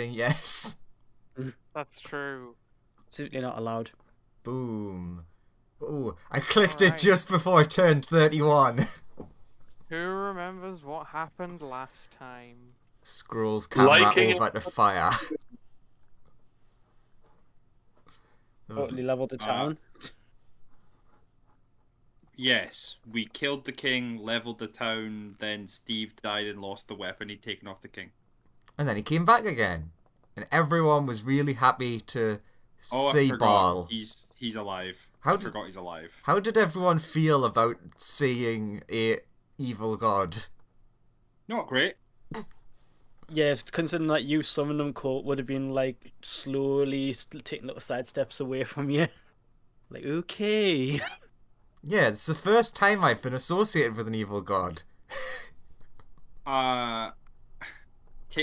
Yes. That's true. Simply not allowed. Boom. Ooh, I clicked it Alright. just before I turned 31. Who remembers what happened last time? Scrolls camera Liking over to fire. Totally leveled the town. Yes, we killed the king, leveled the town, then Steve died and lost the weapon he'd taken off the king. And then he came back again. And everyone was really happy to Oh, I see forgot. Ball. He's alive. I forgot he's alive. How did everyone feel about seeing a evil god? Not great. Yeah, considering that you summoned him, Colt would have been like slowly taking little side steps away from you. Like, okay. Yeah, it's the first time I've been associated with an evil god. Kato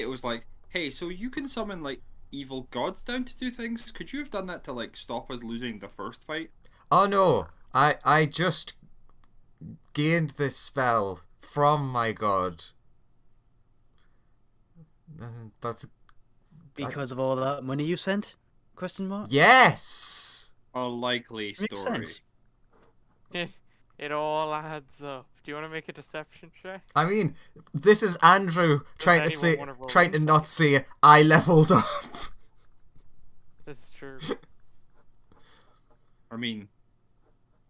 was like, hey, so you can summon, like, evil gods down to do things? Could you have done that to, like, stop us losing the first fight? Oh no, I just gained this spell from my god. That's... Because of all that money you sent? Question mark? Yes! A likely Makes story. sense. It all adds up. Do you want to make a deception check? I mean, this is Andrew trying anyone wanna roll to not insight? say I leveled up. This is true. I mean,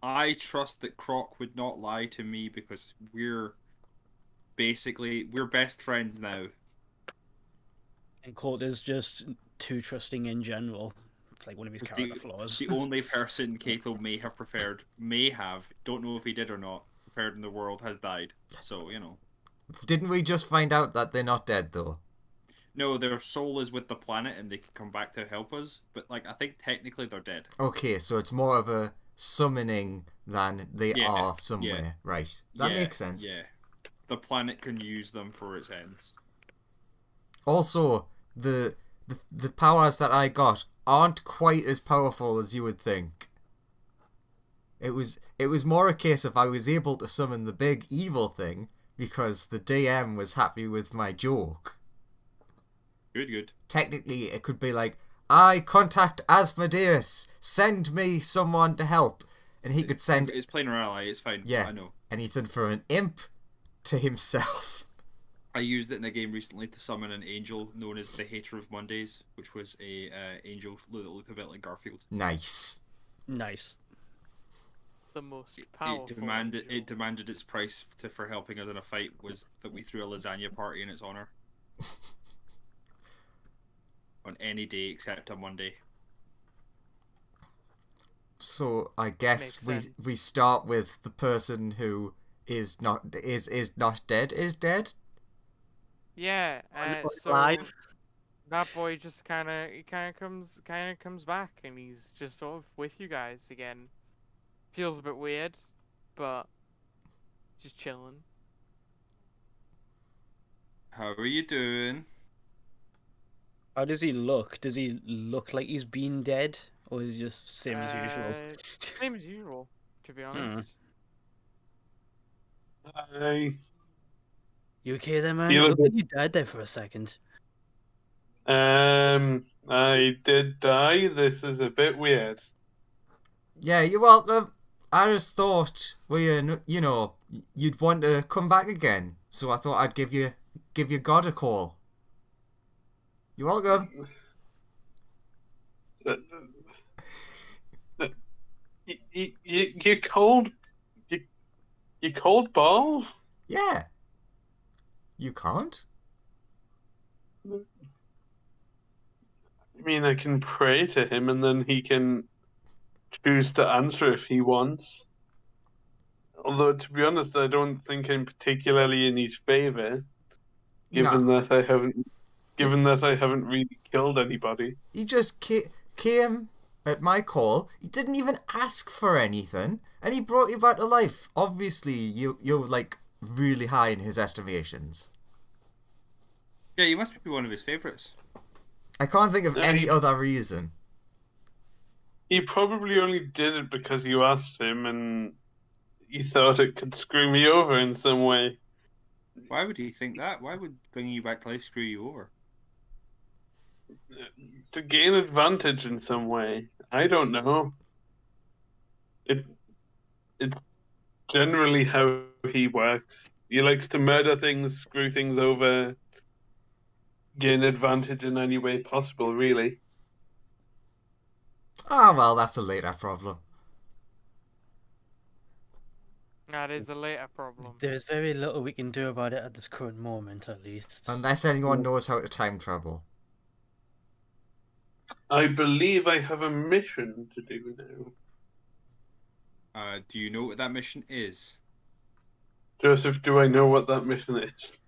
I trust that Croc would not lie to me because we're best friends now. And Colt is just too trusting in general. It's like one of his It's character flaws. the only person Kato may have, don't know if he did or not, preferred in the world has died. So, you know. Didn't we just find out that they're not dead though? No, their soul is with the planet and they can come back to help us, but like I think technically they're dead. Okay, so it's more of a summoning than they Yeah, are somewhere. yeah. Right. That Yeah, makes sense. Yeah. The planet can use them for its ends. Also, the powers that I got aren't quite as powerful as you would think. It was more a case of I was able to summon the big evil thing because the DM was happy with my joke. Good. Technically, it could be like, I contact Asmodeus, send me someone to help. And he could send... It's playing our ally, it's fine. Yeah, I know. anything from an imp to himself. I used it in a game recently to summon an angel known as the Hater of Mondays, which was a angel that looked a bit like Garfield. Nice. Nice. The most powerful. It demanded its price for helping us in a fight was that we threw a lasagna party in its honor. On any day except a Monday. So I guess Makes we start with the person who is not dead. Is dead. Yeah. So Alive. that boy just kind of comes back, and he's just sort of with you guys again. Feels a bit weird, but just chilling. How are you doing? How does he look? Does he look like he's been dead? Or is he just same as usual? Same as usual, to be honest. You okay there, man? You It look looked like you died there for a second. I did die. This is a bit weird. Yeah, you're welcome. I just thought you'd want to come back again, so I thought I'd give you God a call. You're welcome. You called Ball? Yeah. You can't? I mean, I can pray to him and then he can choose to answer if he wants. Although, to be honest, I don't think I'm particularly in his favor, given that I haven't really killed anybody. He just came at my call. He didn't even ask for anything, and he brought you back to life. Obviously, you're like really high in his estimations. Yeah, you must be one of his favourites. I can't think of any other reason. He probably only did it because you asked him and he thought it could screw me over in some way. Why would he think that? Why would bringing you back to life screw you over? To gain advantage in some way. I don't know. It it's generally how he works. He likes to murder things, screw things over, gain advantage in any way possible, really. Ah, well, that's a later problem. That is a later problem. There's very little we can do about it at this current moment, at least. Unless anyone knows how to time travel. I believe I have a mission to do now. Do you know what that mission is? Joseph, do I know what that mission is?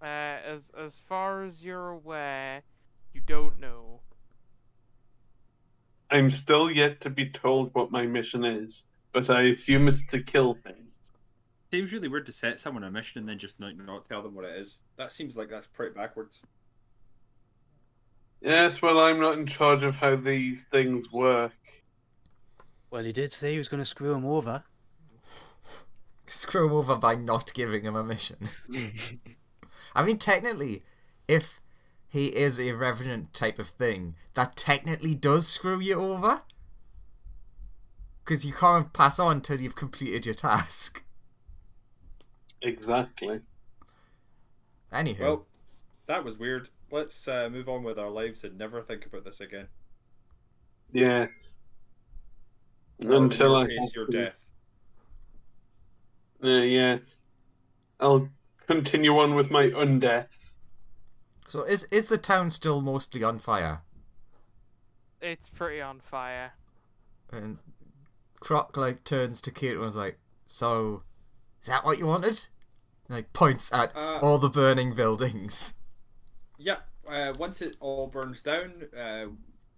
As far as you're aware, you don't know. I'm still yet to be told what my mission is, but I assume it's to kill things. Seems really weird to set someone a mission and then just not tell them what it is. That seems like that's pretty backwards. Yes, well, I'm not in charge of how these things work. Well, he did say he was going to screw him over. Screw him over by not giving him a mission. I mean, technically, if he is a revenant type of thing, that technically does screw you over. Because you can't pass on till you've completed your task. Exactly. Anywho. Well, that was weird. Let's move on with our lives and never think about this again. Yeah. Or in Until your I case, your have to- death. Yeah. I'll continue on with my undeath. So is the town still mostly on fire? It's pretty on fire. And Croc like turns to Kate and was like, "So, is that what you wanted?" And, like points at all the burning buildings. Yeah. Once it all burns down,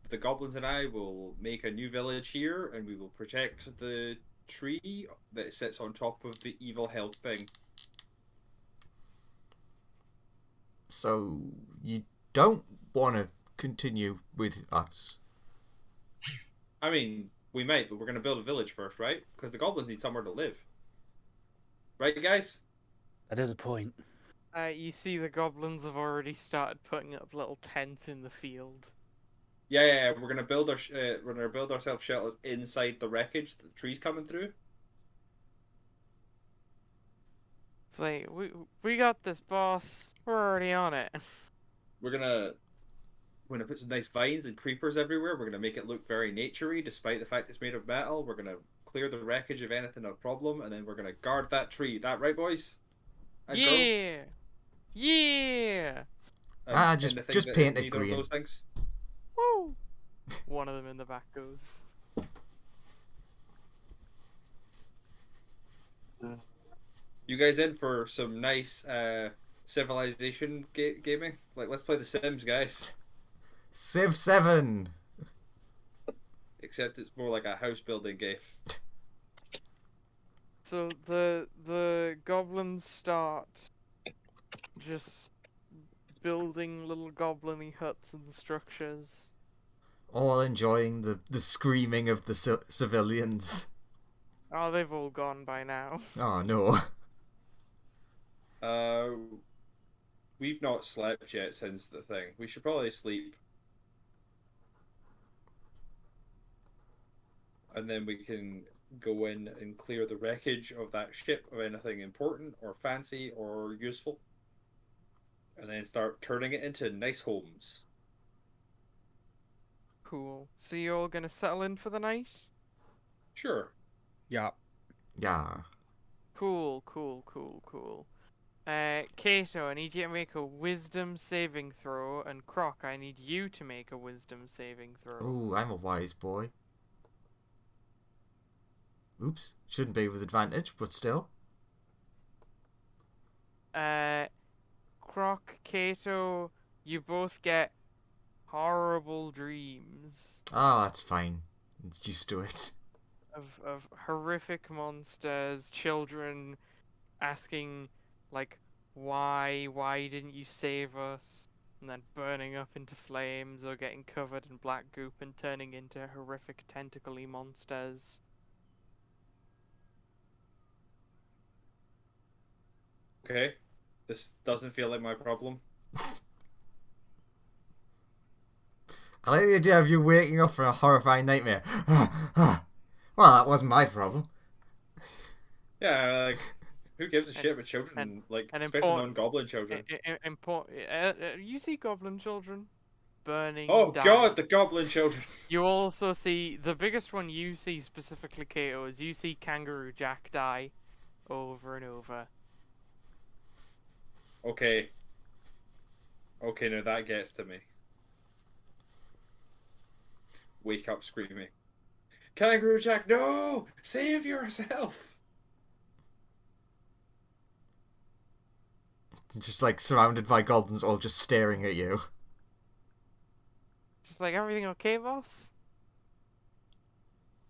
the goblins and I will make a new village here, and we will protect the tree that sits on top of the evil health thing. So you don't want to continue with us? I mean, we might, but we're going to build a village first, right? Because the goblins need somewhere to live. Right, guys? That is a point. You see the goblins have already started putting up little tents in the field. Yeah. We're gonna build ourselves shelters inside the wreckage that the tree's coming through. It's like, we got this, boss. We're already on it. We're gonna put some nice vines and creepers everywhere. We're gonna make it look very naturey, despite the fact it's made of metal. We're gonna clear the wreckage of anything a problem, and then we're gonna guard that tree. That right, boys? And girls? Yeah! Yeah! Just and the thing that paint isn't it either of green. those things. Woo! One of them in the back goes. You guys in for some nice civilization gaming? Like, let's play The Sims, guys. Civ 7! Except it's more like a house building game. So the goblins start just building little goblin-y huts and structures. All enjoying the screaming of the civilians. Oh, they've all gone by now. Oh no. We've not slept yet since the thing. We should probably sleep. And then we can go in and clear the wreckage of that ship of anything important or fancy or useful. And then start turning it into nice homes. Cool. So you're all gonna settle in for the night? Sure. Yeah. Yeah. Cool. Kato, I need you to make a wisdom saving throw, and Croc, I need you to make a wisdom saving throw. Ooh, I'm a wise boy. Oops, shouldn't be with advantage, but still. Croc, Kato, you both get horrible dreams Oh, that's fine. It's used to it. of horrific monsters, children asking, like, why didn't you save us? And then burning up into flames or getting covered in black goop and turning into horrific tentacle-y monsters. Okay. This doesn't feel like my problem. I like the idea of you waking up from a horrifying nightmare. Well, that wasn't my problem. Yeah, like, who gives a And- shit about children? Like, and especially important- non-goblin children. You see goblin children burning. Oh dying. god, the goblin children. You also see the biggest one you see specifically, Kato, is you see Kangaroo Jack die over and over. Okay. Okay, now that gets to me. Wake up screaming. Kangaroo Jack, no! Save yourself! Just like surrounded by goblins all just staring at you. Just like, everything okay, boss?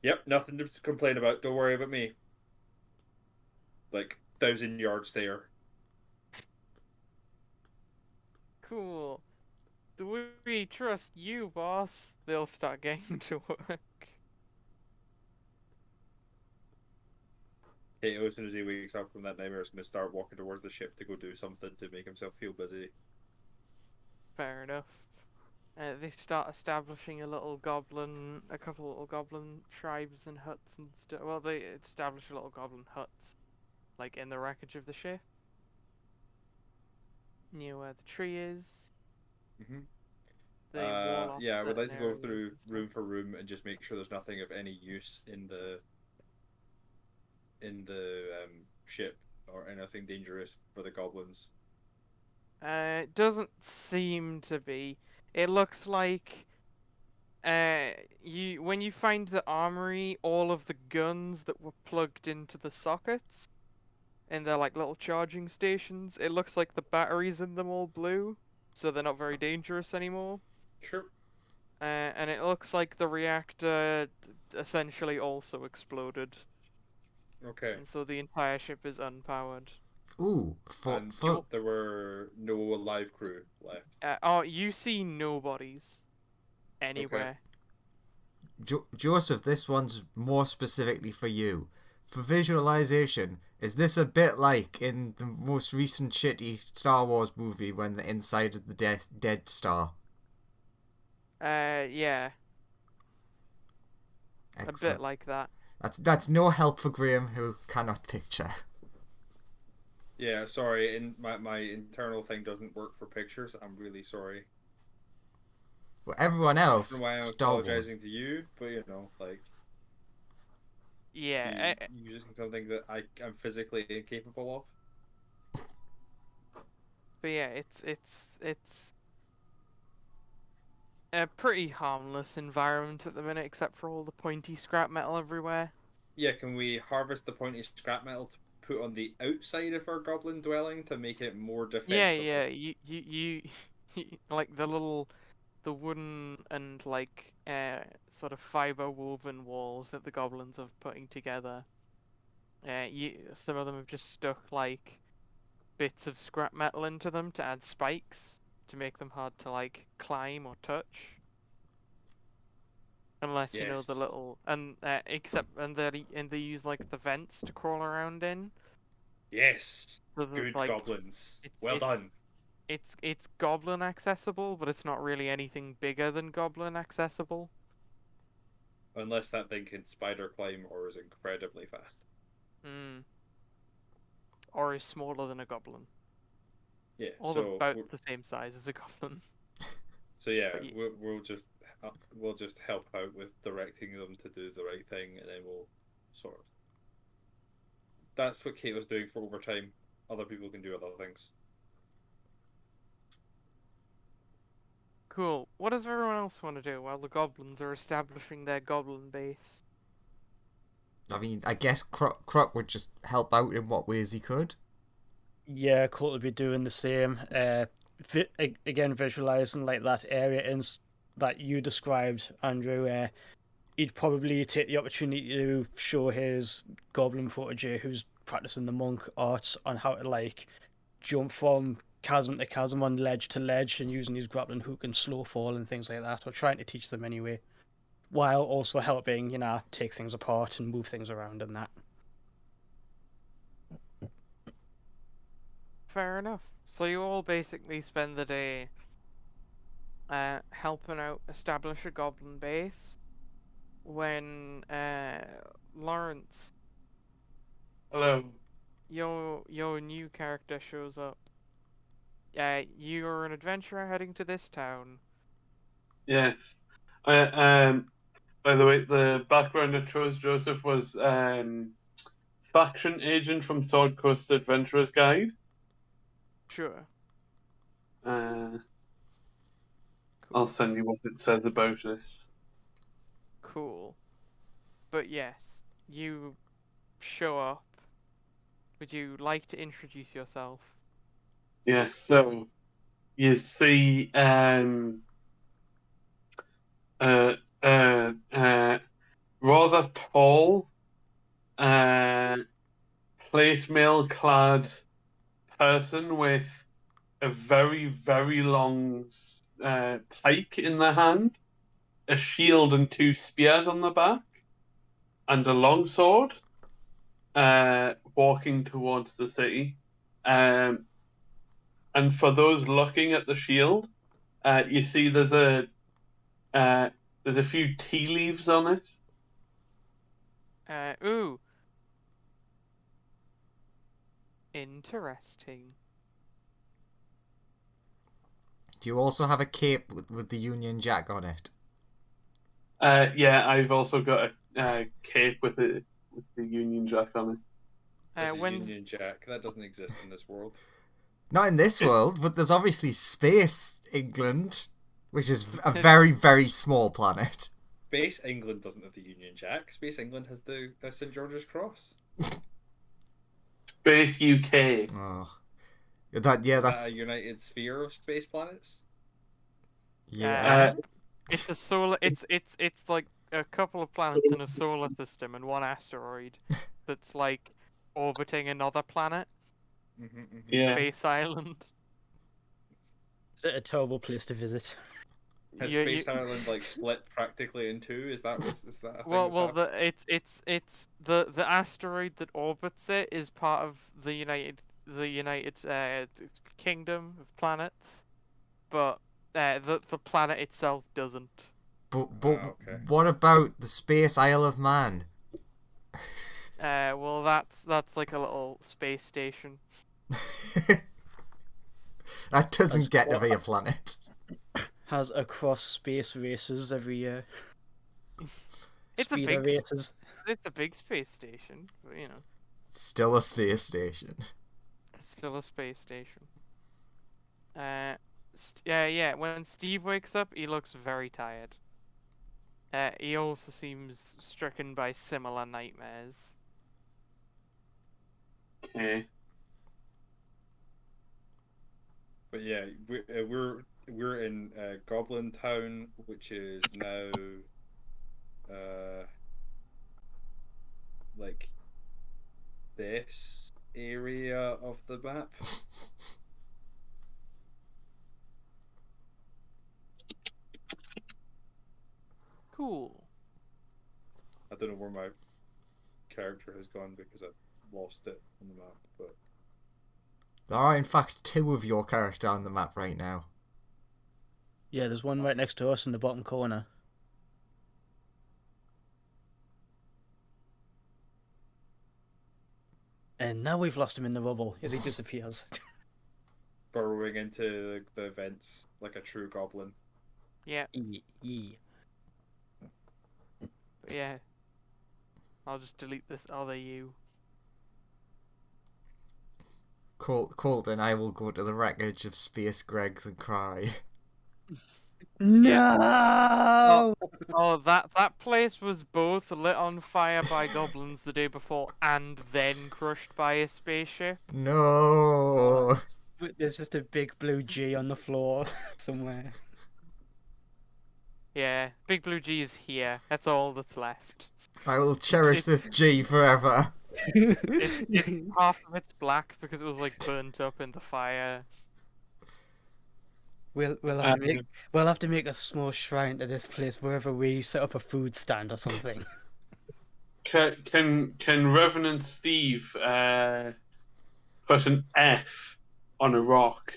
Yep, nothing to complain about. Don't worry about me. Like, 1,000 yards there. Cool. Do we trust you, boss? They'll start getting to work. Kato, as soon as he wakes up from that nightmare, is going to start walking towards the ship to go do something to make himself feel busy. Fair enough. They start establishing a couple little goblin tribes and huts and stuff. Well, they establish little goblin huts, like in the wreckage of the ship, near where the tree is. Mm-hmm. They wall off Yeah, I would like to certain go areas through and stuff. room for room and just make sure there's nothing of any use in the ship or anything dangerous for the goblins. It doesn't seem to be. It looks like when you find the armory, all of the guns that were plugged into the sockets and they're like little charging stations, it looks like the batteries in them all blew, so they're not very dangerous anymore. Sure. And it looks like the reactor essentially also exploded, Okay. and so the entire ship is unpowered. Ooh, And there were no live crew left. You see nobodies anywhere. Joseph, this one's more specifically for you. For visualization, is this a bit like in the most recent shitty Star Wars movie when they're inside of the Dead Star? Yeah, Excellent. a bit like that. That's no help for Graham, who cannot picture. Yeah, sorry, my internal thing doesn't work for pictures. I'm really sorry. Well, everyone I don't else, know why I'm Star apologizing Wars. to you, but you know, like, Yeah, you using something that I'm physically incapable of. but yeah, it's a pretty harmless environment at the minute, except for all the pointy scrap metal everywhere. Yeah, can we harvest the pointy scrap metal to put on the outside of our goblin dwelling to make it more defensible? Yeah, you like the wooden and like sort of fiber woven walls that the goblins are putting together. Some of them have just stuck like bits of scrap metal into them to add spikes to make them hard to like climb or touch. Unless you know the Yes. little and they use like the vents to crawl around in. Yes. So that, Good like, goblins. Well it's- done. It's goblin accessible, but it's not really anything bigger than goblin accessible. Unless that thing can spider climb or is incredibly fast. Or is smaller than a goblin. Yeah. Or So about the same size as a goblin. yeah, but we'll just help out with directing them to do the right thing, and then we'll sort of. That's what Kate was doing for overtime. Other people can do other things. Cool. What does everyone else want to do while the goblins are establishing their goblin base? I mean, I guess Croc would just help out in what ways he could. Yeah, Colt would be doing the same. Again, visualizing like that area that you described, Andrew. He'd probably take the opportunity to show his goblin protege, who's practicing the monk arts, on how to like jump from chasm to chasm on ledge to ledge, and using his grappling hook and slow fall and things like that, or trying to teach them anyway, while also helping, take things apart and move things around and that. Fair enough. So you all basically spend the day helping out establish a goblin base when Lawrence, Hello. your new character, shows up. You're an adventurer heading to this town. Yes. By the way, the background I chose, Joseph, was faction agent from Sword Coast Adventurer's Guide. Sure. I'll Cool. send you what it says about it. Cool. But yes, you show up. Would you like to introduce yourself? Yes, so you see rather tall, plate mail clad person with a very, very long pike in the hand, a shield and 2 spears on the back, and a longsword, walking towards the city. And for those looking at the shield, you see there's a few tea leaves on it. Ooh. Interesting. Do you also have a cape with the Union Jack on it? Yeah, I've also got a cape with the Union Jack on it. This is When Union Jack. That doesn't exist in this world. Not in this world, but there's obviously Space England, which is a very, very small planet. Space England doesn't have the Union Jack. Space England has the St. George's Cross. Space UK. Oh, Is that's that a united sphere of space planets? yeah. it's a solar. It's like a couple of planets in a solar system and one asteroid that's like orbiting another planet. Yeah. Space Island. Is it a terrible place to visit? Has You- Space you- Island like split practically in two? Is that a thing? Well, that's it's the asteroid that orbits it is part of the United Kingdom of planets, but the planet itself doesn't. But okay. what about the Space Isle of Man? Well, that's like a little space station. That doesn't get to be a planet. Has across space races every year. It's a Speeder big races. It's a big space station, but you know, Still a space station. it's still a space station. Yeah. When Steve wakes up, he looks very tired. He also seems stricken by similar nightmares. Okay. But yeah, we're in Goblin Town, which is now like this area of the map. Cool. I don't know where my character has gone because I've lost it on the map, but There are, in fact, 2 of your character on the map right now. Yeah, there's one right next to us in the bottom corner. And now we've lost him in the rubble as he disappears. burrowing into the vents like a true goblin. Yeah, Yee. but yeah. I'll just delete this other you. Colton, I will go to the wreckage of Space Gregs and cry. No! Oh, that place was both lit on fire by goblins the day before and then crushed by a spaceship. No! There's just a big blue G on the floor somewhere. Yeah, Big Blue G is here. That's all that's left. I will cherish this G forever. Half of it's black because it was like burnt up in the fire. We'll have to make a small shrine to this place wherever we set up a food stand or something. Can Revenant Steve put an F on a rock?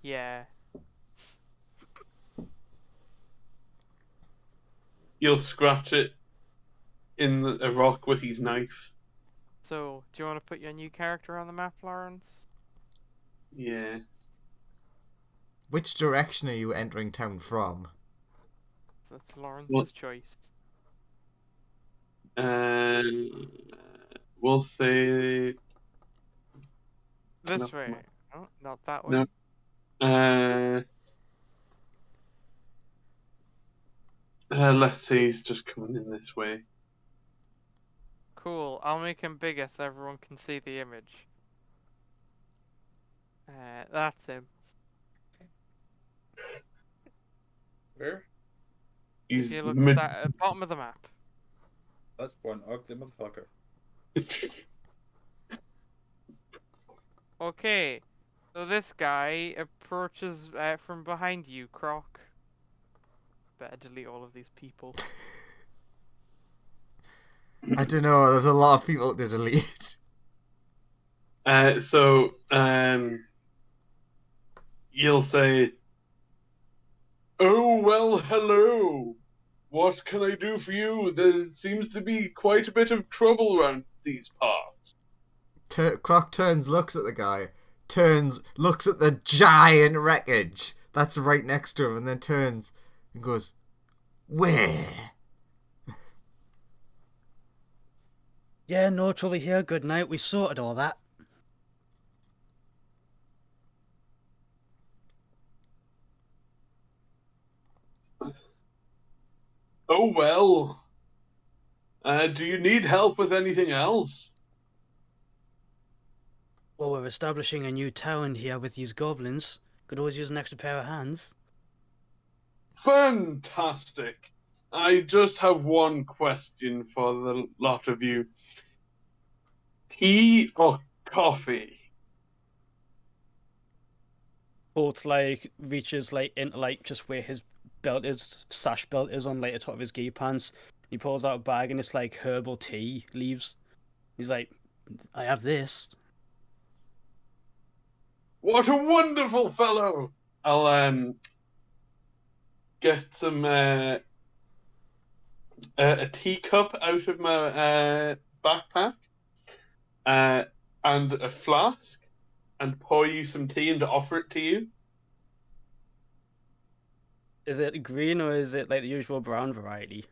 Yeah. he'll scratch it in a rock with his knife. So, do you want to put your new character on the map, Lawrence? Yeah. Which direction are you entering town from? So that's Lawrence's choice. We'll say This no, way. No, not that way. no. Let's say he's just coming in this way. Cool. I'll make him bigger so everyone can see the image. That's him. Where? He's If you look at the bottom of the map. That's one ugly motherfucker. Okay. So this guy approaches from behind you, Croc. Better delete all of these people. I don't know, there's a lot of people to delete. So you'll say, "Oh, well, hello. What can I do for you? There seems to be quite a bit of trouble around these parts." Croc turns, looks at the guy, turns, looks at the giant wreckage that's right next to him, and then turns and goes, "Where?" Yeah, no trouble here. Good night. We sorted all that. "Oh, well. Do you need help with anything else?" Well, we're establishing a new town here with these goblins. Could always use an extra pair of hands. Fantastic. I just have one question for the lot of you. Tea or coffee? Bolt like reaches like into like just where his belt is, sash belt is on like the top of his gi pants. He pulls out a bag and it's like herbal tea leaves. He's like, I have this. What a wonderful fellow! I'll get some a teacup out of my backpack and a flask and pour you some tea and offer it to you. Is it green or is it like the usual brown variety?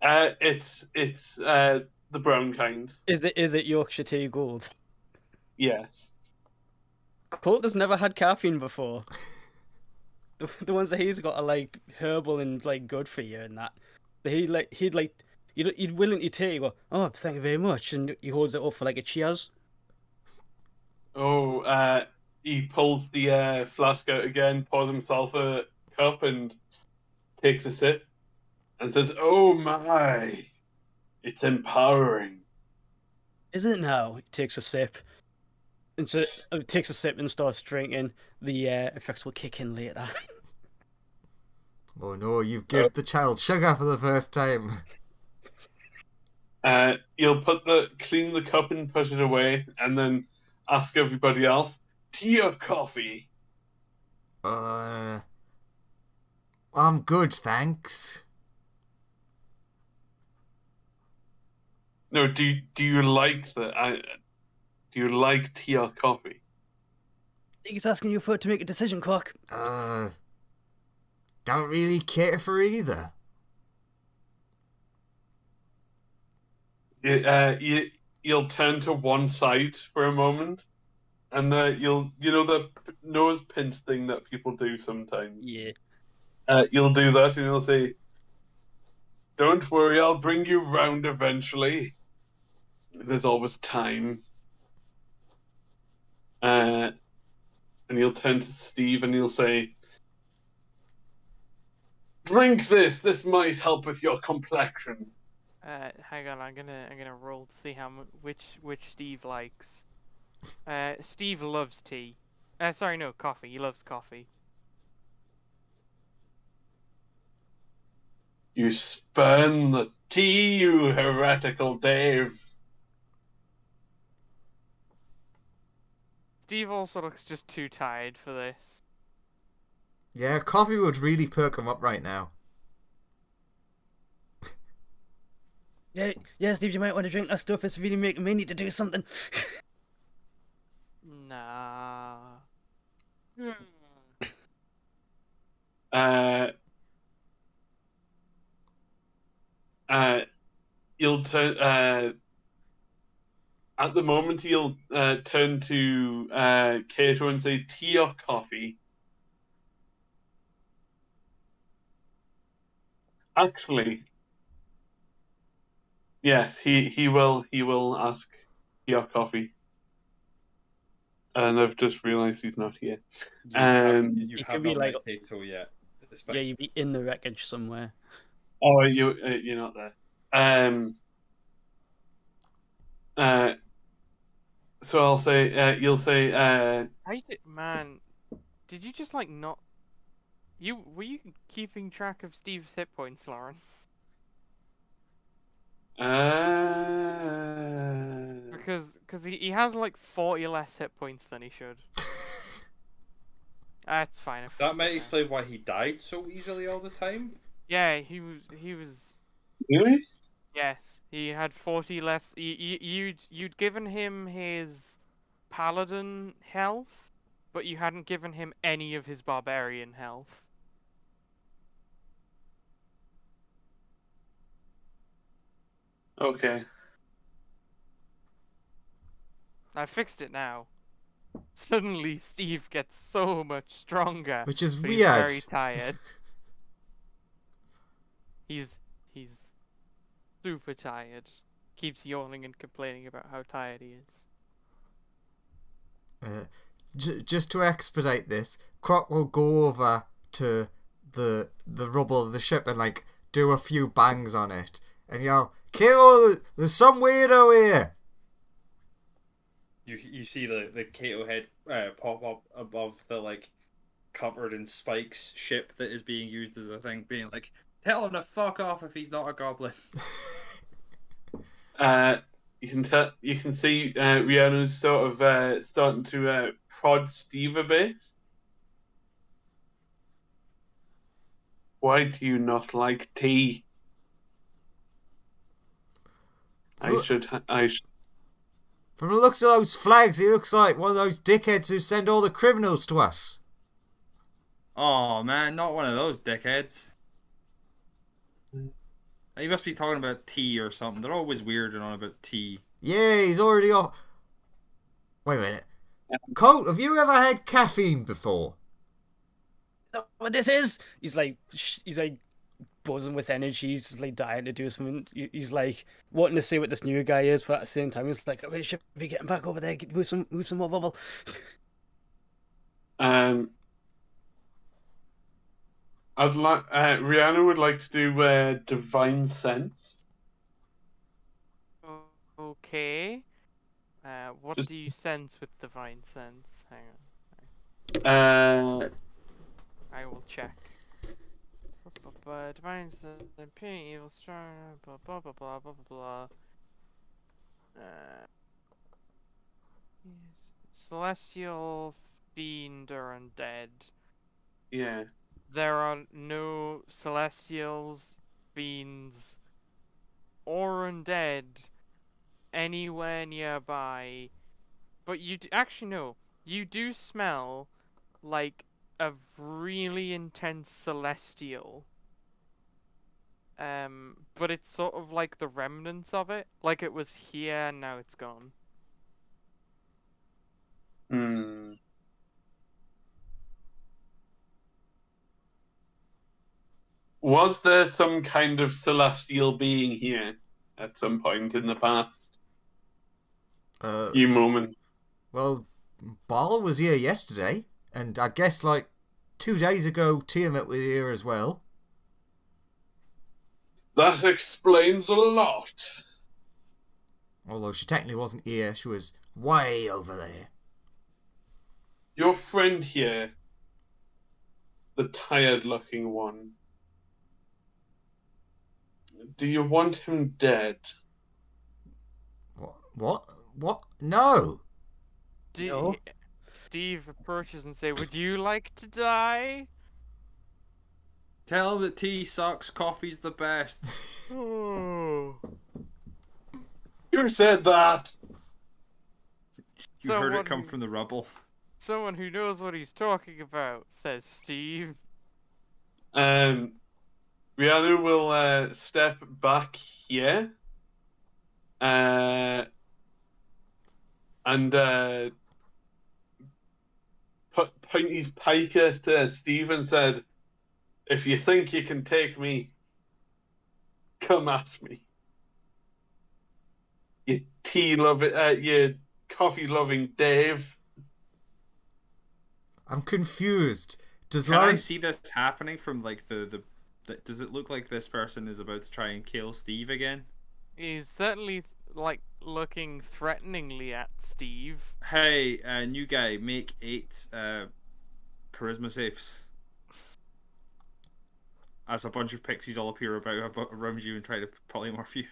It's the brown kind. Is it Yorkshire tea gold? Yes. Colt has never had caffeine before. The ones that he's got are like herbal and like good for you and that. But he'd willingly take. You go, oh, thank you very much, and he holds it up for like a cheers. Oh, he pulls the flask out again, pours himself a cup, and takes a sip, and says, "Oh my, it's empowering." Is it now? He takes a sip. And so takes a sip and starts drinking. The effects will kick in later. Oh no, you've given the child sugar for the first time. You'll clean the cup and put it away, and then ask everybody else, "Tea or coffee?" I'm good, thanks. No, do you like do you like tea or coffee? He's asking you to make a decision, Croc. Don't really care for either. You'll turn to one side for a moment, and you know the nose pinch thing that people do sometimes. Yeah. You'll do that, and you'll say, "Don't worry, I'll bring you round eventually. There's always time." And you'll turn to Steve, and you'll say, "Drink this. This might help with your complexion." Hang on, I'm gonna roll to see which Steve likes. Steve loves tea. Sorry, no, coffee. He loves coffee. "You spurn the tea, you heretical Dave." Steve also looks just too tired for this. Yeah, coffee would really perk him up right now. Yeah, Steve, you might want to drink that stuff. It's really making me need to do something. Nah. Uh, You'll turn. At the moment, he'll turn to Kato and say, "Tea or coffee?" Actually, yes, he will ask tea or coffee. And I've just realised he's not here. You It have could be not like- met Kato yet. It's Yeah, fine. you'd be in the wreckage somewhere. Oh, you're not there. So I'll say, you'll say, Man, did you just like not? Were you keeping track of Steve's hit points, Lawrence? Because he has like 40 less hit points than he should. That's fine. I That fixed might it now. explain why he died so easily all the time. Yeah, he was. really? Yes, he had 40 less. You'd given him his paladin health, but you hadn't given him any of his barbarian health. Okay. I fixed it now. Suddenly, Steve gets so much stronger. Which is but weird. He's very tired. He's super tired. Keeps yawning and complaining about how tired he is. Just to expedite this, Croc will go over to the rubble of the ship and like do a few bangs on it and yell, "Kato, there's some weirdo here!" You see the Kato head pop up above the like covered in spikes ship that is being used as a thing, being like, "Tell him to fuck off if he's not a goblin." You can see Rihanna's sort of starting to prod Steve a bit. Why do you not like tea? I should. From the looks of those flags, he looks like one of those dickheads who send all the criminals to us. Oh man, not one of those dickheads. He must be talking about tea or something. They're always weird and on about tea. Yeah, he's already off. Wait a minute. Colt, have you ever had caffeine before? What this is? He's like buzzing with energy. He's just like dying to do something. He's like wanting to see what this new guy is, but at the same time, he's like, "We should be getting back over there. Move some more bubble." I'd like Rihanna would like to do divine sense. Okay. What Just- do you sense with divine sense? Hang on. I will check. Divine sense, impeding evil, strong, blah blah blah blah blah blah. Yes. Celestial, fiend, or undead. Yeah. There are no celestials, fiends, or undead anywhere nearby. But actually no. You do smell like a really intense celestial. But it's sort of like the remnants of it. Like it was here and now it's gone. Was there some kind of celestial being here at some point in the past? Few moments. Well, Ball was here yesterday, and I guess like 2 days ago Tiamat was here as well. That explains a lot. Although she technically wasn't here, she was way over there. Your friend here, the tired-looking one, do you want him dead? What? No! No. Steve approaches and say, "Would you like to die?" Tell him that tea sucks, coffee's the best. Oh. Who said that? You heard it Someone come who- from the rubble. You heard it come from the rubble. Someone who knows what he's talking about, says Steve. Rihanna will step back here. And point his pike at Steve and said, "If you think you can take me, come at me. You you coffee-loving Dave." I'm confused. Does Can I Lawrence... see this happening from like the does it look like this person is about to try and kill Steve again? He's certainly like looking threateningly at Steve. Hey, new guy, make 8 charisma saves. As a bunch of pixies all appear around you and try to polymorph you.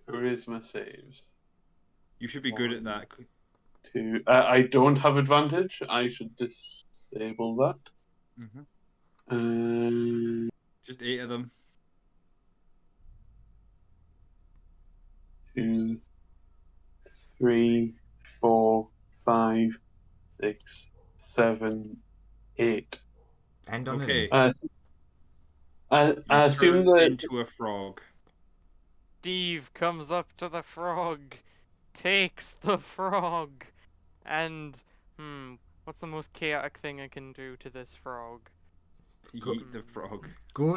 Charisma saves. You should be good at that. 2. I don't have advantage. I should disable that. Just 8 of them. 2, 3, 4, 5, 6, 7, 8. End on Okay. an 8. I assume Turn that into a frog. Steve comes up to the frog, takes the frog, and what's the most chaotic thing I can do to this frog? Eat the frog. Go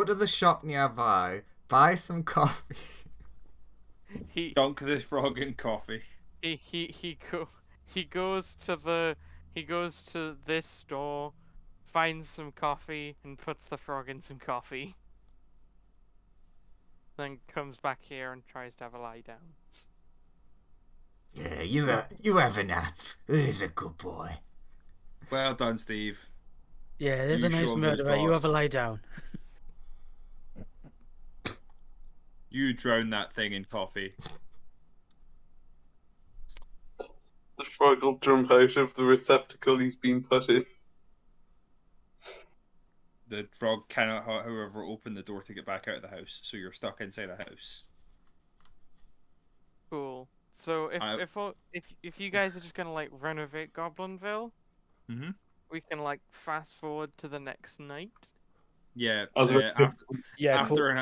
to the shop nearby, buy some coffee. Dunk this frog in coffee. He goes to this store, finds some coffee, and puts the frog in some coffee. Then comes back here and tries to have a lie down. Yeah, you have a nap. He's a good boy. Well done, Steve. Yeah, there's You a nice show him his murderer. You boss. have a lie down. You drown that thing in coffee. the frog will jump out of the receptacle he's been put in. The frog cannot, however, open the door to get back out of the house, so you're stuck inside a house. Cool. So if you guys are just gonna like renovate Goblinville, we can like fast forward to the next night. Yeah. Cool. After an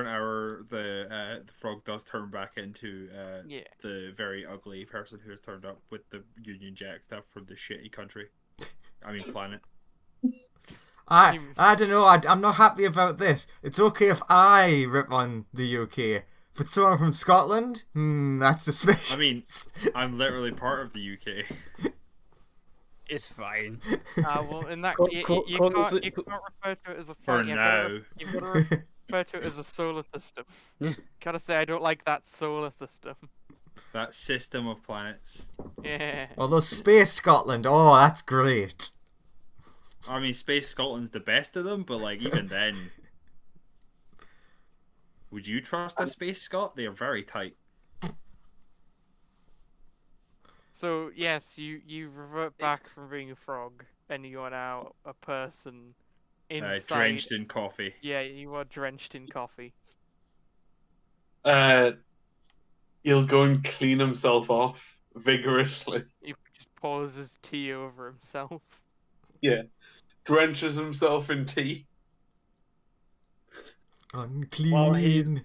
hour, the frog does turn back into the very ugly person who has turned up with the Union Jack stuff from the shitty country. I mean planet. I don't know. I'm not happy about this. It's okay if I rip on the UK, but someone from Scotland? That's suspicious. I mean, I'm literally part of the UK. It's fine. Well, in that you Cool, can't refer to it as a For planet. now. You've got to refer to it as a solar system. Gotta say, I don't like that solar system. That system of planets. Yeah. Although Space Scotland, oh, that's great. I mean, Space Scotland's the best of them, but like even then, would you trust a Space Scot? They are very tight. So yes, you revert back from being a frog, and you are now a person inside. Drenched in coffee. Yeah, you are drenched in coffee. He'll go and clean himself off vigorously. He just pours his tea over himself. Yeah. Drenches himself in tea. Unclean.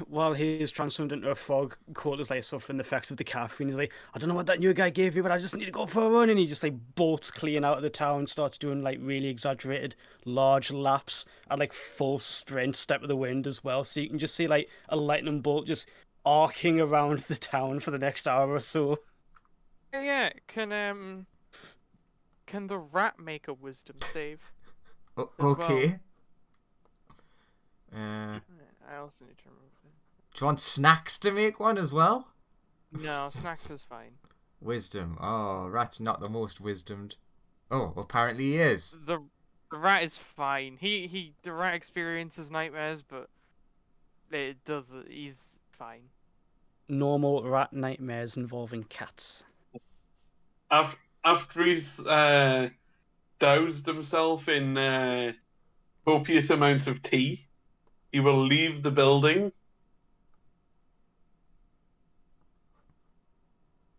While he's transformed into a frog, Colt is like suffering the effects of the caffeine. He's like, I don't know what that new guy gave you, but I just need to go for a run. And he just like bolts clean out of the town, starts doing like really exaggerated large laps at like full sprint, step of the wind as well. So you can just see like a lightning bolt just arcing around the town for the next hour or so. Yeah, can the rat make a wisdom save? Okay. I also need to remove it. Do you want Snacks to make one as well? No, Snacks is fine. Wisdom. Oh, Rat's not the most wisdomed. Oh, apparently he is. The rat is fine. The rat experiences nightmares, but he's fine. Normal rat nightmares involving cats. After he's doused himself in copious amounts of tea. He will leave the building.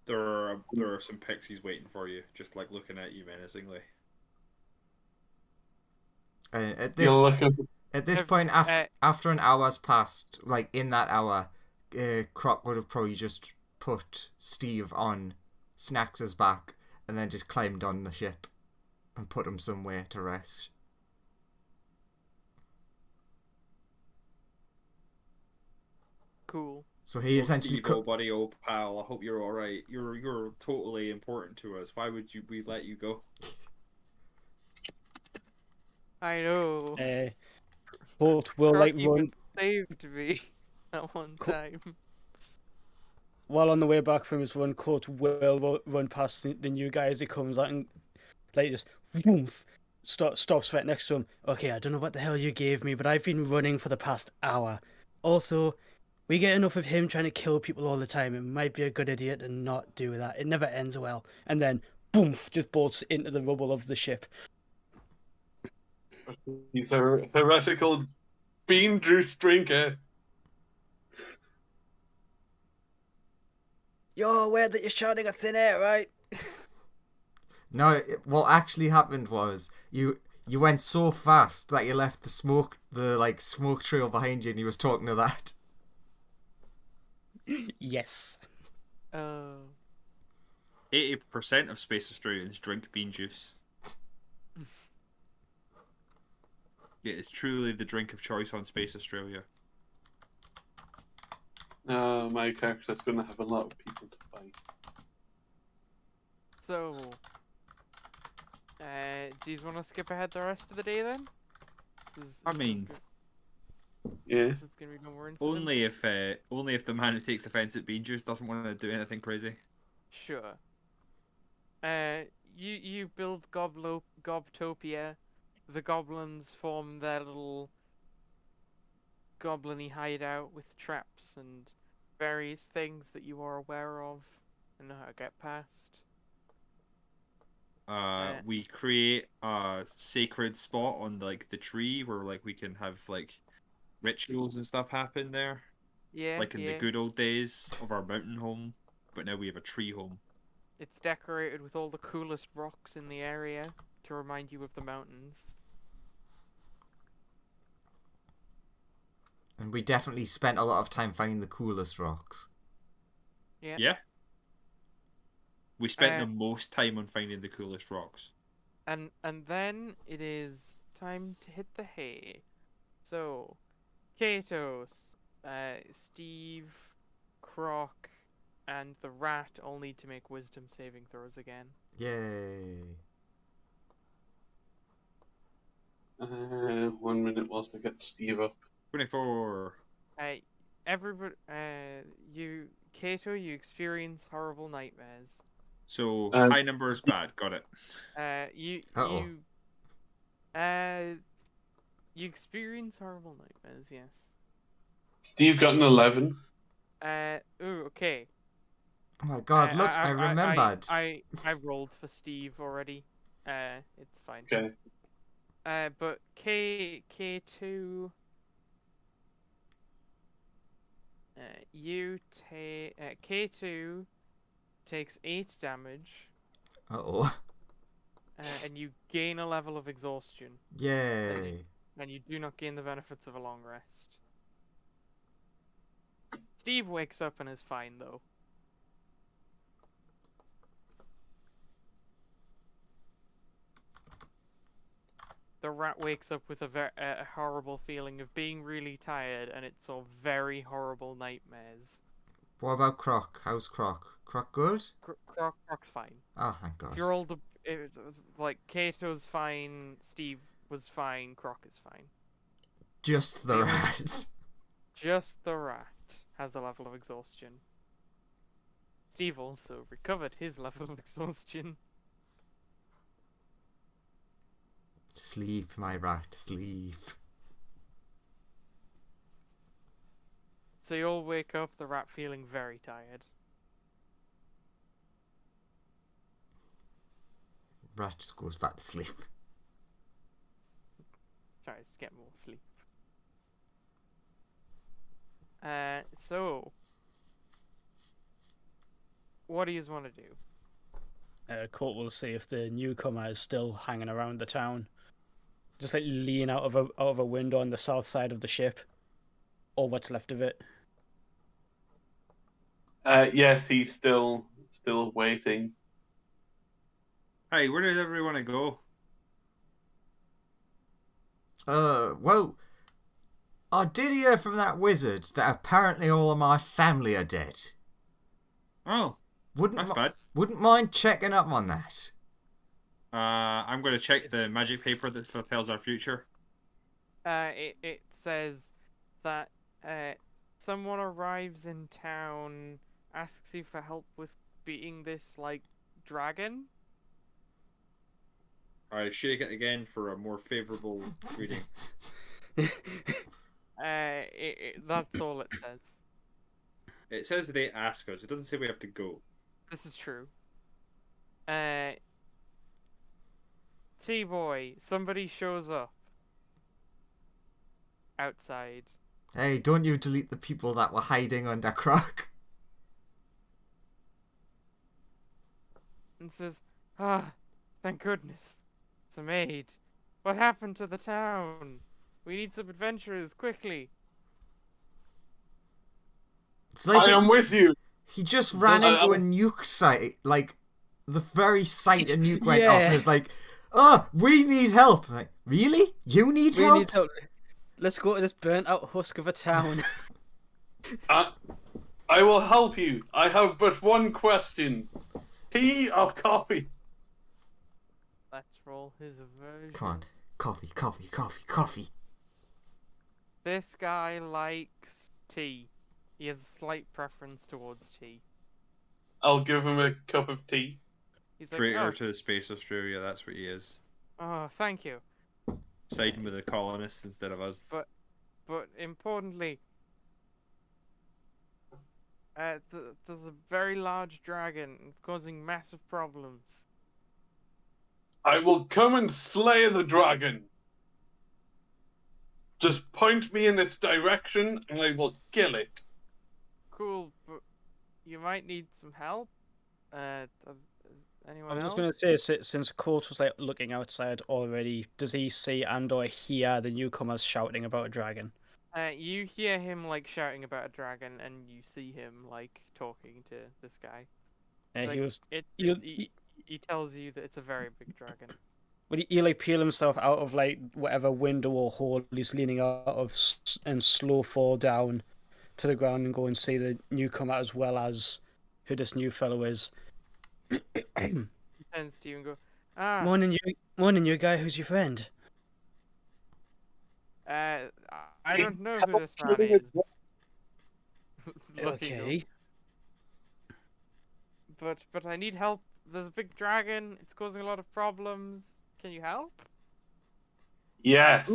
There are some pixies waiting for you, just like looking at you menacingly. At You'll this look at this Have- point, after an hour's passed, like in that hour, Croc would have probably just put Steve on Snacks's back and then just climbed on the ship and put him somewhere to rest. Cool. So he essentially Steve, old buddy, old pal. I hope you're all right. You're totally important to us. Why would we let you go? I know. Colt will Croc like even run saved me at one time. while on the way back from his run. Colt will run past the new guy as he comes out and like just woof, stops right next to him. Okay, I don't know what the hell you gave me, but I've been running for the past hour. Also, we get enough of him trying to kill people all the time. It might be a good idea to not do that. It never ends well. And then, boom, just bolts into the rubble of the ship. He's a heretical bean juice drinker. You're aware that you're shouting at thin air, right? No, what actually happened was you went so fast that you left the smoke trail behind you, and he was talking to that. Yes. 80% of Space Australians drink bean juice. It is truly the drink of choice on Space Australia. My character's going to have a lot of people to fight. So, do you want to skip ahead the rest of the day then? Yeah. It's gonna be no more incidents? Only if the man who takes offense at bean juice doesn't want to do anything crazy. Sure. You build Gobtopia. The goblins form their little goblin-y hideout with traps and various things that you are aware of and know how to get past. We create a sacred spot on like the tree where like we can have like rituals and stuff happen there. Yeah, Like in the good old days of our mountain home, but now we have a tree home. It's decorated with all the coolest rocks in the area to remind you of the mountains. And we definitely spent a lot of time finding the coolest rocks. Yeah. We spent the most time on finding the coolest rocks. And then it is time to hit the hay. So, Kato, Steve, Croc, and the rat all need to make wisdom saving throws again. Yay. 1 minute whilst I get Steve up. 24. Everybody, Kato, you experience horrible nightmares. So high number is bad. Got it. You experience horrible nightmares. Yes. Steve got an 11. Okay. Oh my god, look, I remembered. I rolled for Steve already. It's fine. Okay. But K2, K2 takes 8 damage. Uh-oh. And you gain a level of exhaustion. Yay. And you do not gain the benefits of a long rest. Steve wakes up and is fine, though. The rat wakes up with a horrible feeling of being really tired, and it's all very horrible nightmares. What about Croc? How's Croc? Croc good? Croc's fine. Oh, thank God. If you're all like Kato's fine, Steve was fine, Croc is fine. Just the rat. Just the rat has a level of exhaustion. Steve also recovered his level of exhaustion. Sleep, my rat, sleep. So you all wake up, the rat feeling very tired. Rat just goes back to sleep. Sorry, tries to get more sleep. So, what do you want to do? Court will see if the newcomer is still hanging around the town. Just like lean out of a window on the south side of the ship, or what's left of it. Yes, he's still waiting. Hey, where does everyone want to go? Well, I did hear from that wizard that apparently all of my family are dead. Oh, that's bad. Wouldn't mind checking up on that. I'm going to check the magic paper that foretells our future. It says that someone arrives in town, asks you for help with beating this like dragon. I shake it again for a more favourable reading. That's all it says. It says they ask us. It doesn't say we have to go. This is true. T-boy, somebody shows up outside. Hey, don't you delete the people that were hiding under Croc. And says, thank goodness. It's a maid. What happened to the town? We need some adventurers, quickly. It's like I am with you. he just ran into a nuke site, like the very site a nuke went off, and is like, "Oh, we need help." Like, really? You need help? Need help. Let's go to this burnt out husk of a town. I will help you. I have but one question: tea or coffee? Let's roll his aversion. Come on, coffee, coffee, coffee, coffee. This guy likes tea. He has a slight preference towards tea. I'll give him a cup of tea. He's like, Traitor to Space Australia, that's what he is. oh, thank you. Siding with the colonists instead of us. But importantly, there's a very large dragon. It's causing massive problems. I will come and slay the dragon. Just point me in its direction and I will kill it. Cool, but you might need some help. Anyone I was else? just going to say, since Court was like looking outside already, does he see and/or hear the newcomers shouting about a dragon? You hear him like shouting about a dragon, and you see him like talking to this guy. It's he tells you that it's a very big dragon. Would he like peel himself out of like whatever window or hole he's leaning out of and slow fall down to the ground and go and see the newcomer as well as who this new fellow is? He turns to you and go, Morning, you guy. Who's your friend? I don't know who this man is. Okay. But I need help. There's a big dragon. It's causing a lot of problems. Can you help? Yes.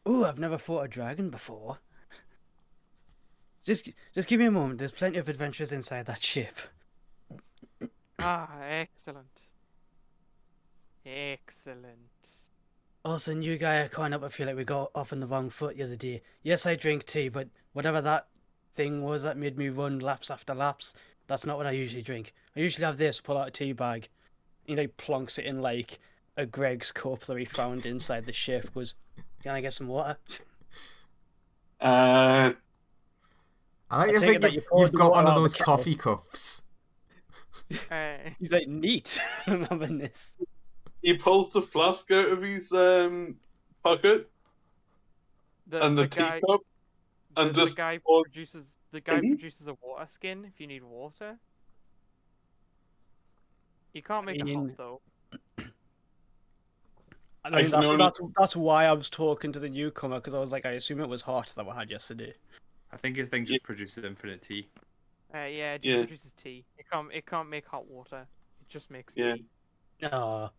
Ooh, I've never fought a dragon before. Just give me a moment. There's plenty of adventures inside that ship. Excellent. Excellent. Also, new guy, I can't help but feel like we got off on the wrong foot the other day. Yes, I drink tea, but whatever that thing was that made me run laps after laps, that's not what I usually drink. I usually have this, pull out a tea bag. He like plonks it in like a Greg's cup that he found inside the ship. Goes, can I get some water? I like to think you've got one of those coffee cups. He's like, neat. I'm having this. He pulls the flask out of his pocket and the teacup, and the just guy produces a water skin if you need water. You can't make it hot though. I mean, that's why I was talking to the newcomer, because I was like, I assume it was hot that we had yesterday. I think his thing just produces infinite tea. It just produces tea. It can't make hot water. It just makes tea. Oh.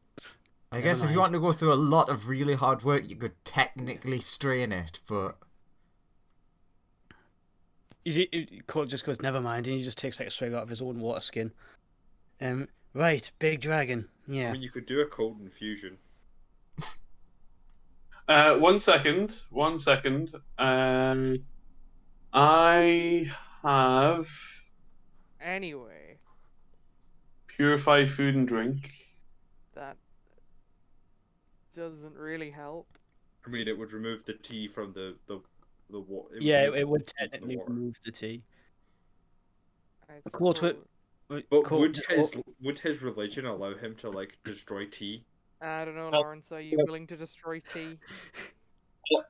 I guess if you want to go through a lot of really hard work, you could technically strain it, but Colt just goes, never mind, and he just takes like a swig out of his own water skin. Right, big dragon. Yeah. I mean, you could do a cold infusion. 1 second. 1 second. I have Anyway, purified food and drink. that doesn't really help. I mean, it would remove the tea from the water. Yeah, it would technically remove the tea. It's a Quote, quote. But quote, would his religion allow him to like destroy tea? I don't know, Lawrence. Are you willing to destroy tea?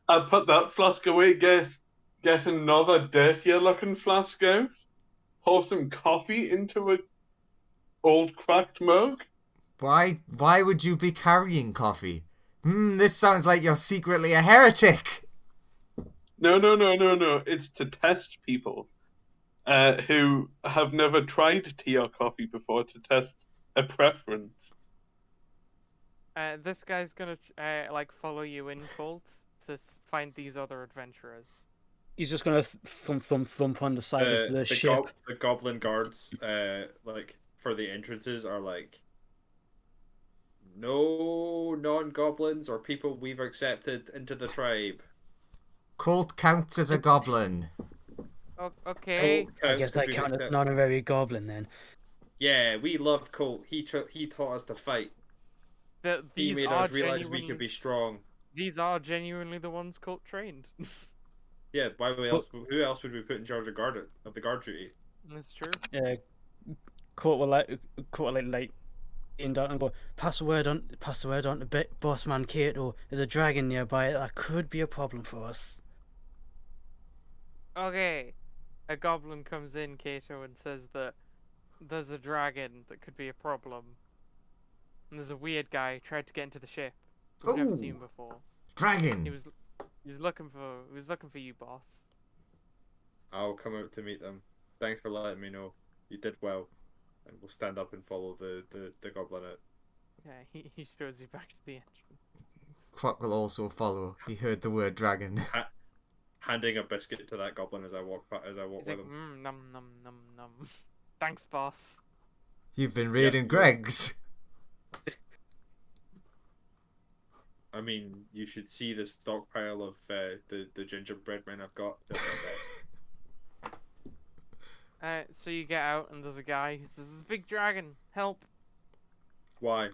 I put that flask away. Get another dirtier looking flask out. Pour some coffee into a old cracked mug. Why would you be carrying coffee? This sounds like you're secretly a heretic. No. It's to test people who have never tried tea or coffee before, to test a preference. This guy's gonna like follow you in, Colt, to find these other adventurers. he's just gonna thump on the side of the ship. The goblin guards, like for the entrances, are like, no non-goblins or people we've accepted into the tribe. Colt counts as a goblin. Okay. I guess that counts as not a very goblin then. Yeah, we love Colt. He taught us to fight. He made us realize we could be strong. These are genuinely the ones Colt trained. Yeah, who else would we put in charge of the guard duty? That's true. Court will like in down and go, pass the word on to boss man Kato. There's a dragon nearby that could be a problem for us. Okay. A goblin comes in, Kato, and says that there's a dragon that could be a problem. And there's a weird guy who tried to get into the ship. We've never seen him before. Dragon. He was looking for you, boss. I'll come out to meet them. Thanks for letting me know. You did well. And we'll stand up and follow the goblin out. Yeah, he shows you back to the entrance. Croc will also follow. He heard the word dragon. Handing a biscuit to that goblin as I walk He's with like, him. nom nom nom nom. Thanks, boss. You've been raiding Greg's. I mean, you should see the stockpile of the gingerbread men I've got. So you get out and there's a guy who says, "There's a big dragon. Help!" Why?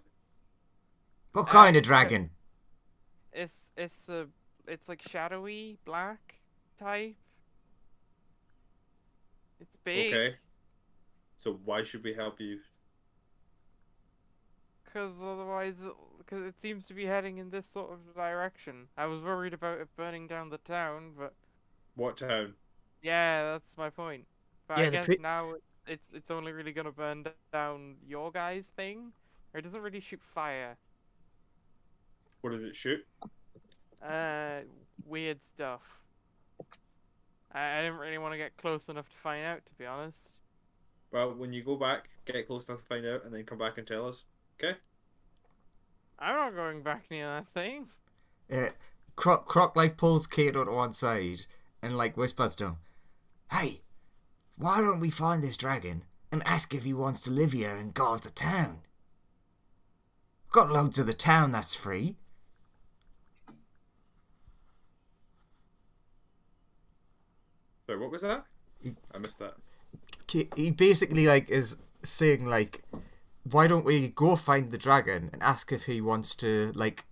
What kind of dragon? It's like shadowy black type. It's big. Okay. So why should we help you? Because otherwise, because it seems to be heading in this sort of direction. I was worried about it burning down the town, but What town? yeah, that's my point. But Yeah, I guess now it's only really gonna burn down your guys' thing, or it doesn't really shoot fire. What did it shoot? Weird stuff. I didn't really want to get close enough to find out, to be honest. Well, when you go back, get close enough to find out, and then come back and tell us. Okay? I'm not going back near that thing. Croc like pulls Kato to one side and like whispers to him, "Hey, why don't we find this dragon and ask if he wants to live here and guard the town? Got loads of the town that's free." So what was that? I missed that. He basically like is saying like, why don't we go find the dragon and ask if he wants to like,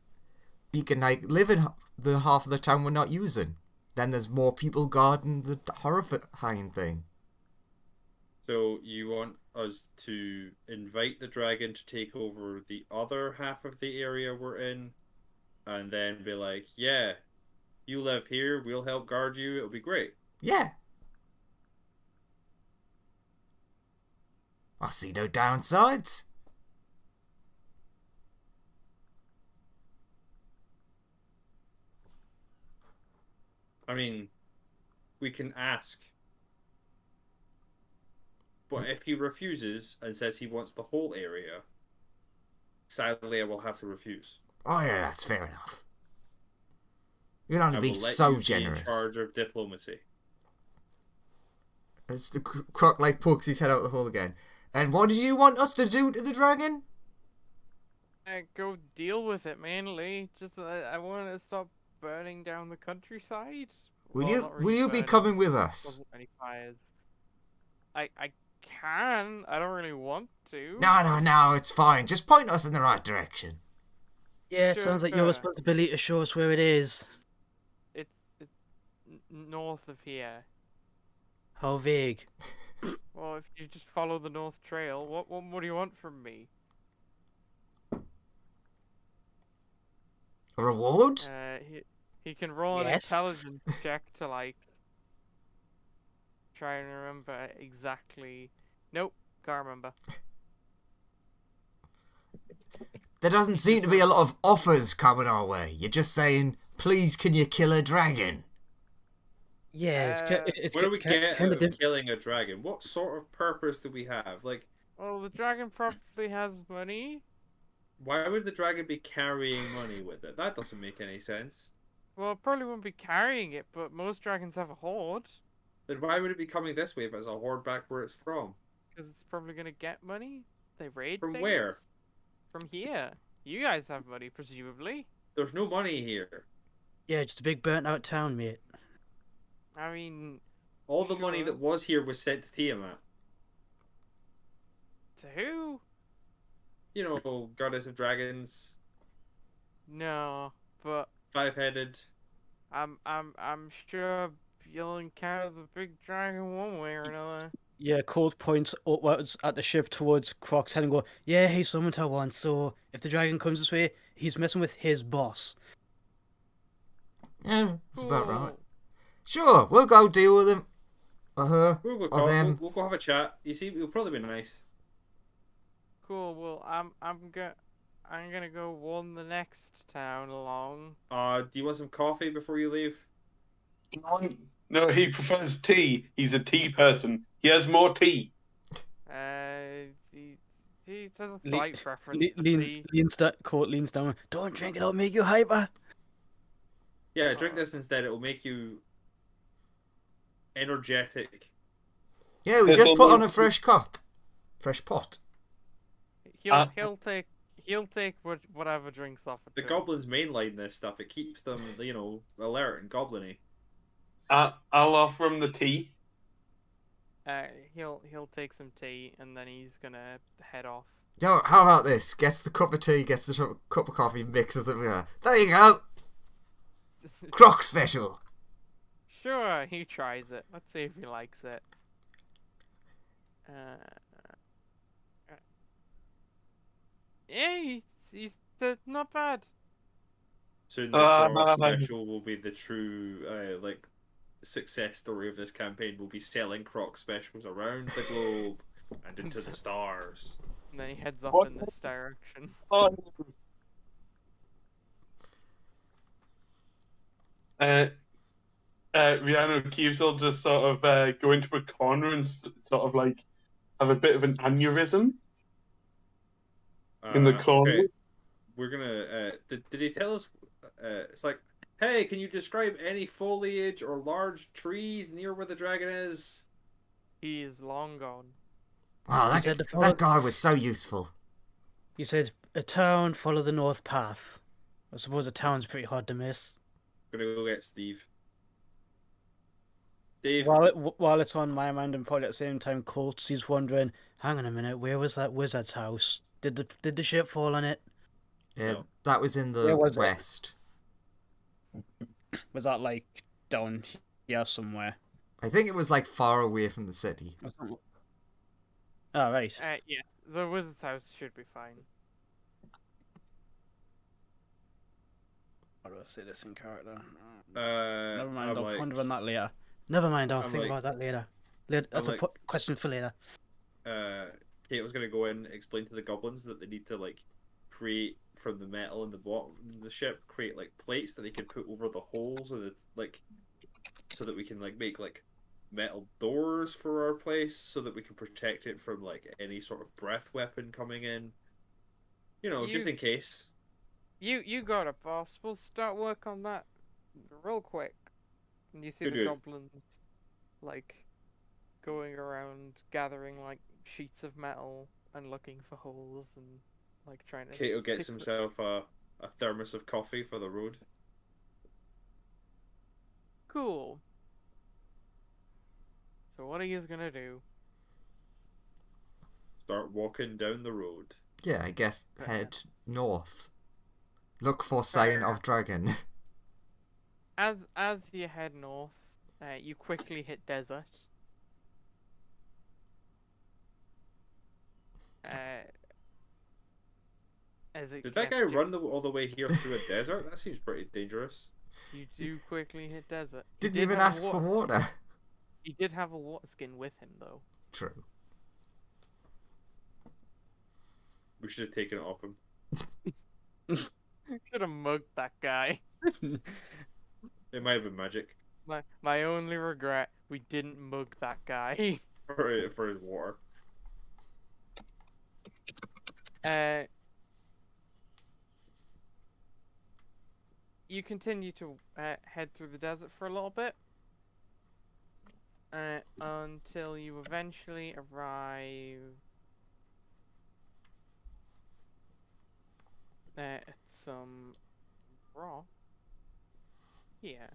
he can like live in the half of the town we're not using. Then there's more people guarding the horrifying thing. So you want us to invite the dragon to take over the other half of the area we're in, and then be like, yeah, you live here, we'll help guard you, it'll be great. Yeah. I see no downsides. I mean, we can ask. But if he refuses and says he wants the whole area, sadly I will have to refuse. Oh yeah, that's fair enough. You'll only I be will let so you generous. be in charge of diplomacy. As the Croc like pokes his head out the hole again. And what do you want us to do to the dragon? Go deal with it mainly. Just I want to stop burning down the countryside. Will Well, you not will really you be burning, coming with us? wasn't any fires. I can. I don't really want to. No, it's fine. Just point us in the right direction. Yeah, it sounds like your Sure. responsibility to show us where it is. It's north of here. How vague. Well, if you just follow the North Trail, what do you want from me? A reward? He can roll an Yes. intelligence check to like try and remember exactly. Nope, can't remember. There doesn't seem to be a lot of offers coming our way. You're just saying, please, can you kill a dragon? Yeah, it's What do we get kind out of of killing a dragon? What sort of purpose do we have? Like, Well, the dragon probably has money. why would the dragon be carrying money with it? That doesn't make any sense. Well, it probably won't be carrying it, but most dragons have a horde. Then why would it be coming this way if it's a horde back where it's from? Because it's probably gonna get money. They raid From things. where? From here. You guys have money, presumably. There's no money here. Yeah, just a big burnt out town, mate. I mean, All the money Sure. that was here was sent to Tiamat. to who? You know, goddess of dragons, No, but five-headed. I'm sure you'll encounter the big dragon one way or another. Yeah, Cold points upwards at the ship towards Croc's head and go, yeah, he summoned her once, so if the dragon comes this way, he's messing with his boss. Yeah, that's about right. Cool. Sure, we'll go deal with him. Or her. We'll go Or talk. them. We'll go have a chat. You see, it'll probably be nice. Cool. Well, I'm gonna go warn the next town along. Do you want some coffee before you leave? No, he prefers tea. He's a tea person. He has more tea. He has a Le- slight preference for tea. Colt leans down. Don't drink it, it'll make you hyper. Yeah, drink this instead. It'll make you energetic. Yeah, we There's just put on a almost- fresh cup. Fresh pot. He'll take whatever drinks offered. The to him. goblins mainline this stuff. It keeps them, you know, alert and goblin-y. I'll offer him the tea. He'll take some tea and then he's gonna head off. Yo, how about this? Gets the cup of tea, gets the cup of coffee, mixes them together. There you go! Croc special! Sure, he tries it. Let's see if he likes it. Yeah, he's not bad. Soon the Croc special will be the true, like, success story of this campaign. We'll be selling Croc specials around the globe and into the stars. And then he heads off What? in this direction. Rihanna Keeves will just sort of go into a corner and sort of like have a bit of an aneurysm in the corner. Okay. We're gonna. Did he tell us? It's like, hey, can you describe any foliage or large trees near where the dragon is? He is long gone. Wow, He said the that guy was so useful. He said, a town, follow the north path. I suppose a town's pretty hard to miss. Gonna go get Steve. Steve. While it's on my mind and probably at the same time, Colts, he's wondering, hang on a minute, where was that wizard's house? Did the ship fall on it? Yeah, No. that was in the Where was it? west. Was that like down here somewhere? I think it was like far away from the city. Oh, right. Yes, the wizard's house should be fine. How do I say this in character? Never Never mind, I'll ponder on that later. Never mind, I'll I'm think like- about that later. That's I'm a like- question for later. Kate was gonna go in, explain to the goblins that they need to like create from the metal in the bottom of the ship, create like plates that they can put over the holes and it's like so that we can like make like metal doors for our place so that we can protect it from like any sort of breath weapon coming in. You know, just You- in case. You got it, boss. We'll start work on that real quick. And you see Good, the good. goblins like going around gathering like sheets of metal and looking for holes and like trying to. Kato stick gets the- himself a thermos of coffee for the road. Cool. So what are you gonna do? Start walking down the road. Yeah, I guess head north. Look for Fair sign of dragon. As you head north, you quickly hit desert. As it Did that gets guy run all the way here through a desert? That seems pretty dangerous. You do quickly hit desert. He Didn't did even have a ask for skin. water. He did have a water skin with him, though. True. We should have taken it off him. Should have mugged that guy. It might have been magic My only regret, we didn't mug that guy. for his water. You continue to head through the desert for a little bit. Until you eventually arrive at some rock here.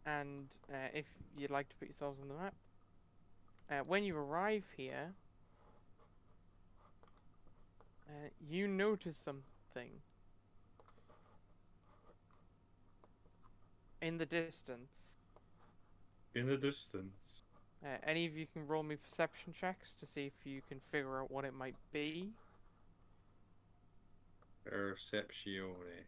And if you'd like to put yourselves on the map, when you arrive here, you notice something in the distance. In the distance. Any of you can roll me perception checks to see if you can figure out what it might be. Percepzione.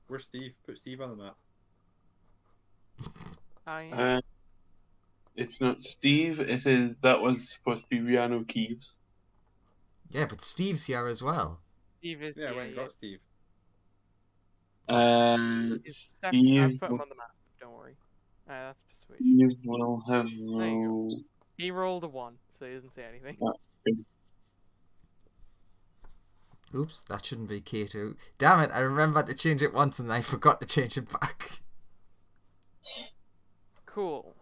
Where's Steve? Put Steve on the map. It's not Steve. It is. That was supposed to be Riano Keeves. Yeah, but Steve's here as well. Steve is Yeah, I went and got Steve. Perception. I Steve. put him on the map. Don't worry. That's persuasion. Steve will have There you go. rolled. He rolled a 1, so he doesn't say anything. Oops, that shouldn't be K2. Damn it, I remembered to change it once and I forgot to change it back. Cool.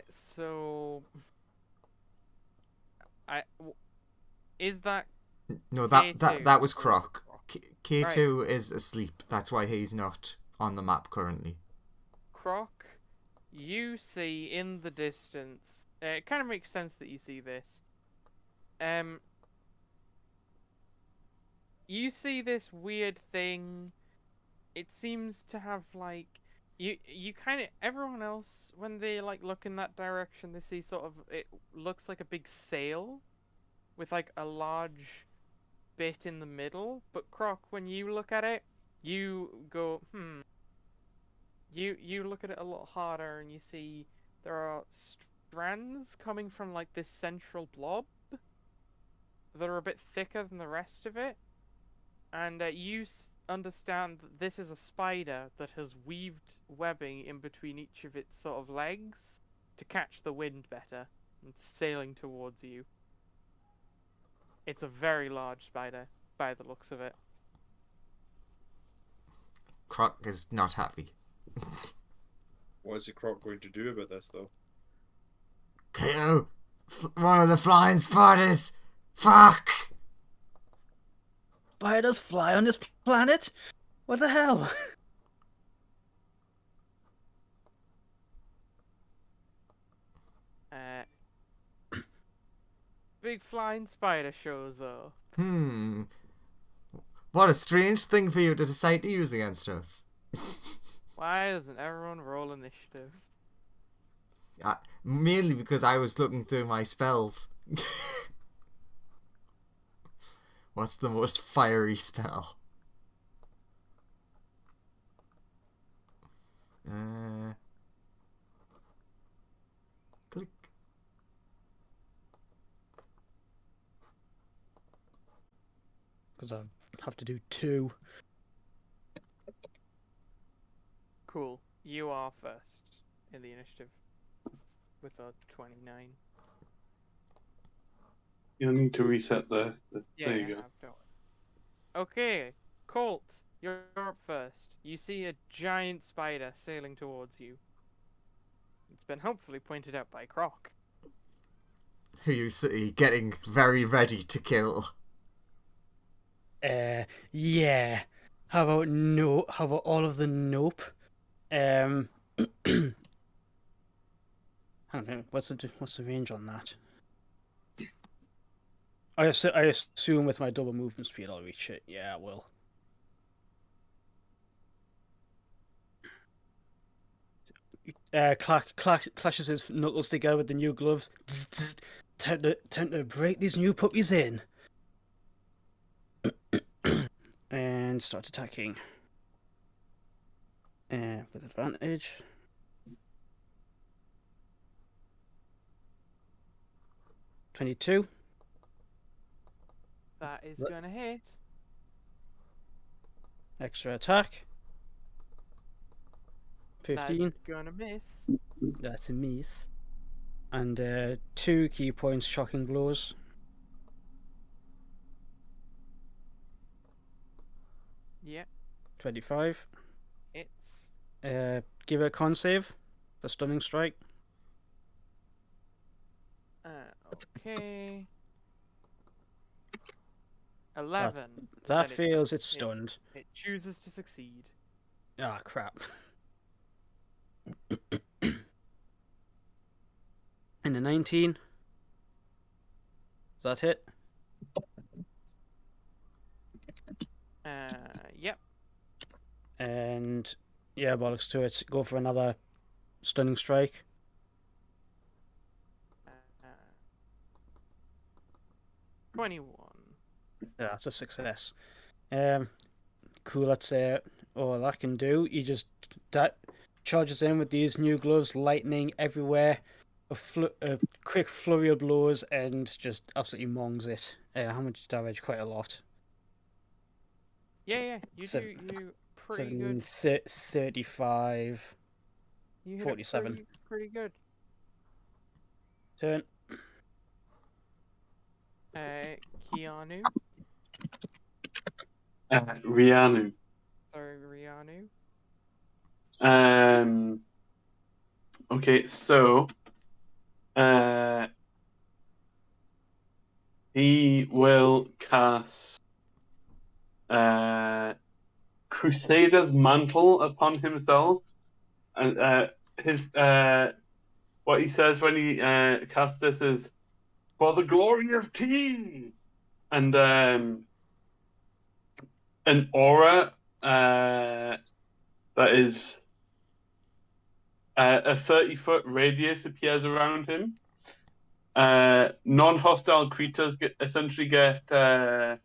So is that No, K2 that was or Croc. K2 Right. is asleep. That's why he's not on the map currently. Croc? You see in the distance. It kind of makes sense that you see this. You see this weird thing. It seems to have like you kind of everyone else when they like look in that direction, they see sort of it looks like a big sail with like a large bit in the middle. But Croc, when you look at it, you go You look at it a lot harder and you see there are strands coming from like this central blob that are a bit thicker than the rest of it. And you understand that this is a spider that has weaved webbing in between each of its sort of legs to catch the wind better and sailing towards you. It's a very large spider by the looks of it. Croc is not happy. What is the Croc going to do about this, though? Kill one of the flying spiders! Fuck! Spiders fly on this planet? What the hell? Big flying spider shows up. What a strange thing for you to decide to use against us. Why doesn't everyone roll initiative? Mainly because I was looking through my spells. What's the most fiery spell? Click. Because I have to do 2. Cool. You are first in the initiative with a 29. You'll need to reset the Yeah, there you go. don't worry. Okay, Colt, you're up first. You see a giant spider sailing towards you. It's been hopefully pointed out by Croc. who you see getting very ready to kill. Yeah. How about no? How about all of the nope? Hang on, what's the range on that? I assume with my double movement speed I'll reach it. Yeah, I will. Clashes his knuckles together with the new gloves. Time to break these new puppies in. And start attacking. With advantage. 22. That is What? gonna hit. Extra attack. 15. That's gonna miss. That's a miss. And 2 key points shocking blows. Yep, 25. it's Give it a con save. The stunning strike. okay. 11. That And fails, it's stunned. It chooses to succeed. Ah, crap. And a 19. Does that hit? Yep. And yeah, bollocks to it. Go for another stunning strike. 21. Yeah, that's a success. Cool. That's all I can do. He just charges in with these new gloves, lightning everywhere, a quick flurry of blows, and just absolutely mongs it. How much damage? Quite a lot. Yeah, you do pretty good. 35. You hit 47. it pretty good. Turn. Keanu. Rianu. Sorry, Rianu. Okay, so he will cast Crusader's Mantle upon himself, and his what he says when he casts this is for the glory of tea, and an aura that is a 30-foot radius appears around him. Non-hostile creatures essentially get an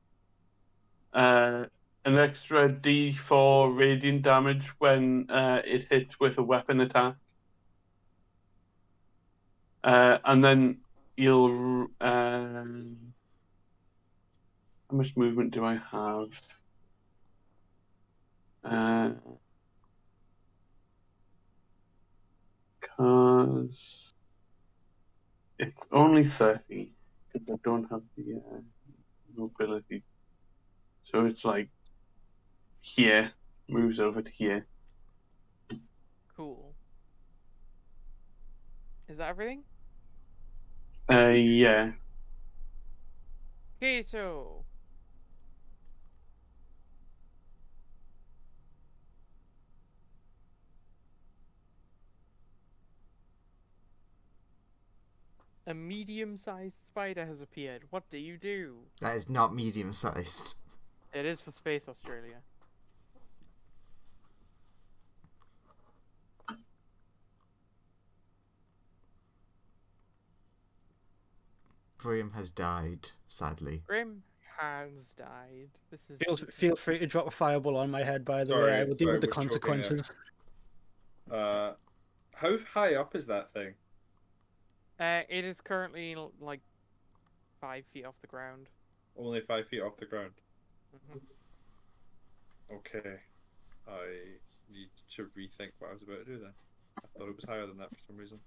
extra D4 radiant damage when it hits with a weapon attack. And then you'll... how much movement do I have? Because it's only 30, because I don't have the mobility. So it's like here, moves over to here. Cool. Is that everything? Yeah. Keto. A medium-sized spider has appeared. What do you do? That is not medium-sized. It is for Space Australia. Grim has died, sadly. Grim has died. This is. Feel free to drop a fireball on my head, by the way. Sorry, I will deal with the was choking there. consequences. How high up is that thing? It is currently like 5 feet off the ground. Only 5 feet off the ground. Mhm. Okay. I need to rethink what I was about to do then. I thought it was higher than that for some reason.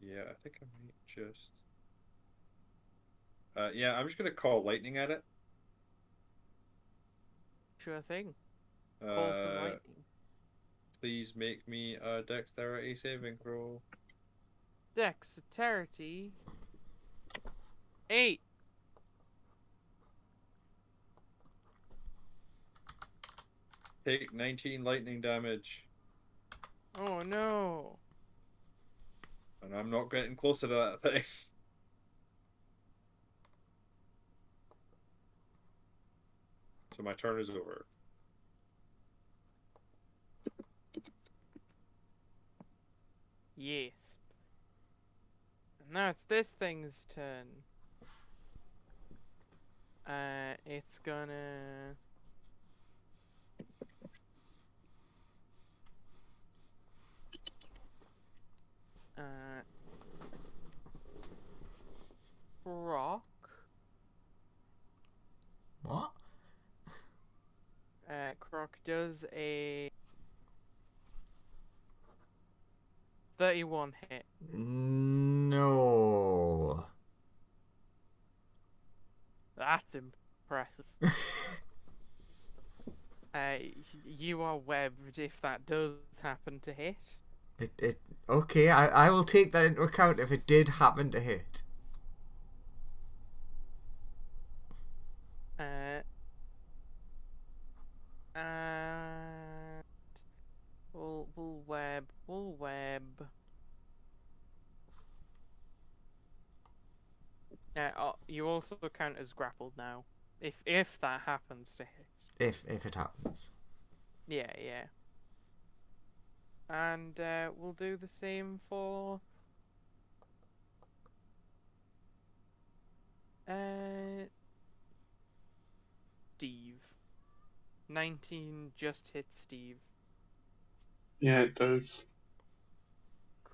Yeah, I think I might just... yeah, I'm just going to call lightning at it. Sure thing. Call some lightning. Please make me a dexterity saving throw. Dexterity. 8. Take 19 lightning damage. Oh no. And I'm not getting closer to that thing. So my turn is over. Yes. And now it's this thing's turn. It's gonna... Croc. What? Croc does a 31 hit. No. That's impressive. You are webbed if that does happen to hit. Okay, I will take that into account if it did happen to hit. And we'll web. You also count as grappled now, if that happens to hit. If it happens. Yeah. And we'll do the same for Steve. 19 just hit Steve. Yeah, it does.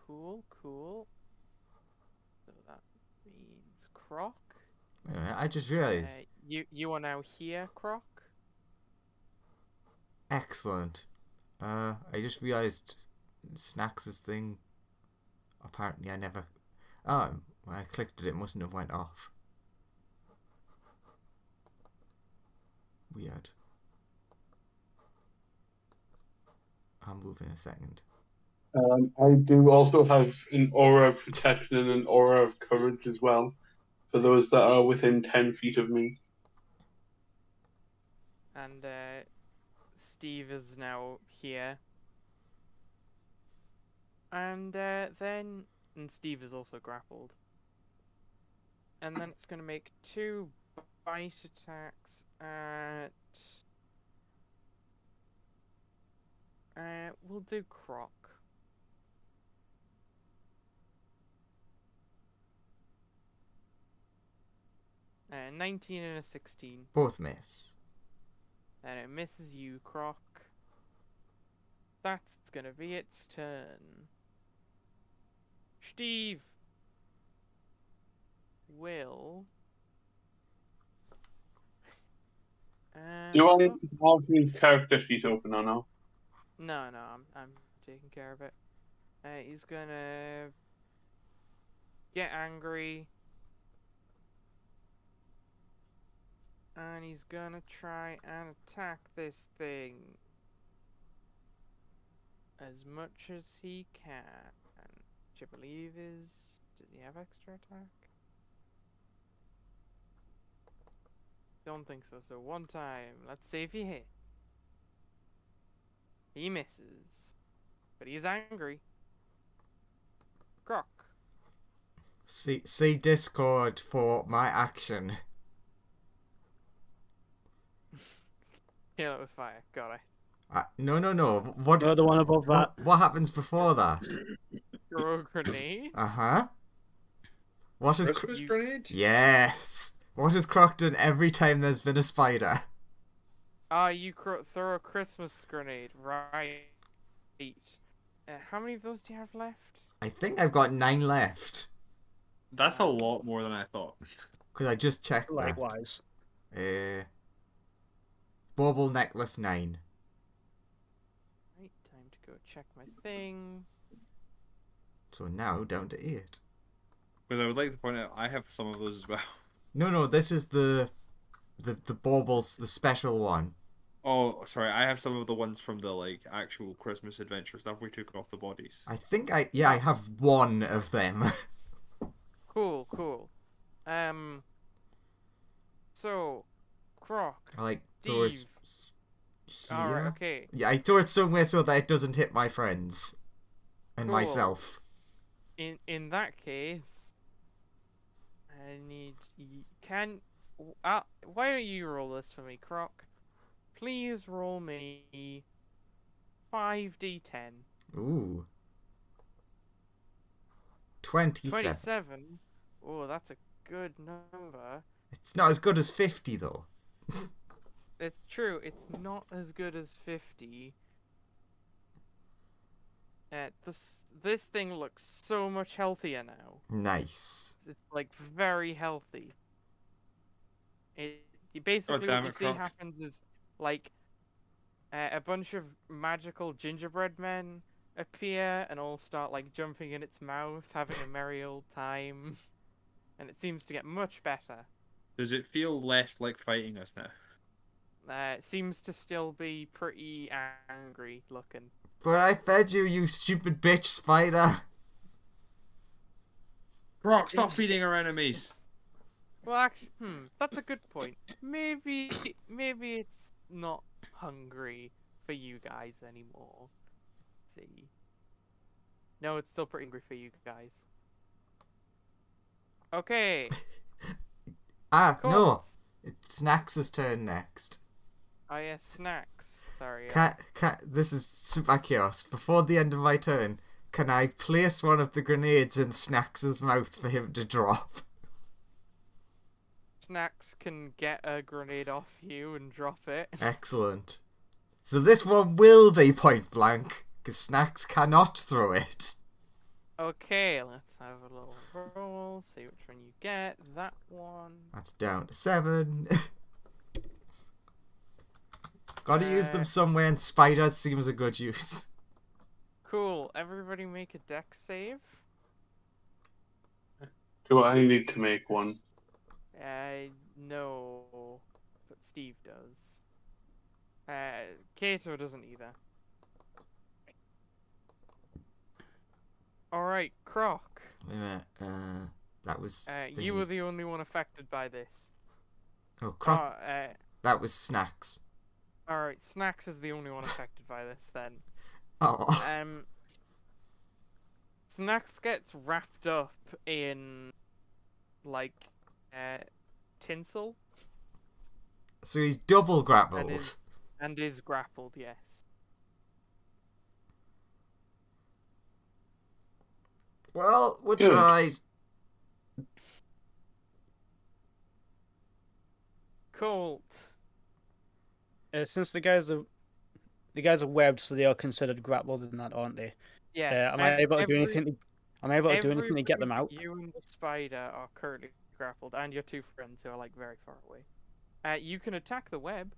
Cool. So that means Croc. I just realised. You are now here, Croc. Excellent. I just realised Snacks' thing. Apparently I never... Oh, when I clicked it mustn't have went off. Weird. I'll move in a second. I do also have an aura of protection and an aura of courage as well, for those that are within 10 feet of me. And Steve is now here. And then Steve is also grappled. And then it's going to make 2 bite attacks at... we'll do Croc. Uh, 19 and a 16. Both miss. And it misses you, Croc. That's gonna be its turn. Steve will... Do I need to have his character sheet open or no? No, I'm taking care of it. He's gonna get angry. And he's gonna try and attack this thing as much as he can. Which I believe is... Does he have extra attack? Don't think so. So one time. Let's see if he hit. He misses. But he is angry. Croc. See Discord for my action. Kill it with fire. Got it. No. What? No, the one above that. What happens before that? Throw a grenade. What is? Christmas grenade? Yes. What has Croc done every time there's been a spider? You throw a Christmas grenade. Right. How many of those do you have left? I think I've got 9 left. That's a lot more than I thought. Because I just checked Likewise. that. Bauble necklace 9. Right, time to go check my thing. So now down to 8. Because I would like to point out, I have some of those as well. No, this is the baubles, the special one. Oh, sorry, I have some of the ones from the like actual Christmas adventure stuff we took off the bodies. I think I have one of them. Cool, cool. So, Croc, I like throw it Steve. here. Alright, okay. Yeah, I throw it somewhere so that it doesn't hit my friends and Cool. myself. In that case, I need why don't you roll this for me, Croc? Please roll me 5d10. Ooh. 27. 27. Oh, that's a good number. It's not as good as 50 though. It's true. It's not as good as 50. This thing looks so much healthier now. Nice. It's like very healthy. Basically damn what you it, see Croc. happens is like a bunch of magical gingerbread men appear and all start like jumping in its mouth, having a merry old time, and it seems to get much better. Does it feel less like fighting us now? It seems to still be pretty angry looking. But I fed you, you stupid bitch spider. Brock, stop feeding our enemies. Well, actually, that's a good point. Maybe it's not hungry for you guys anymore. Let's see. No, it's still pretty angry for you guys. Okay. No. Cool. It's Snax' turn next. Oh yeah, snacks. Sorry. This is super chaos. Before the end of my turn, can I place one of the grenades in Snax' mouth for him to drop? Snacks can get a grenade off you and drop it. Excellent. So this one will be point blank, because Snacks cannot throw it. Okay, let's have a little roll. See which one you get. That one. That's down to 7. Gotta use them somewhere, and spiders seems a good use. Cool. Everybody make a dex save. Do I need to make one? No, but Steve does. Kato doesn't either. Alright, Croc. Wait a minute, that was... You were the only one affected by this. Oh, crap. That was Snacks. Alright, Snacks is the only one affected by this then. Oh. Snacks gets wrapped up in, like, tinsel. So he's double grappled. And is grappled, yes. Well, we tried. Colt. Since the guys are webbed, so they are considered grappled in that, aren't they? Yes. Am I able to do anything? Am I able to do anything to get them out? You and the spider are currently grappled, and your two friends who are like very far away. You can attack the web.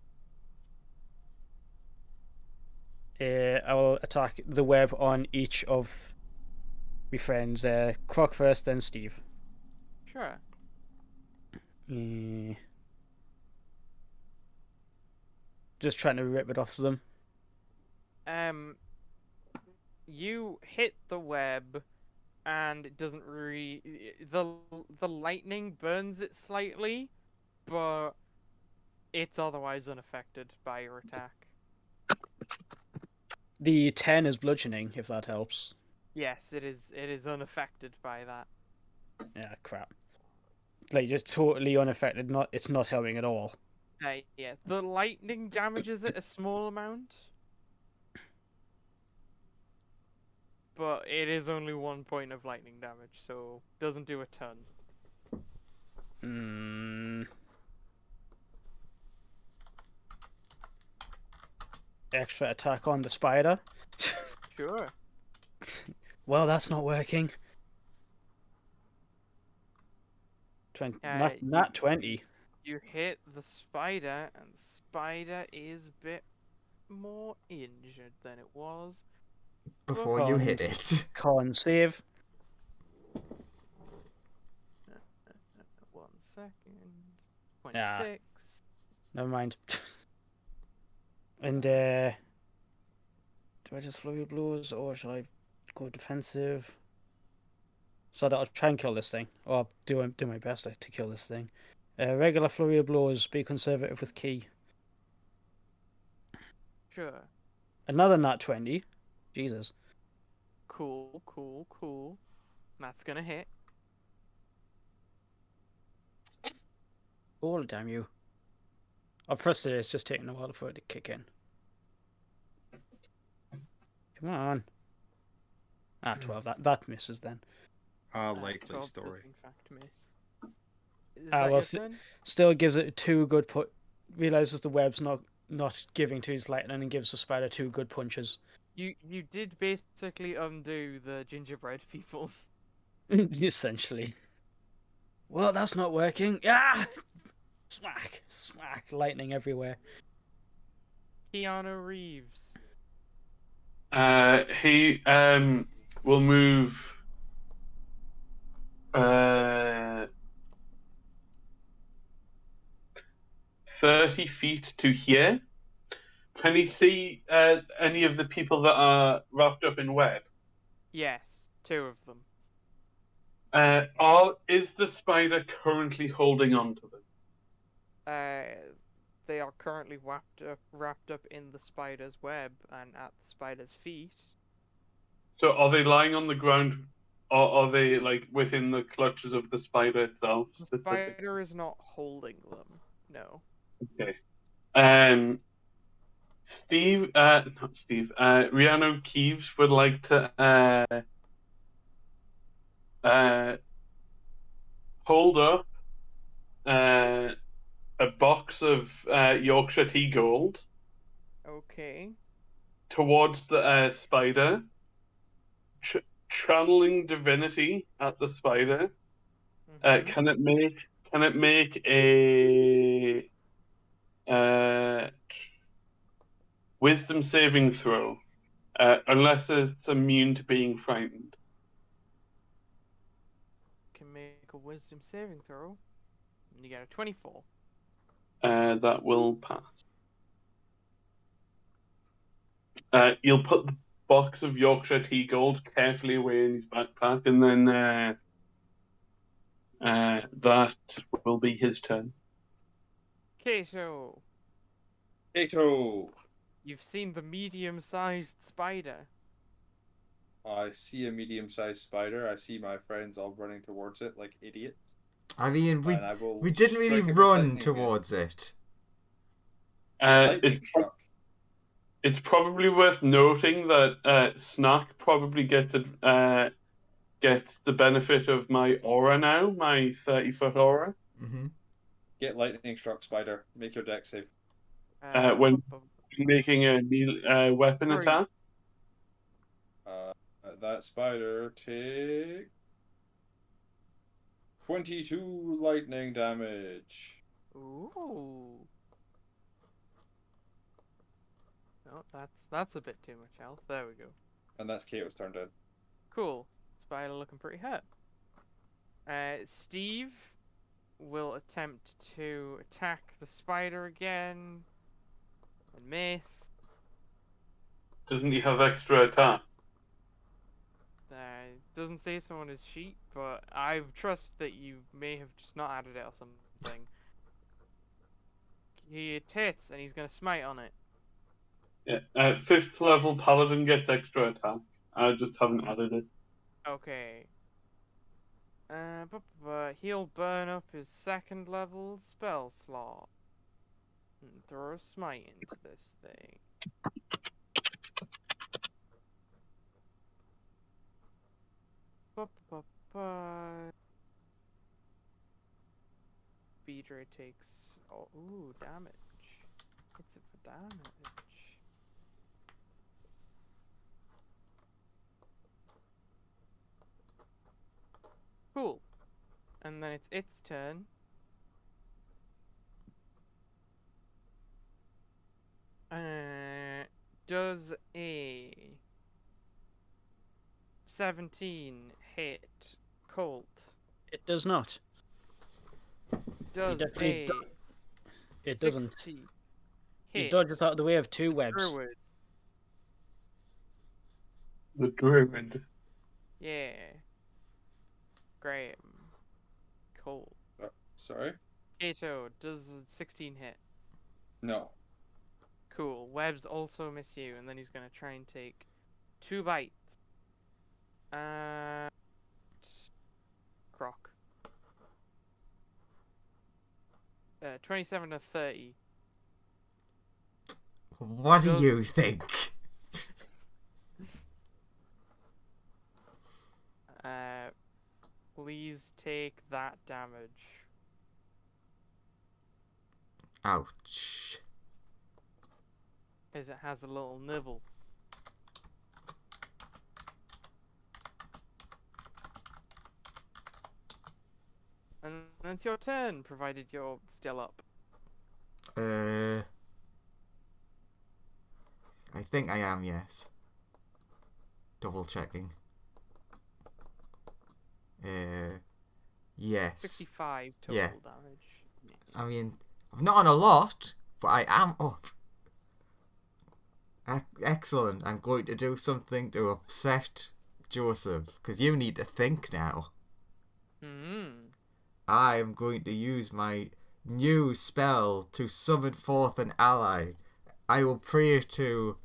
I will attack the web on each of my friends. Croc first, then Steve. Sure. Just trying to rip it off them. You hit the web, and it doesn't the lightning burns it slightly, but it's otherwise unaffected by your attack. The 10 is bludgeoning, if that helps. Yes, it is. It is unaffected by that. Yeah, crap. Like, just totally unaffected. It's not helping at all. Yeah. The lightning damages it a small amount, but it is only 1 point of lightning damage, so doesn't do a ton. Extra attack on the spider. Sure. Well, that's not working. Not 20. You hit the spider, and the spider is a bit more injured than it was Before you hit it. Con save. 1 second. 26. Never mind. And do I just flurry of blows or shall I go defensive? So that I'll try and kill this thing, or do my best to kill this thing. Regular flurry of blows. Be conservative with key. Sure. Another nat 20. Jesus. Cool, cool, cool. That's gonna hit. Oh, damn you. I've pressed it, it's just taking a while for it to kick in. Come on. 12. That misses then. A likely 12 does story. in fact miss. Is that your turn? Still gives it 2 good realizes the web's not giving to his lightning and gives the spider 2 good punches. You did basically undo the gingerbread people. Essentially. Well, that's not working. Ah! Smack! Smack! Lightning everywhere. Keanu Reeves. He will move 30 feet to here. Can he see any of the people that are wrapped up in web? Yes, 2 of them. Is the spider currently holding on to them? They are currently wrapped up in the spider's web and at the spider's feet. So are they lying on the ground, or are they like within the clutches of the spider itself? The spider is not holding them. No. Okay. Rihanna Keeves would like to hold up a box of Yorkshire tea gold Okay. towards the spider, channeling divinity at the spider. Mhm. Can it make a wisdom saving throw, unless it's immune to being frightened? Can make a wisdom saving throw. And you get a 24. That will pass. You'll put the box of Yorkshire tea gold carefully away in his backpack, and then that will be his turn. Kato, Kato! you've seen the medium-sized spider. I see a medium-sized spider. I see my friends all running towards it like idiots. I mean, And I will we didn't really strike it with run lightning towards it. Lightning struck. It's probably worth noting that Snack probably gets the benefit of my aura now, my 30-foot aura. Mm-hmm. Get lightning struck, spider. Make your deck save. When making a weapon Sorry. attack. That spider take 22 lightning damage. Ooh. No, that's a bit too much health. There we go. And that's Kato's turn then. Cool. Spider looking pretty hurt. Steve will attempt to attack the spider again and miss. Doesn't he have extra attack? Doesn't say so on his sheet, but I trust that you may have just not added it or something. He hits and he's gonna smite on it. Yeah. 5th level paladin gets extra attack. I just haven't added it. Okay. But he'll burn up his 2nd level spell slot and throw a smite into this thing. Beedre takes damage. Hits it for damage. Cool. And then it's its turn. Does a 17 hit Colt? It does not. Does definitely a It doesn't. 60 You hit dodged out of the way of 2 webs. Druid. The druid. Yeah. Graham. Cool. Sorry? Kato, does 16 hit? No. Cool. Webs also miss you, and then he's gonna try and take 2 bites. Croc. 27 to 30. What do you think? Please take that damage. Ouch. As it has a little nibble. And it's your turn, provided you're still up. I think I am, yes. Double checking. Yes. 65 total Yeah. damage. I mean, I'm not on a lot, but I am up. Excellent. I'm going to do something to upset Joseph, because you need to think now. I am going to use my new spell to summon forth an ally. I will pray to...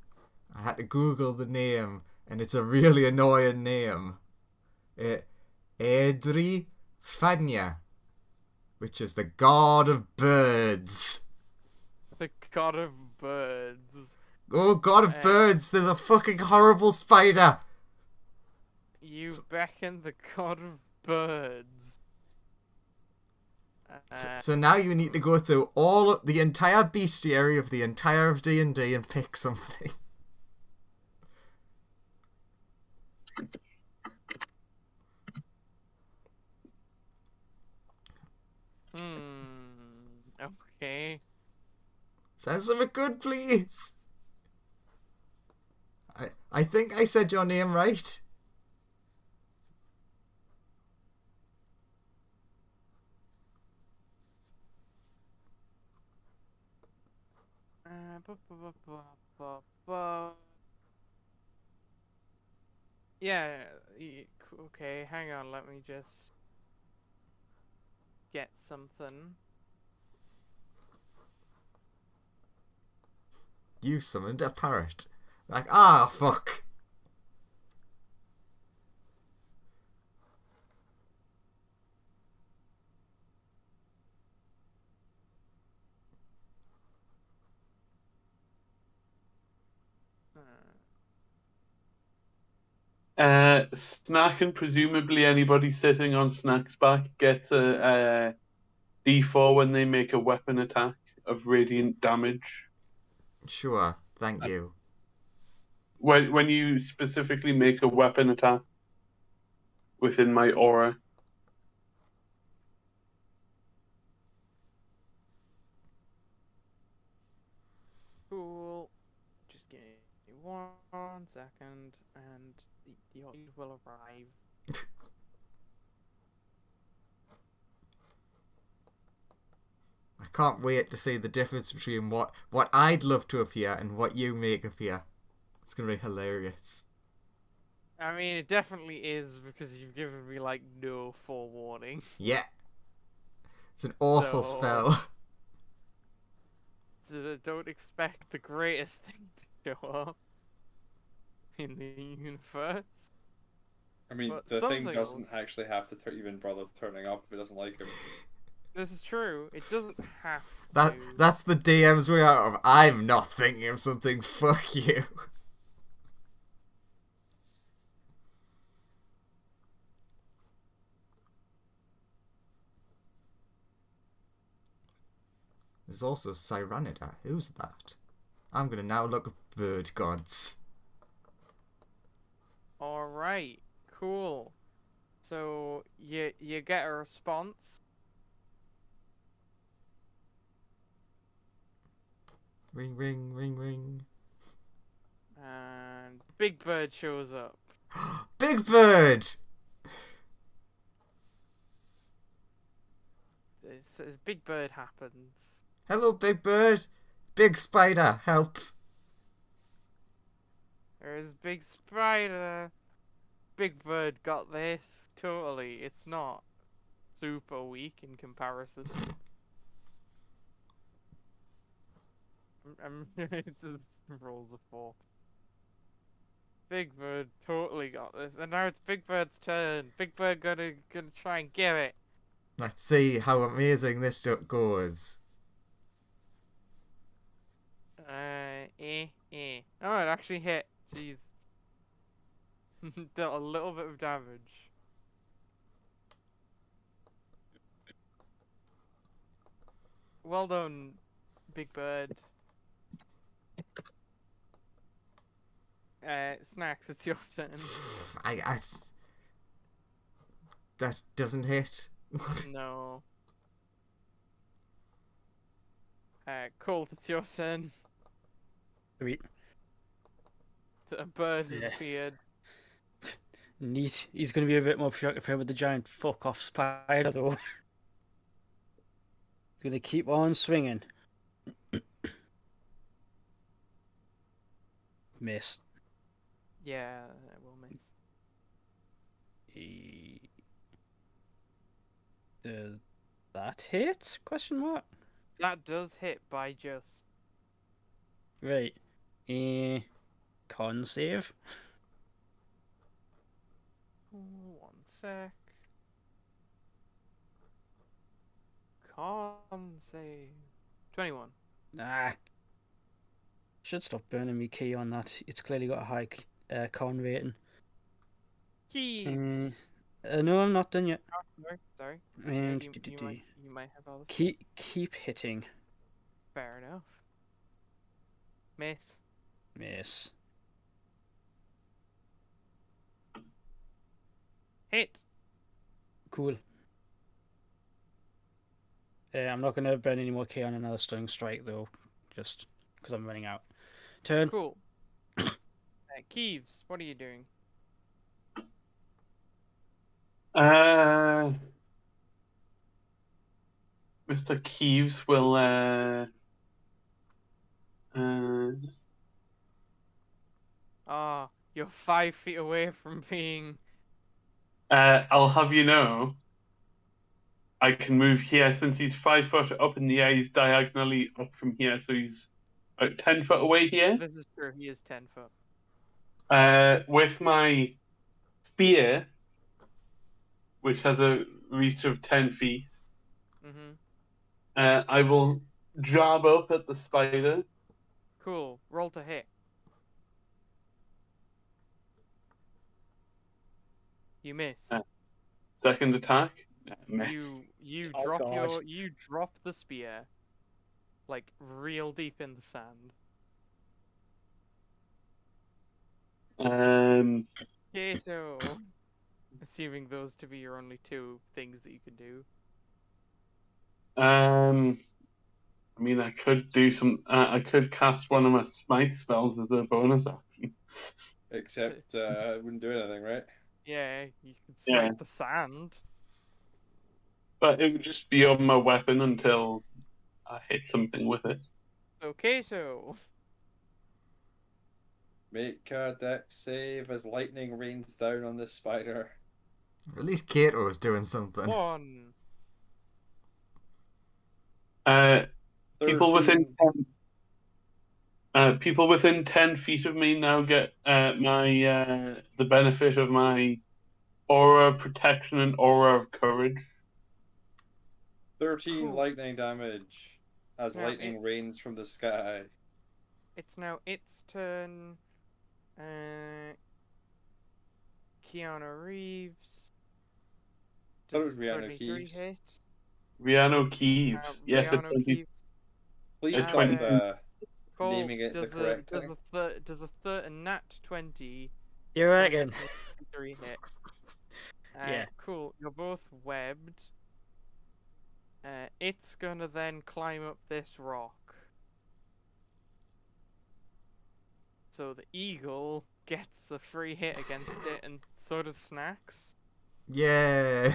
I had to Google the name, and it's a really annoying name. Edri Fanya, which is the god of birds. The god of birds. Oh, god of birds, there's a fucking horrible spider. You beckon the god of birds. So now you need to go through the entire bestiary of the entire of D&D and pick something. Okay. Say something good, please. I think I said your name right. Yeah, okay, hang on, let me just get something. You summoned a parrot. Like, fuck. Snack and presumably anybody sitting on Snack's back gets a D4 when they make a weapon attack of radiant damage. Sure, thank you. When you specifically make a weapon attack within my aura. Cool. Just give me 1 second, and the aid will arrive. I can't wait to see the difference between what I'd love to appear and what you make appear. It's gonna be hilarious. I mean, it definitely is, because you've given me, like, no forewarning. Yeah. It's an awful spell. Don't expect the greatest thing to show up in the universe. I mean, But the thing something doesn't actually have to even bother turning up if it doesn't like him. This is true. It doesn't have to. That's the DM's way out of, I'm not thinking of something, fuck you. There's also Cyranida. Who's that? I'm gonna now look at bird gods. Alright, cool. So you get a response. Ring, ring, ring, ring. And Big Bird shows up. Big Bird! Big Bird happens. Hello, Big Bird. Big spider, help! There's big spider. Big Bird got this. Totally. It's not super weak in comparison. It just rolls a 4. Big Bird totally got this. And now it's Big Bird's turn. Big Bird gonna try and get it. Let's see how amazing this goes. Oh, it actually hit. Jeez. Dealt a little bit of damage. Well done, Big Bird. Snacks, it's your turn. That doesn't hit. No. Colt, it's your turn. Sweet. The bird has appeared. Neat. He's going to be a bit more preoccupied with the giant fuck off spider, though. He's going to keep on swinging. Miss. Yeah, I will miss. Does that hit? Question mark. That does hit by just. Right. Con save. 1 sec. Con save. 21. Nah. Should stop burning me key on that. It's clearly got a high con rating. Keys. No, I'm not done yet. Oh, sorry. And You might have all this. keep hitting. Fair enough. Miss. Miss. Hit. Cool. I'm not going to burn any more key on another stunning strike, though, just because I'm running out. Turn. Cool. Keeves, what are you doing? Mr. Keeves will Ah, you're 5 feet away from being. I'll have you know, I can move here since he's 5 foot up in the air. He's diagonally up from here, so he's about 10 foot away here. This is true. He is 10 foot. With my spear, which has a reach of 10 feet, I will jab up at the spider. Cool. Roll to hit. You miss. Second attack. Miss. You Oh, drop God. you drop the spear, like real deep in the sand. Okay, so assuming those to be your only 2 things that you can do. I mean, I could do some. I could cast one of my smite spells as a bonus action. Except it wouldn't do anything, right? Yeah, you could smite the sand. But it would just be on my weapon until I hit something with it. Okay, so Make a dex save as lightning rains down on this spider. At least Kato's doing something. 1. People 13. within 10 feet of me now get the benefit of my aura of protection and aura of courage. 13 Cool. lightning damage as Now lightning rains from the sky. It's now its turn. Keanu Reeves. That was Does Rihanna 23 Keeves. hit? Riano Keeves. Yes, Rihanna it's Keeves. Please It's stop 20. Colt, naming it the correct thing. Does a nat 20 You reckon? 3 hit? Yeah. Cool. You're both webbed. It's gonna then climb up this rock. So the eagle gets a free hit against it, and so does Snacks. Yay!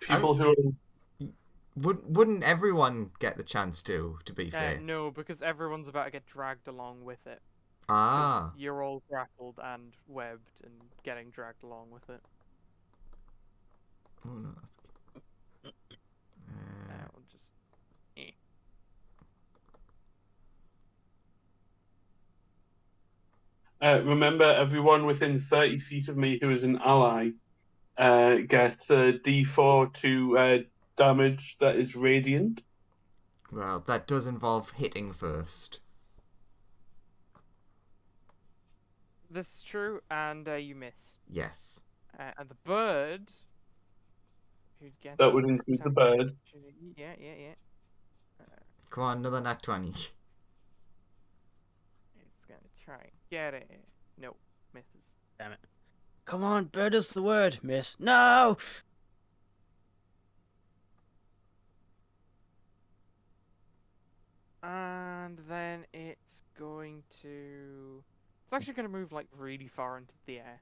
people who are Wouldn't everyone get the chance to be fair? No, because everyone's about to get dragged along with it. 'Cause Ah. you're all grappled and webbed and getting dragged along with it. Oh, no. We'll just. Eh. Remember, everyone within 30 feet of me who is an ally gets a D4 to damage that is radiant. Well, that does involve hitting first. This is true, and you miss. Yes. And the bird. Who gets That would include the bird. Yeah. Come on, another nat 20. It's gonna try and get it. Nope, misses. Damn it. Come on, bird is the word, miss. No! And then it's going to. It's actually going to move like really far into the air.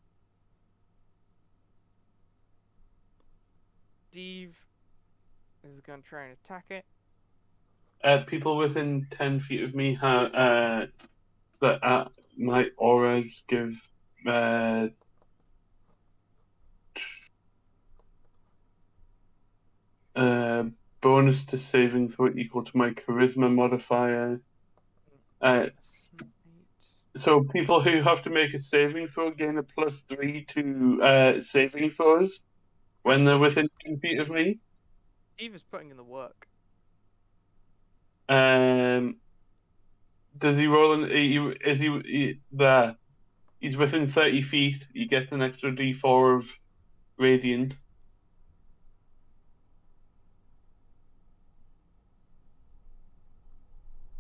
Steve is going to try and attack it. People within 10 feet of me have that my auras give bonus to saving throw equal to my charisma modifier. So people who have to make a saving throw gain a +3 to saving throws when they're within 10 feet of me. Steve is putting in the work. Does he roll an? Is he there? He's within 30 feet. You get an extra D4 of radiant.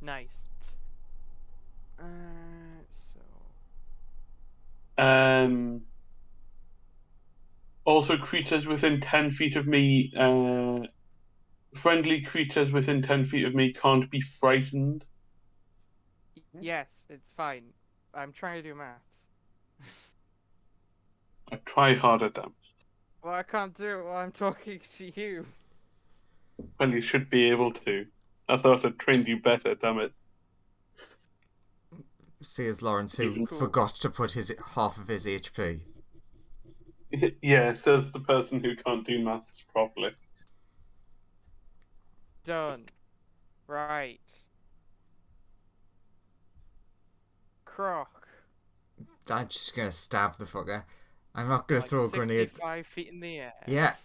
Nice. Also, creatures within 10 feet of me, friendly creatures within 10 feet of me can't be frightened. Yes, it's fine. I'm trying to do maths. I try harder, damn. Well, I can't do it while I'm talking to you. Well, you should be able to. I thought I'd trained you better, damn it. Says Lawrence, who forgot to put his half of his HP. Yeah, says the person who can't do maths properly. Done. Right. Croc. I'm just gonna stab the fucker. I'm not gonna throw a grenade. 65 feet in the air. Yeah.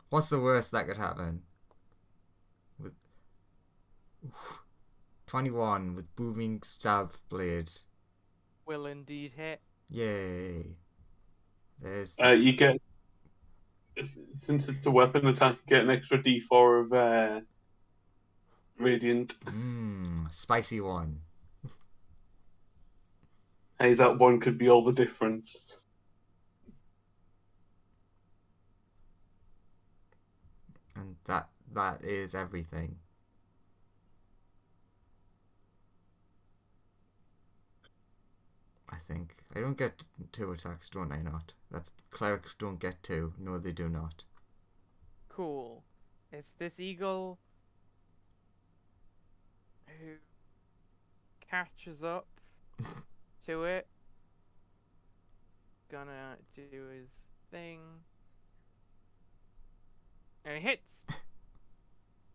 What's the worst that could happen? 21 with booming stab blade. Will indeed hit. Yay. There's you get, since it's a weapon attack, you get an extra D4 of radiant. Spicy one. Hey, that one could be all the difference. And that is everything. I think. I don't get 2 attacks, don't I not? That's clerics don't get 2. No, they do not. Cool. It's this eagle who catches up to it. Gonna do his thing. And he hits.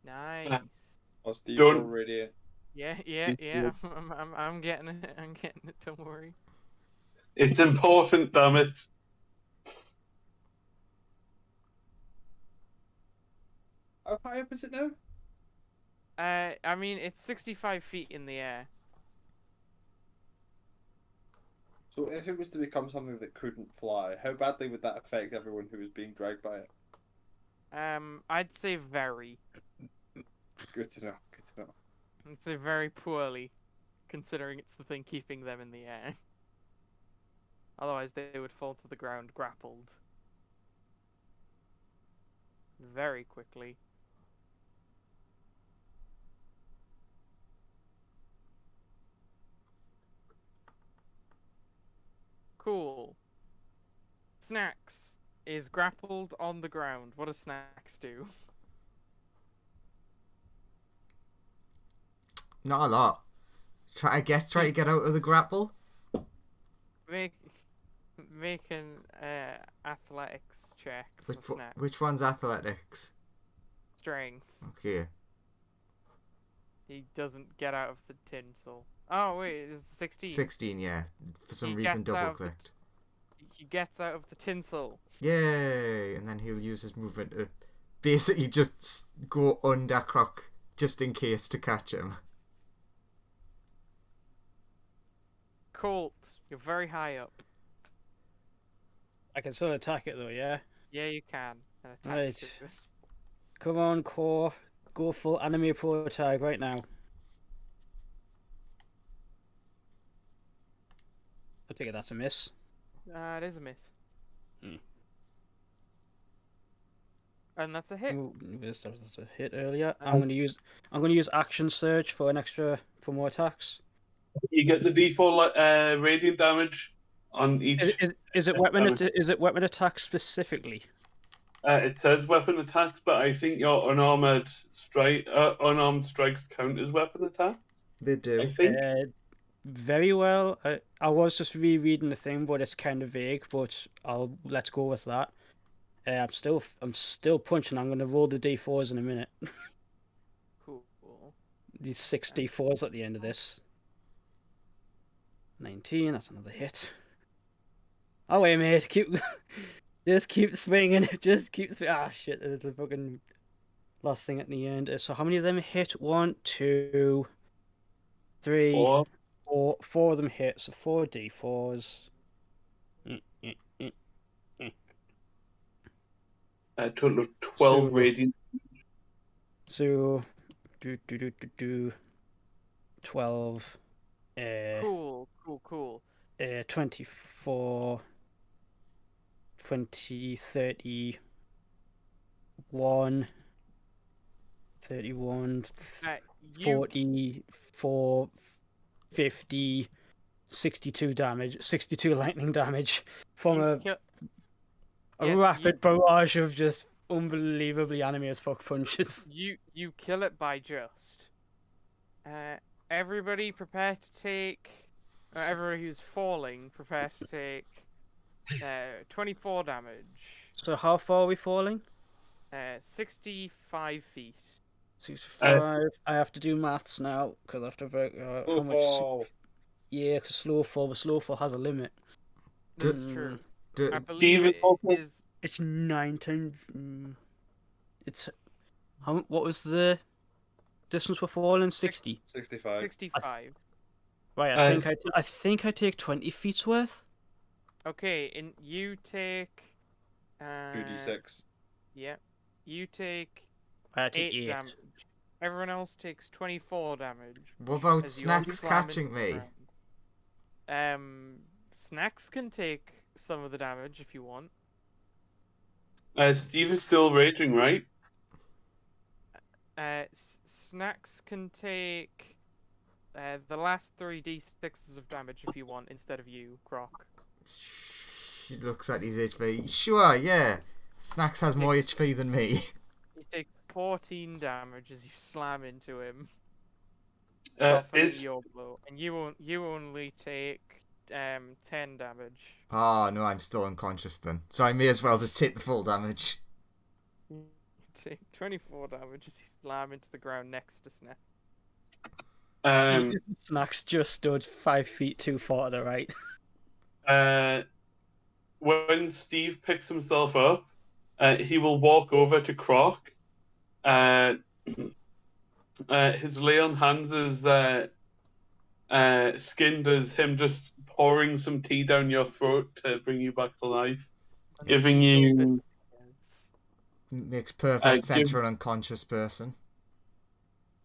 Nice. What's the Don't- radiant? Yeah. I'm getting it. I'm getting it. Don't worry. It's important, damn it. How high up is it now? I mean, it's 65 feet in the air. So if it was to become something that couldn't fly, how badly would that affect everyone who was being dragged by it? I'd say very. Good to know. Good to know. I'd say very poorly, considering it's the thing keeping them in the air. Otherwise, they would fall to the ground grappled. Very quickly. Cool. Snacks is grappled on the ground. What does Snacks do? Not a lot. Try to get out of the grapple. Make an athletics check for Snack. Which one's athletics? Strength. Okay. He doesn't get out of the tinsel. Oh wait, it's 16. 16, yeah. For some He reason, gets out double of the clicked. He gets out of the tinsel. Yay! And then he'll use his movement to basically just go under Croc just in case to catch him. Colt, you're very high up. I can still attack it though, yeah? Yeah, you can. And attack Right. to it. Come on, Core. Go full anime pro tag right now. I take it that's a miss. It is a miss. Hmm. And that's a hit. Ooh, that's a hit earlier. I'm gonna use action surge for more attacks. You get the default radiant damage on each. Is it weapon attack specifically? It says weapon attacks, but I think your unarmed strikes count as weapon attack. They do. I think. Very well. I was just rereading the thing, but it's kind of vague. But let's go with that. I'm still punching. I'm gonna roll the d4s in a minute. Cool. These 6 d4s at the end of this. 19. That's another hit. Oh wait, mate. Just keep swinging. Just keep swinging. Ah, shit. There's the fucking last thing at the end. So how many of them hit? 1, 2, 3, 4. 4 of them hit. So 4 d4s. A total of 12 radiant. So, 12. Cool. 24. 20, 30. 1. 31. 44. 50. 62 damage. 62 lightning damage from a rapid barrage of just unbelievably anime as fuck punches. You kill it by just. Everybody prepare to take. Everybody who's falling, prepare to take 24 damage. So how far are we falling? 65 feet. 65. I have to do maths now because I have to work how much. Fall. Yeah, because slow fall has a limit. That's true. I believe Steven it is. It's 9 times. It's what was the distance we're falling? 60. 65. 65. Right, I think I take 20 feet's worth. Okay, and you take 2d6. Yeah. You take I take 8 8. damage. Everyone else takes 24 damage. What about as you Snacks slam catching into the me? ground. Snacks can take some of the damage if you want. Steve is still raging, right? Snacks can take the last 3 d6s of damage if you want instead of you, Croc. He looks at his HP. Sure, yeah. Snacks has more HP than me. You take 14 damage as you slam into him. Is Your blow, and you only take 10 damage. Oh, no, I'm still unconscious then. So I may as well just take the full damage. You take 24 damage as you slam into the ground next to Snap. Snacks just stood 5 feet too far to the right. When Steve picks himself up, he will walk over to Croc. His lay on hands is skinned as him just pouring some tea down your throat to bring you back to life, giving you Makes perfect sense for an unconscious person.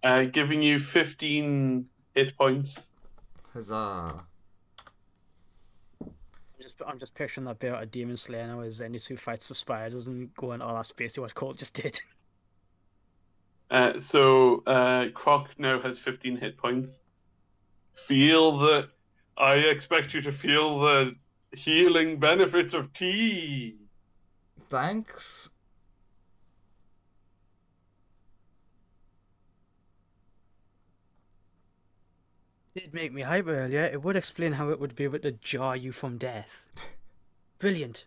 Giving you 15 hit points. Huzzah. I'm just picturing that bit out of Demon Slayer now as Zenitsu fights the spiders and going, oh, that's basically what Colt just did. So Croc now has 15 hit points. I expect you to feel the healing benefits of tea. Thanks. Did make me hype earlier. It would explain how it would be able to jar you from death. Brilliant.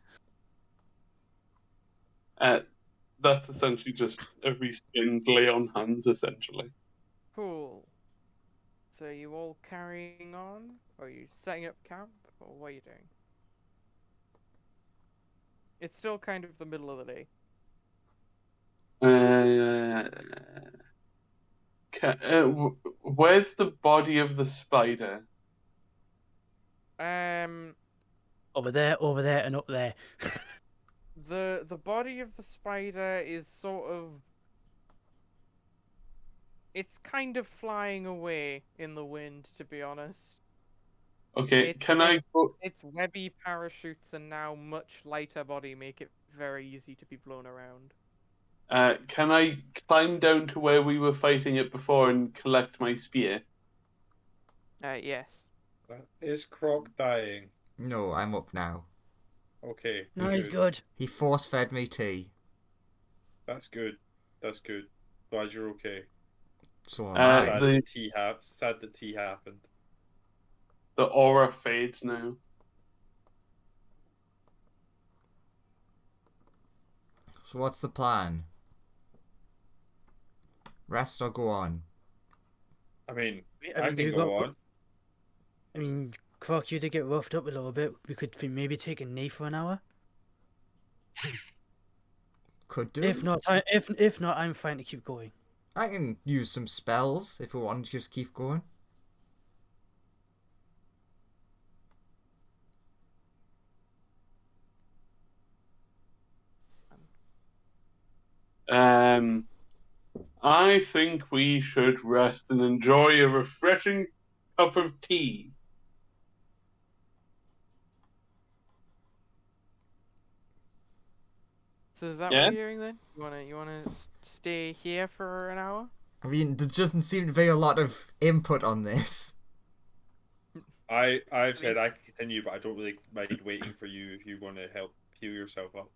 That's essentially just a reskinned lay on hands, essentially. Cool. So are you all carrying on? Or are you setting up camp? Or what are you doing? It's still kind of the middle of the day. Where's the body of the spider? Over there, and up there. The body of the spider is sort of... It's kind of flying away in the wind, to be honest. Okay, can I go? Its webby parachutes and now much lighter body make it very easy to be blown around. Can I climb down to where we were fighting it before and collect my spear? Yes. Is Croc dying? No, I'm up now. Okay. No, he's good. He force-fed me tea. That's good. That's good. Glad you're okay. So am I. Sad that tea happened. The aura fades now. So what's the plan? Rest or go on? I mean, I I mean, can you go got- on. I mean, Croc, you did get roughed up a little bit. We could maybe take a knee for an hour. Could do. If not, I'm fine to keep going. I can use some spells if we want to just keep going. I think we should rest and enjoy a refreshing cup of tea. So is that Yeah? what you're doing then? You wanna stay here for an hour? I mean, there doesn't seem to be a lot of input on this. I've said I can continue, but I don't really mind waiting for you if you want to help heal yourself up.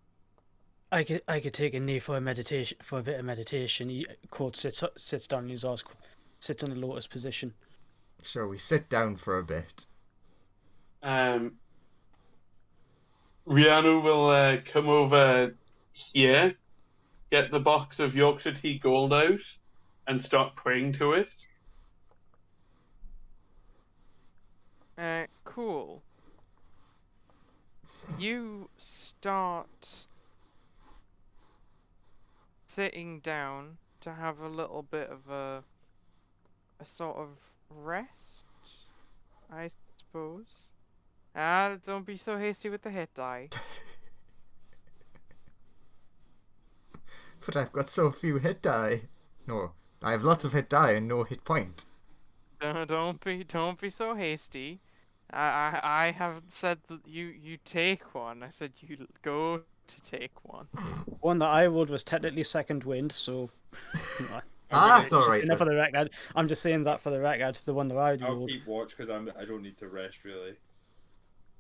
I could take a knee for a bit of meditation. Cord sits down in his arse, sits in a lotus position. Sure, we sit down for a bit. Rihanna will come over here, get the box of Yorkshire tea gold out, and start praying to it. Cool. You start sitting down to have a little bit of a sort of rest, I suppose. Don't be so hasty with the hit die. But I've got so few hit die. No, I have lots of hit die and no hit point. Don't be so hasty. I haven't said that you take one. I said you go to take one. One that I rolled was technically second wind, so. That's alright. For the record, I'm just saying that for the record. The one that I I'll rolled. keep watch because I don't need to rest really.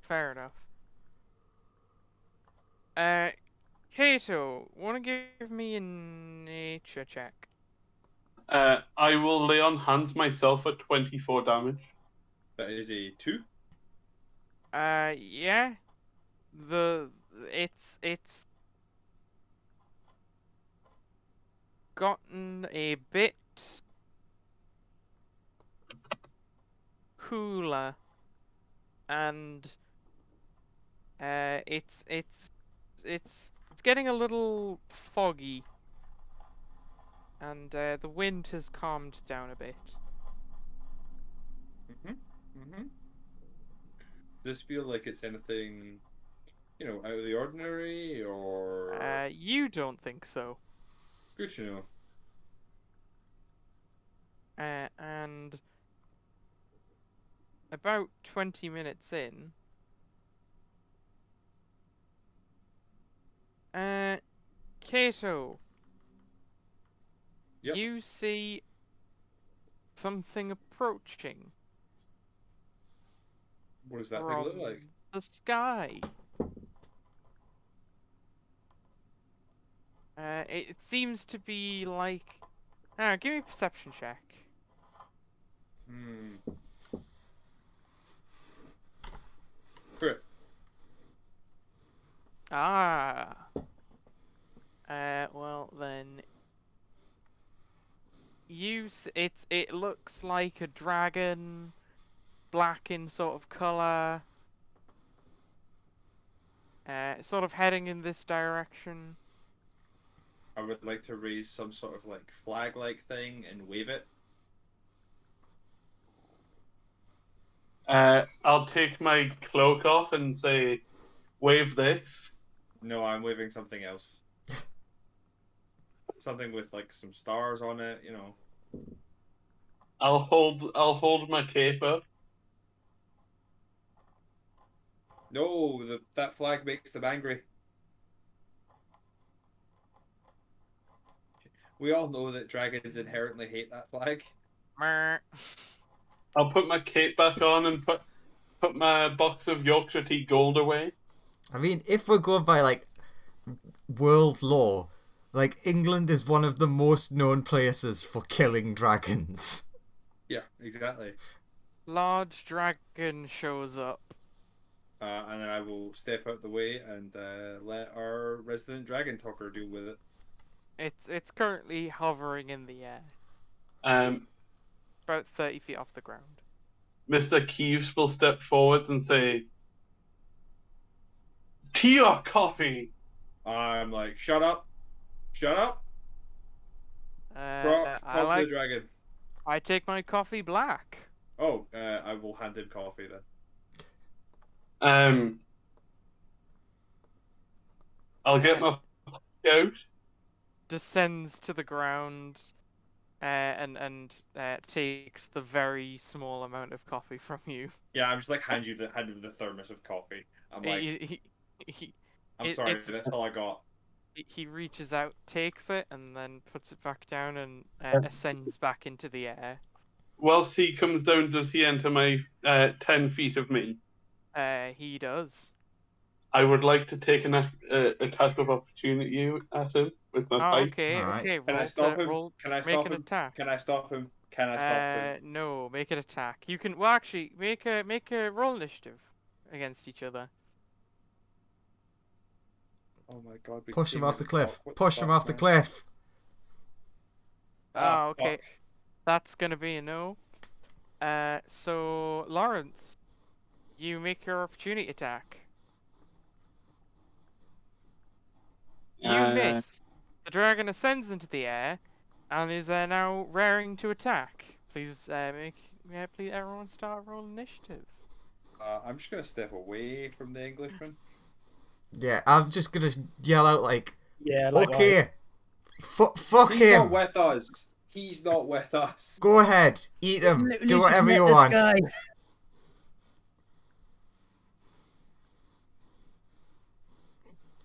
Fair enough. Kato, wanna give me a nature check? I will lay on hands myself at 24 damage. That is a 2. Yeah. It's gotten a bit cooler, and it's getting a little foggy, and the wind has calmed down a bit. Does this feel like it's anything, out of the ordinary, or? You don't think so. Good to know. And about 20 minutes in, Kato, Yep. you see something approaching What does that thing look from like? the sky. It seems to be like... give me a perception check. it looks like a dragon, black in sort of color. Sort of heading in this direction. I would like to raise some sort of like flag-like thing and wave it. I'll take my cloak off and say, wave this. No, I'm waving something else. Something with like some stars on it, you know. I'll hold my cape up. No, that flag makes them angry. We all know that dragons inherently hate that flag. Mer. I'll put my cape back on and put my box of Yorkshire tea gold away. I mean, if we're going by, like, world law, like, England is one of the most known places for killing dragons. Yeah, exactly. Large dragon shows up. And then I will step out the way and let our resident dragon talker deal with it. It's currently hovering in the air, about 30 feet off the ground. Mr. Keeves will step forwards and say, tea or coffee? I'm like, shut up. Shut up. Talk to the dragon. I take my coffee black. Oh, I will hand him coffee then. I'll get my out. Descends to the ground, and takes the very small amount of coffee from you. Yeah, I'm just like hand him the thermos of coffee. I'm like, I'm sorry, that's all I got. He reaches out, takes it, and then puts it back down and ascends back into the air. Whilst he comes down, does he enter my 10 feet of me? He does. I would like to take an attack of opportunity at him with my pipe. Okay, Alright. okay. Can I stop him? Roll, Can I make stop an him? attack. Can I stop him? Can I stop him? No, make an attack. You can. Well, actually, make a roll initiative against each other. Oh my god. we Push him came off the in cliff. fuck, what Push him fuck, off the man? cliff. Oh, okay. Fuck. That's gonna be a no. So Lawrence, you make your opportunity attack. You miss. The dragon ascends into the air, and is now raring to attack. Please please everyone start roll initiative. I'm just gonna step away from the Englishman. Yeah, I'm just gonna yell out, like, Yeah, like okay, fuck He's not him. with us. He's not with us. Go ahead, eat him, do whatever you want.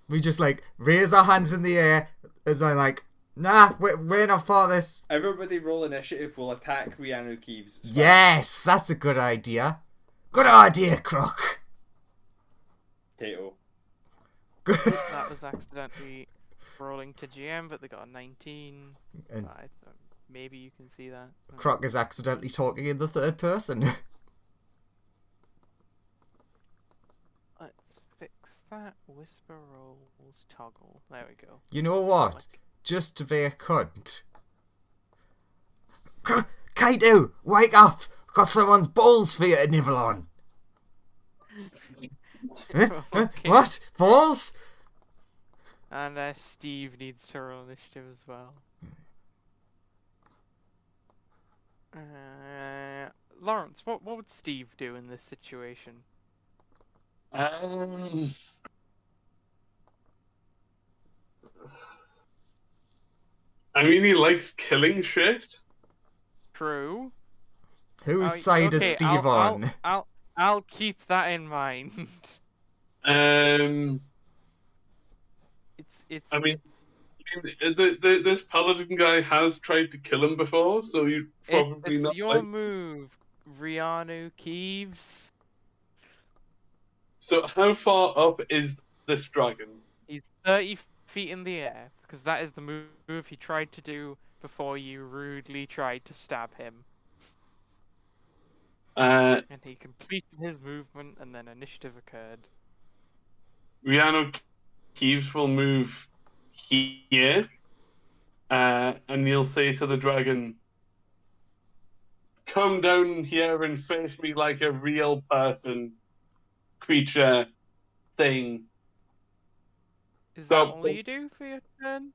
We just, like, raise our hands in the air as I'm like, nah, we're not for this. Everybody roll initiative. Will attack Rihanna Keeves. It's fine. Yes, that's a good idea. Good idea, Crook. Potato. That was accidentally rolling to GM, but they got a 19. And Maybe you can see that. Croc is accidentally talking in the third person. Let's fix that. Whisper rolls toggle. There we go. You know what? Just to be a cunt. Kaito, wake up! Got someone's balls for you to nibble on. Okay. What? Balls? And Steve needs to roll initiative as well. Lawrence, what would Steve do in this situation? I mean, he likes killing shit. True. Whose side is Steve on? I'll keep that in mind. It's. I mean, this paladin guy has tried to kill him before, so you probably it's not your like. move, Rihanna Keeves. So how far up is this dragon? He's 30 feet in the air, because that is the move he tried to do before you rudely tried to stab him. And he completed his movement, and then initiative occurred. Rihanna Keeves will move here, and he'll say to the dragon, come down here and face me like a real person, creature, thing. Is Stop. that all you do for your turn?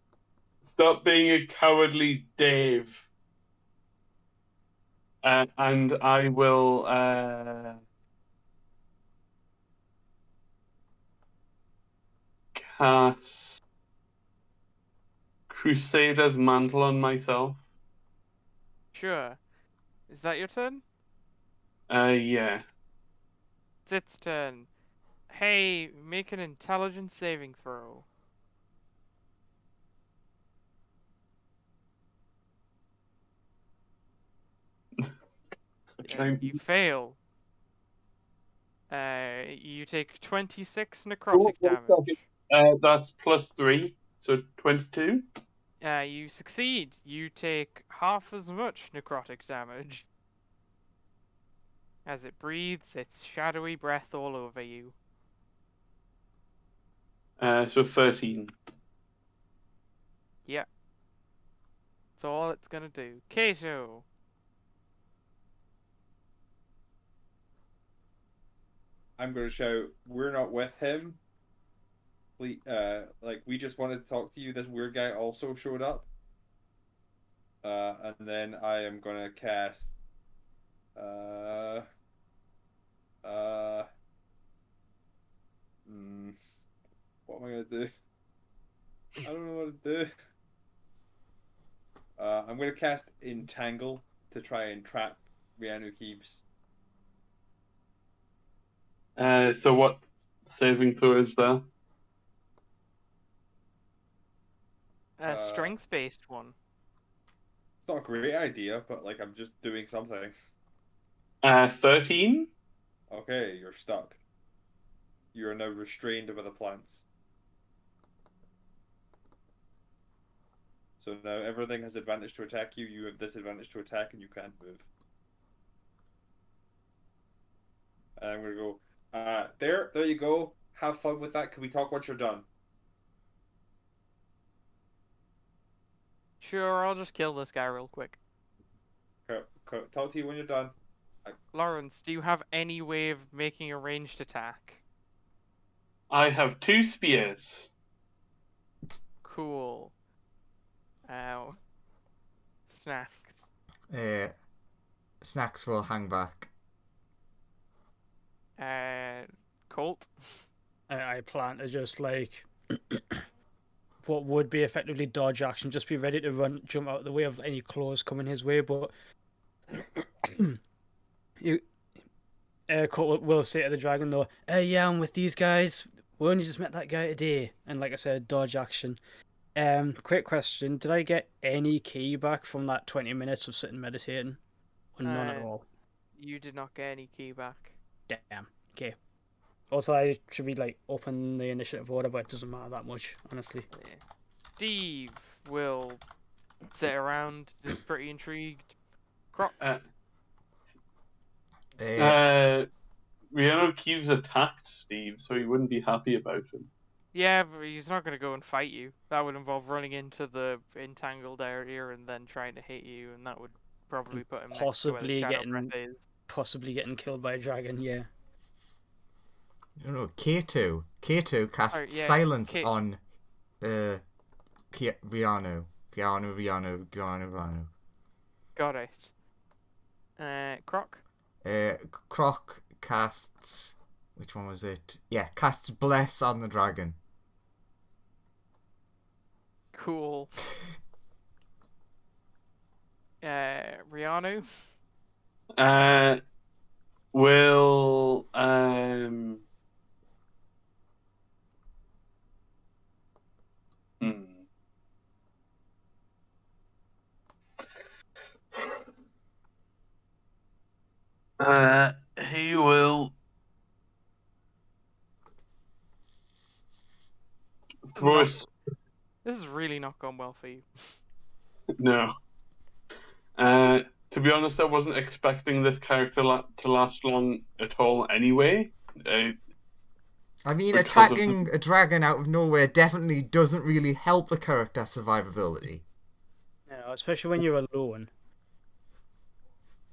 Stop being a cowardly Dave. And I will cast Crusader's Mantle on myself. Sure. Is that your turn? Yeah. It's its turn. Hey, make an intelligence saving throw. You fail. You take 26 necrotic damage. That's +3, so 22. You succeed. You take half as much necrotic damage. As it breathes its shadowy breath all over you. So 13. Yeah. That's all it's gonna do. Kato. I'm going to shout, we're not with him. We just wanted to talk to you. This weird guy also showed up. And then I am going to cast... what am I going to do? I don't know what to do. I'm going to cast Entangle to try and trap Rianu Keeps. So what saving throw is there? A strength-based one. It's not a great idea, but like I'm just doing something. 13? Okay, you're stuck. You are now restrained by the plants. So now everything has advantage to attack you, you have disadvantage to attack, and you can't move. And I'm gonna go, there you go. Have fun with that. Can we talk once you're done? Sure, I'll just kill this guy real quick. Talk to you when you're done. Lawrence, do you have any way of making a ranged attack? I have 2 spears. Cool. Ow. Snacks. Snacks will hang back. Colt? I plan to just like what would be effectively dodge action, just be ready to run, jump out of the way of any claws coming his way. But Colt will say to the dragon though, yeah, I'm with these guys. We only just met that guy today, and like I said, dodge action. Quick question: did I get any key back from that 20 minutes of sitting meditating, or none at all? You did not get any key back. Damn. Okay. Also, I should be like open the initiative order, but it doesn't matter that much, honestly. Yeah. Steve will sit around, just pretty intrigued. Croc. Rihanna Keeves attacked Steve, so he wouldn't be happy about him. Yeah, but he's not going to go and fight you. That would involve running into the entangled area and then trying to hit you, and that would probably put him next to where the shadow breath is. Possibly getting killed by a dragon, yeah. No, K2 casts silence on Rianu. Got it. Croc? Croc casts... Which one was it? Yeah, casts Bless on the dragon. Cool. Rianu? Will he will throw This has really not gone well for you. No. To be honest, I wasn't expecting this character to last long at all anyway. I mean, attacking a dragon out of nowhere definitely doesn't really help a character's survivability. No, especially when you're alone.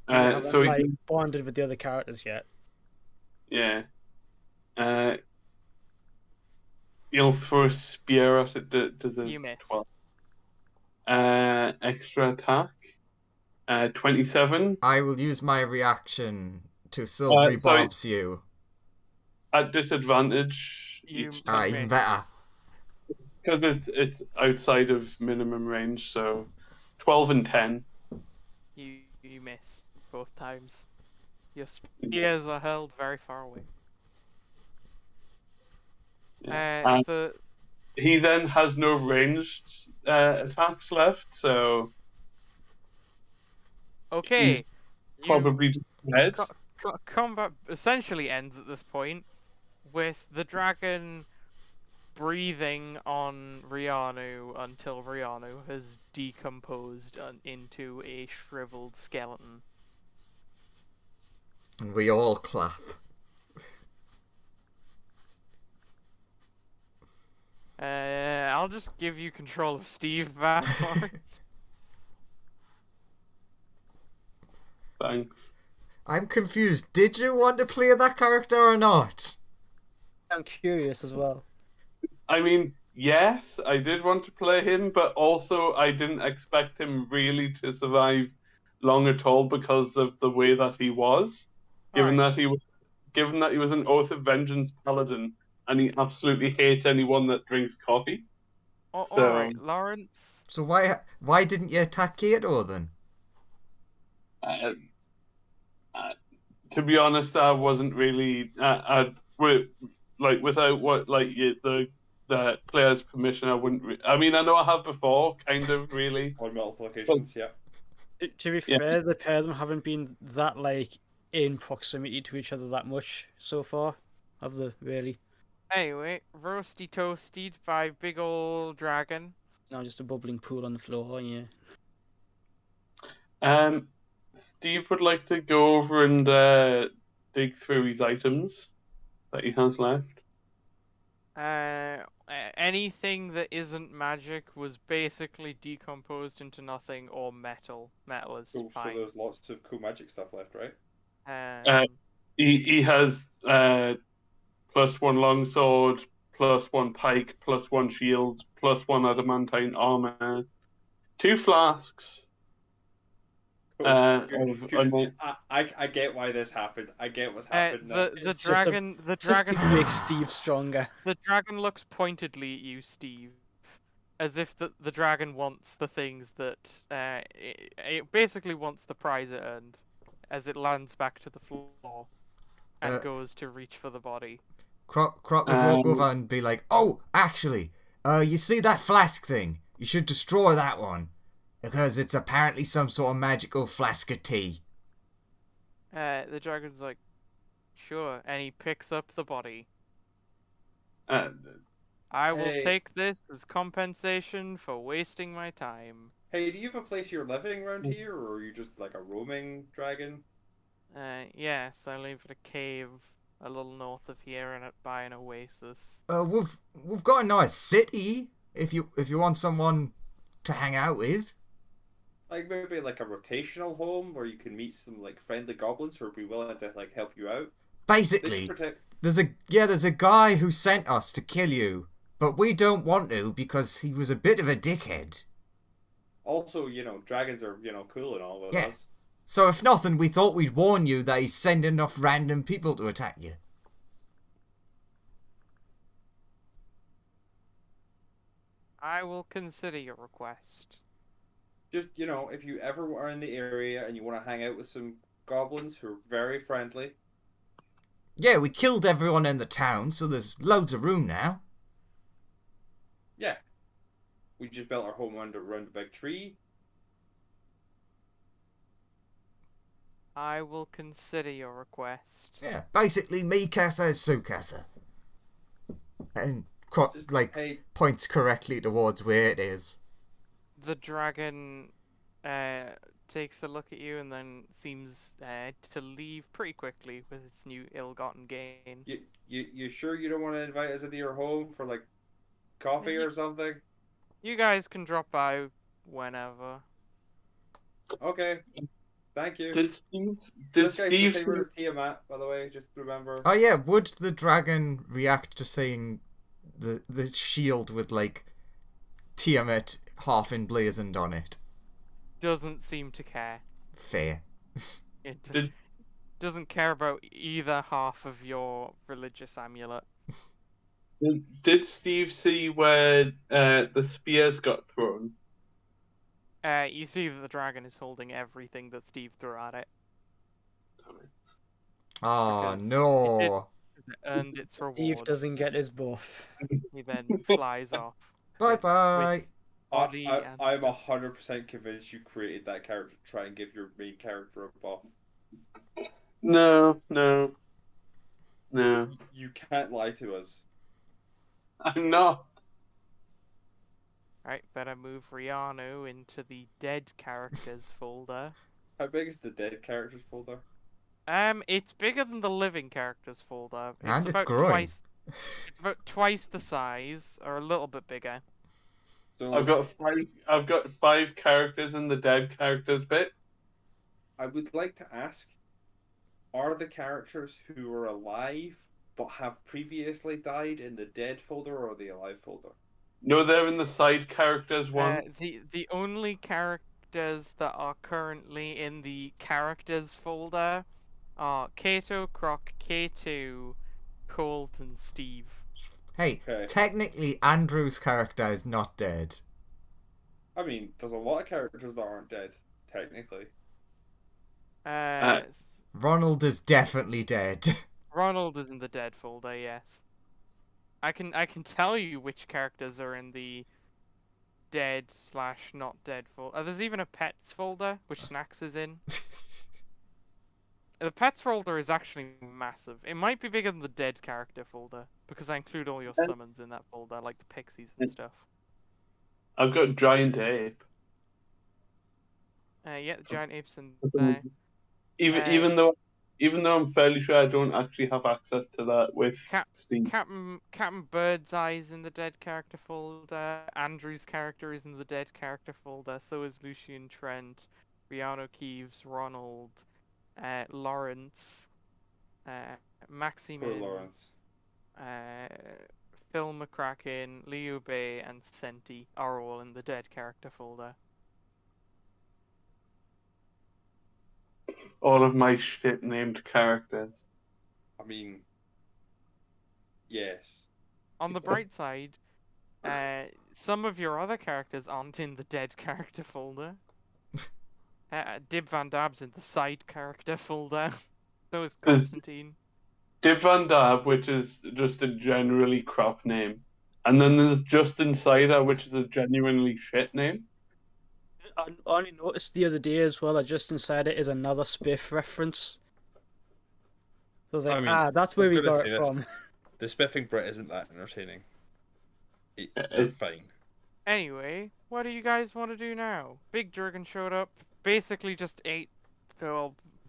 You haven't So like bonded with the other characters yet. yeah, he'll throw a spear at it. Does a You miss. 12. Extra attack. 27. I will use my reaction to silvery sorry. bobs you. At disadvantage You- each Ah, time Even miss. better. because it's outside of minimum range. So 12 and 10. You miss both times. Your spears are held very far away. Yeah. The He then has no ranged attacks left, so okay, you- probably just dead. combat essentially ends at this point with the dragon breathing on Rianu until Rianu has decomposed into a shriveled skeleton. And we all clap. I'll just give you control of Steve back. Thanks. I'm confused. Did you want to play that character or not? I'm curious as well. I mean, yes, I did want to play him, but also I didn't expect him really to survive long at all because of the way that he was. Given that he was an Oath of Vengeance paladin, and he absolutely hates anyone that drinks coffee. So- Alright, Lawrence. So why didn't you attack Kato then? To be honest, I wasn't really. Without the player's permission, I wouldn't. I mean, I know I have before, kind of really. On multiple occasions, yeah. To be Yeah. fair, the pair of them haven't been that like in proximity to each other that much so far, have they? Really? Anyway, roasty toasted by big old dragon. Now just a bubbling pool on the floor. Yeah. Steve would like to go over and dig through his items that he has left. Anything that isn't magic was basically decomposed into nothing or metal. Metal is Cool, so fine. there's lots of cool magic stuff left, right? He has +1 longsword, +1 pike, +1 shield, +1 adamantine armor, 2 flasks. Cool. I get why this happened. I get what's happened now. The It's just dragon Just to make Steve stronger. the dragon looks pointedly at you, Steve, as if the dragon wants the things that it basically wants the prize it earned, as it lands back to the floor and goes to reach for the body. Croc would walk over and be like, "Oh, actually, you see that flask thing? You should destroy that one. Because it's apparently some sort of magical flask of tea." The dragon's like, sure, and he picks up the body. I will Hey. take this as compensation for wasting my time. Hey, do you have a place you're living around here, or are you just like a roaming dragon? Yes, I live at a cave a little north of here and by an oasis. We've got a nice city if you want someone to hang out with. Like maybe like a rotational home where you can meet some like friendly goblins who would be willing to like help you out. They Basically, just protect. there's a guy who sent us to kill you, but we don't want to because he was a bit of a dickhead. Also, dragons are cool and all with Yeah. us. So if nothing, we thought we'd warn you that he's sending off random people to attack you. I will consider your request. Just if you ever are in the area and you want to hang out with some goblins who are very friendly. Yeah, we killed everyone in the town, so there's loads of room now. Yeah. We just built our home around a big tree. I will consider your request. Yeah, basically me casa is su casa. And Croc, Just, like, points correctly towards where it is. The dragon takes a look at you and then seems to leave pretty quickly with its new ill-gotten gain. You sure you don't want to invite us into your home for like coffee or something? You guys can drop by whenever. Okay. Thank you. Did Steve? This guy's your See? favorite Tiamat, by the way. Just remember. Oh yeah, would the dragon react to seeing the shield with like Tiamat half emblazoned on it? Doesn't seem to care. Fair. It Did doesn't care about either half of your religious amulet. did Steve see where the spears got thrown? You see that the dragon is holding everything that Steve threw at it. Oh Because no. It earned its Steve reward. doesn't get his buff. He then flies off. Bye bye. Body and I'm stuff. 100% convinced you created that character to try and give your main character a buff. No. You can't lie to us. I'm not. Right, better move Riano into the dead characters folder. How big is the dead characters folder? It's bigger than the living characters folder. And it's about growing. It's about twice the size, or a little bit bigger. So I've got 5 characters in the dead characters bit. I would like to ask, are the characters who are alive but have previously died in the dead folder or the alive folder? No, they're in the side characters one. The only characters that are currently in the characters folder are Kato, Croc, K2, Colt, and Steve. Hey, Okay. technically Andrew's character is not dead. I mean, there's a lot of characters that aren't dead, technically. Ronald is definitely dead. Ronald is in the dead folder, yes. I can tell you which characters are in the dead/not dead folder. There's even a pets folder, which Snacks is in. The pets folder is actually massive. It might be bigger than the dead character folder, because I include all your summons in that folder, like the pixies and stuff. I've got giant ape. Yeah, the giant apes and there. Even though I'm fairly sure I don't actually have access to that with Steve. Captain Birdseye's in the dead character folder. Andrew's character is in the dead character folder. So is Lucian Trent, Rihanna Keeves, Ronald, Lawrence, Maximin, Poor Lawrence. Phil McCracken, Leo Bay, and Senti are all in the dead character folder. All of my shit named characters. I mean, yes. On the bright side, some of your other characters aren't in the dead character folder. Dib Van Dab's in the side character folder. So is Constantine. Dib Van Dab, which is just a generally crap name. And then there's Justin Cider, which is a genuinely shit name. I only noticed the other day as well that just inside it is another Spiff reference. So I was like, I mean, that's where I'm we gonna got say it this. from. The spiffing Brit isn't that entertaining. It's fine. Anyway, what do you guys want to do now? Big Dragon showed up, basically just ate,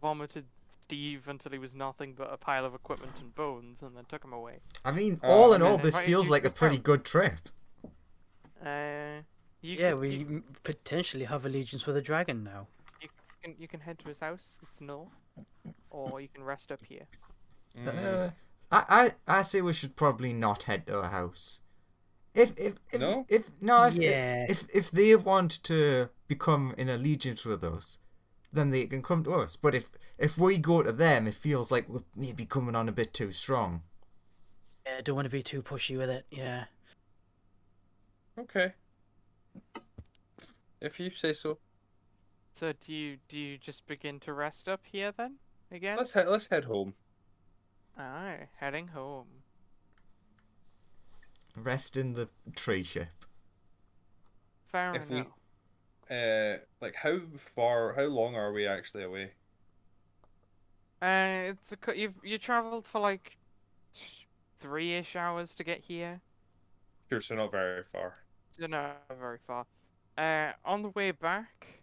vomited Steve until he was nothing but a pile of equipment and bones, and then took him away. I mean, all in and all, then this invited feels you like to a pretty come. good trip. We potentially have allegiance with a dragon now. You can head to his house. It's north, or you can rest up here. I say we should probably not head to the house. If they want to become in allegiance with us, then they can come to us. But if we go to them, it feels like we're maybe coming on a bit too strong. Yeah, don't want to be too pushy with it. Yeah. Okay. If you say so. So do you just begin to rest up here then again? Let's head home. Alright, heading home. Rest in the tree ship. Fair If enough. we, how long are we actually away? You travelled for like 3-ish hours to get here. Sure, so not very far. So not very far. On the way back,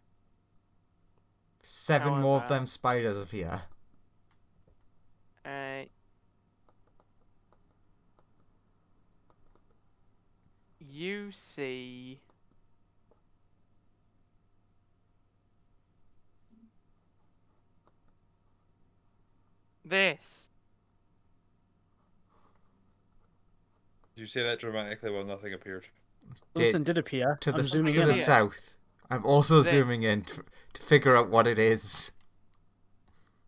7 more of However- them spiders are here. you see this. Did you say that dramatically while nothing appeared? Something did appear. To I'm the zooming to in. the on it. south. I'm also This. zooming in to figure out what it is.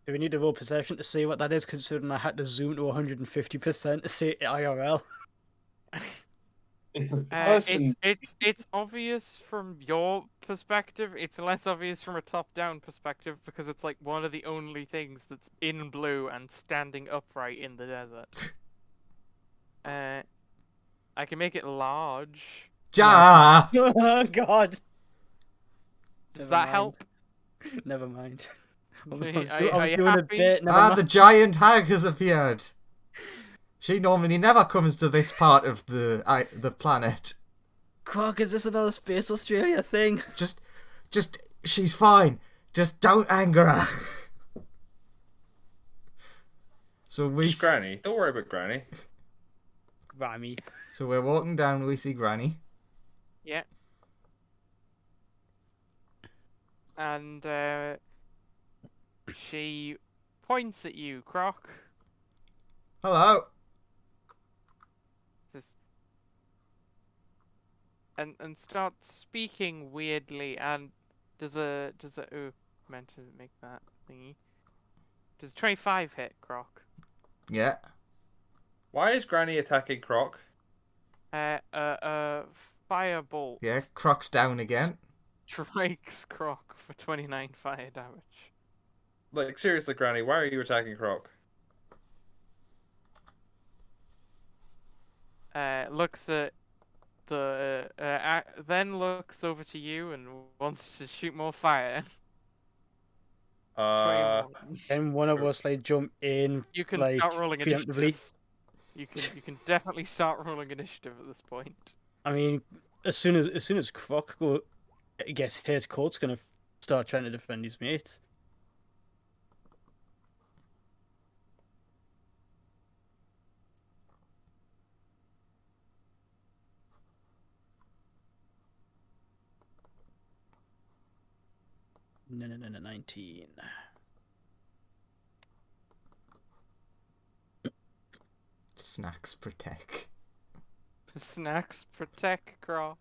Do we need to roll perception to see what that is, considering I had to zoom to 150% to see it IRL? It's a person. It's obvious from your perspective. It's less obvious from a top-down perspective because it's like one of the only things that's in blue and standing upright in the desert. I can make it large. Ja! Oh God. Does Never that mind. help? Never mind. I So was, are I was you doing a happy? bit. Never Ah, mind. the giant hag has appeared. She normally never comes to this part of the planet. Croc, is this another Space Australia thing? Just, she's fine. Just don't anger her. So Just Granny. Don't worry about Granny. Grammy. So we're walking down. We see Granny. Yeah. And she points at you, Croc. Hello. Says, and starts speaking weirdly. And does a oh, meant to make that thingy. Does 25 hit, Croc? Yeah. Why is Granny attacking Croc? Firebolt. Yeah. Croc's down again. Strikes Croc for 29 fire damage. Like, seriously, Granny, why are you attacking Croc? Looks at the then looks over to you and wants to shoot more fire. 21. And one of us like jump in, You can like start rolling preemptively. initiative. You can definitely start rolling initiative at this point. I mean, as soon as Croc gets hit, Colt's gonna start trying to defend his mates. No, 19. Snacks protect. Snacks protect Croc.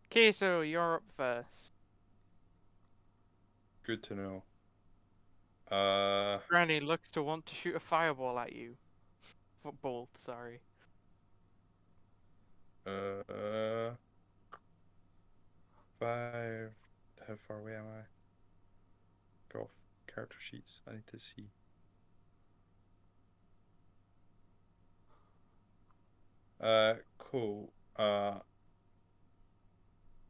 Kato, you're up first. Good to know. Granny looks to want to shoot a fireball at you. Bolt, sorry. 5. How far away am I? Go off character sheets. I need to see. Cool.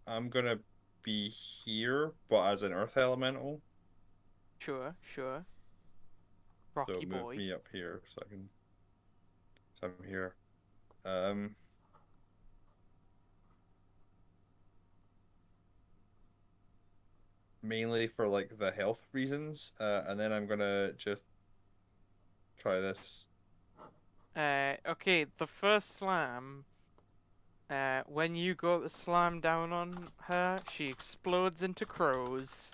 I'm gonna be here, but as an earth elemental. Sure. So Rocky move boy. me up here so I can. So I'm here. Mainly for like the health reasons, and then I'm gonna just try this. Okay, the first slam. When you go to slam down on her, she explodes into crows.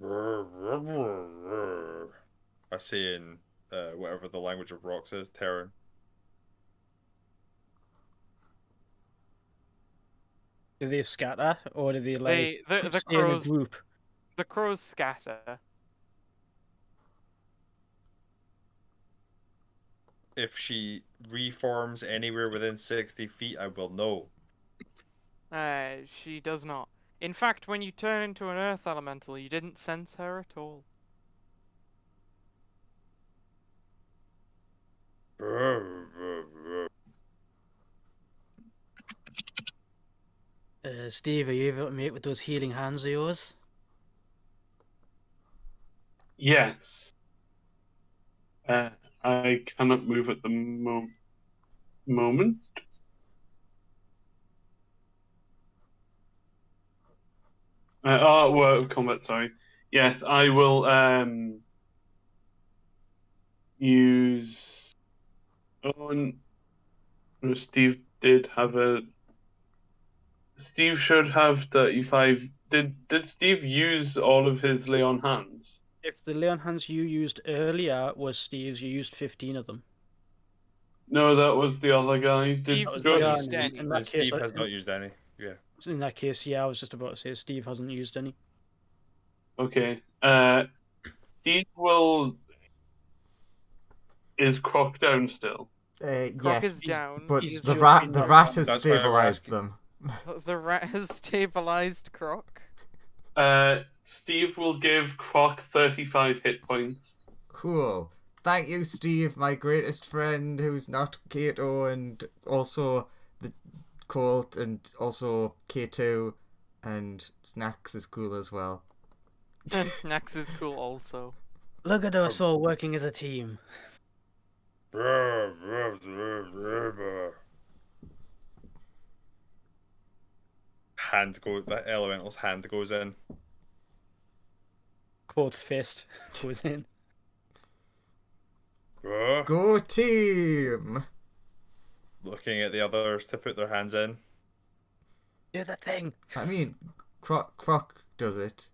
I say in whatever the language of rocks is, Terran. Do they scatter or do they like The stay in a crows group? the crows scatter. If she reforms anywhere within 60 feet, I will know. She does not. In fact, when you turn into an earth elemental, you didn't sense her at all. Steve, are you able to make with those healing hands of yours? Yes. I cannot move at the moment. Word of combat, sorry. Yes, I will use. Oh, Steve did have a. Steve should have 35 Did Steve use all of his lay on hands? If the lay on hands you used earlier was Steve's, you used 15 of them. No, that was the other guy. Steve Did was Joe- not Yeah, used and any. in that case, Steve has not used any. Yeah. in that case, yeah, I was just about to say Steve hasn't used any. Okay. Steve will. Is Croc down still? Croc Yes, is down. but He is the just rat been the knocked rat down. has That's why I'm stabilized asking. them. The rat has stabilized Croc. Steve will give Croc 35 hit points. Cool. Thank you, Steve, my greatest friend, who's not Kato, and also the Colt, and also K2, and Snacks is cool as well. And Snacks is cool also. Look at us all working as a team. The elemental's hand goes in. Quote's fist goes in. Go team! Looking at the others to put their hands in. Do the thing. I mean, Croc does it.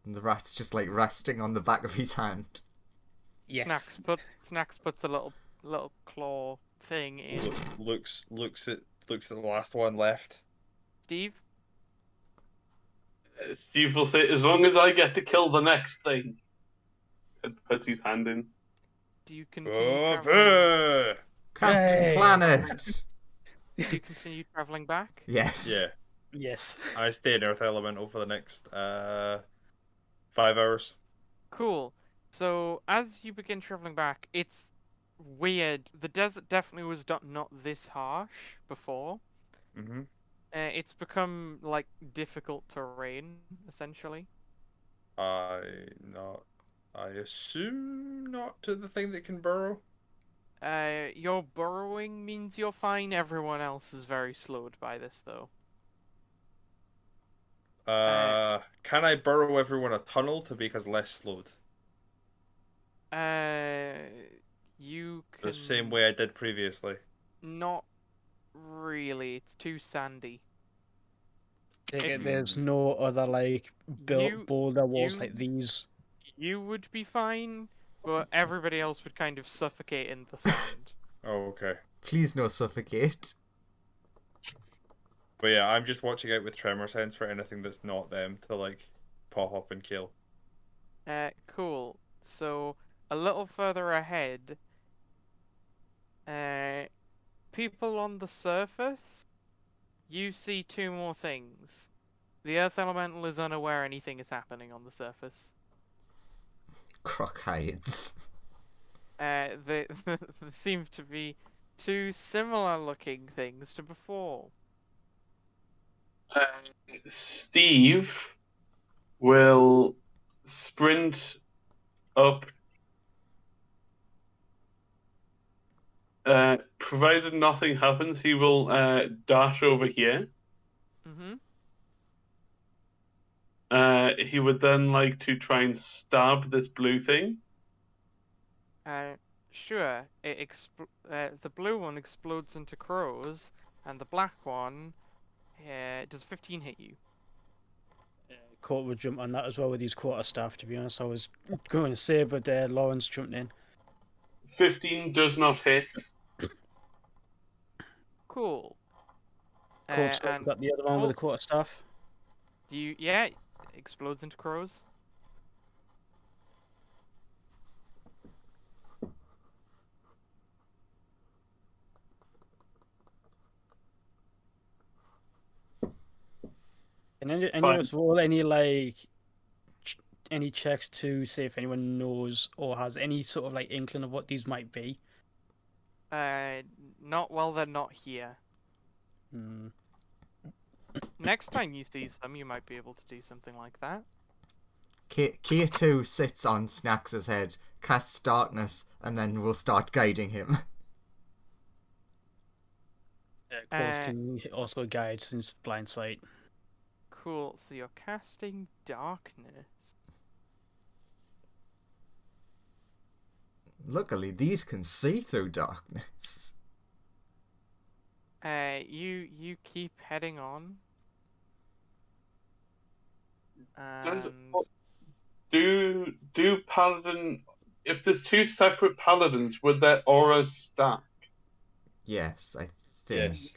And the rat's just like resting on the back of his hand. Yes. Snacks puts a little claw thing in. Looks at the last one left. Steve, Steve will say, as long as I get to kill the next thing. And puts his hand in. do you continue traveling? Captain Hey. Planet! Do you continue traveling back? Yes. Yeah. Yes. I stay in Earth Elemental for the next 5 hours. Cool. So as you begin traveling back, it's weird. The desert definitely was not this harsh before. Mm-hmm. It's become like difficult terrain essentially. I assume not to the thing that can burrow. Your burrowing means you're fine. Everyone else is very slowed by this though. Can I burrow everyone a tunnel to make us less slowed? You can The same way I did previously. not really. It's too sandy. Take it, there's no other like You- boulder walls you- like these. You would be fine, but everybody else would kind of suffocate in the sand. Oh, okay. Please no suffocate. But yeah, I'm just watching out with tremor sense for anything that's not them to like pop up and kill. Cool. So a little further ahead, people on the surface, you see two more things. The Earth Elemental is unaware anything is happening on the surface. Croc hides. There seem to be two similar looking things to before. Steve will sprint up. Provided nothing happens, he will dash over here. Mm-hmm. He would then like to try and stab this blue thing. Sure. The blue one explodes into crows, and the black one, does 15 hit you? Court would jump on that as well with his quarterstaff, to be honest. I was going to say, but Lawrence jumped in. 15 does not hit. Cool. Court's And got the other one with the Colt? quarterstaff. yeah, explodes into crows. And any Fine. of us roll any any checks to see if anyone knows or has any sort of like inkling of what these might be. Not while they're not here. Hmm. Next time you see some, you might be able to do something like that. K2 sits on Snacks's head, casts darkness, and then will start guiding him. Court can also guide since blind sight. Cool. So you're casting darkness. Luckily, these can see through darkness. You keep heading on. Does And do paladin? If there's two separate paladins, would their auras stack? Yes, I think. Yes.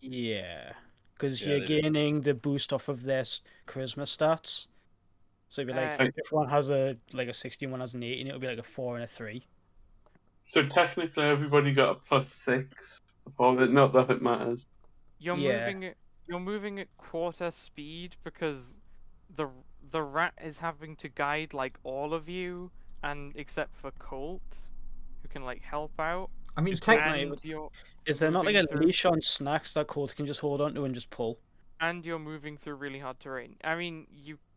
Yeah, because Yeah, you're they do. gaining the boost off of their charisma stats. So it'd be like Uh, if one has a 16, one has an 18, it'll be like a 4 and a 3. So technically, everybody got a +6 before it. Not that it matters. you're Yeah. moving at quarter speed because the the rat is having to guide like all of you, and except for Colt, who can like help out. I mean, Just Colt tech. might And you're Is there not like moving a through leash on snacks that Colt can just hold onto and just pull? and you're moving through really hard terrain. I mean,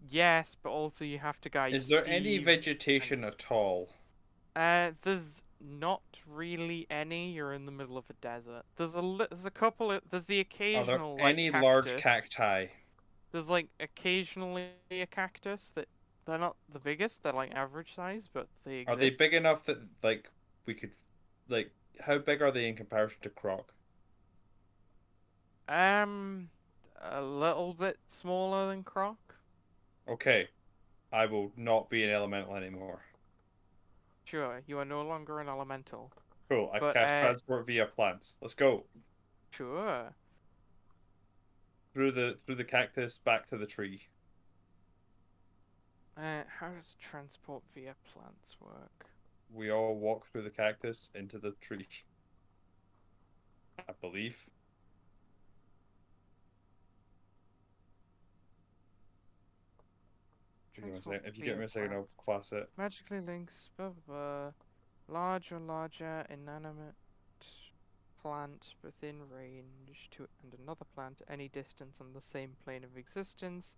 yes, but also you have to guide Is there any Steve. vegetation at all? There's not really any. You're in the middle of a desert. There's a couple of, there's the Are there occasional like any cactus. large cacti? There's like occasionally a cactus that they're not the biggest. They're like average size, but they exist. Are they big enough that like we could like how big are they in comparison to Croc? A little bit smaller than Croc. Okay, I will not be an elemental anymore. Sure, you are no longer an elemental. Cool, I But, cast transport via plants. Let's go. Sure. Through the cactus back to the tree. How does transport via plants work? We all walk through the cactus into the tree. I believe. If you give me a second, I'll class it. Magically links, blah blah blah. Larger, inanimate plant within range to and another plant at any distance on the same plane of existence.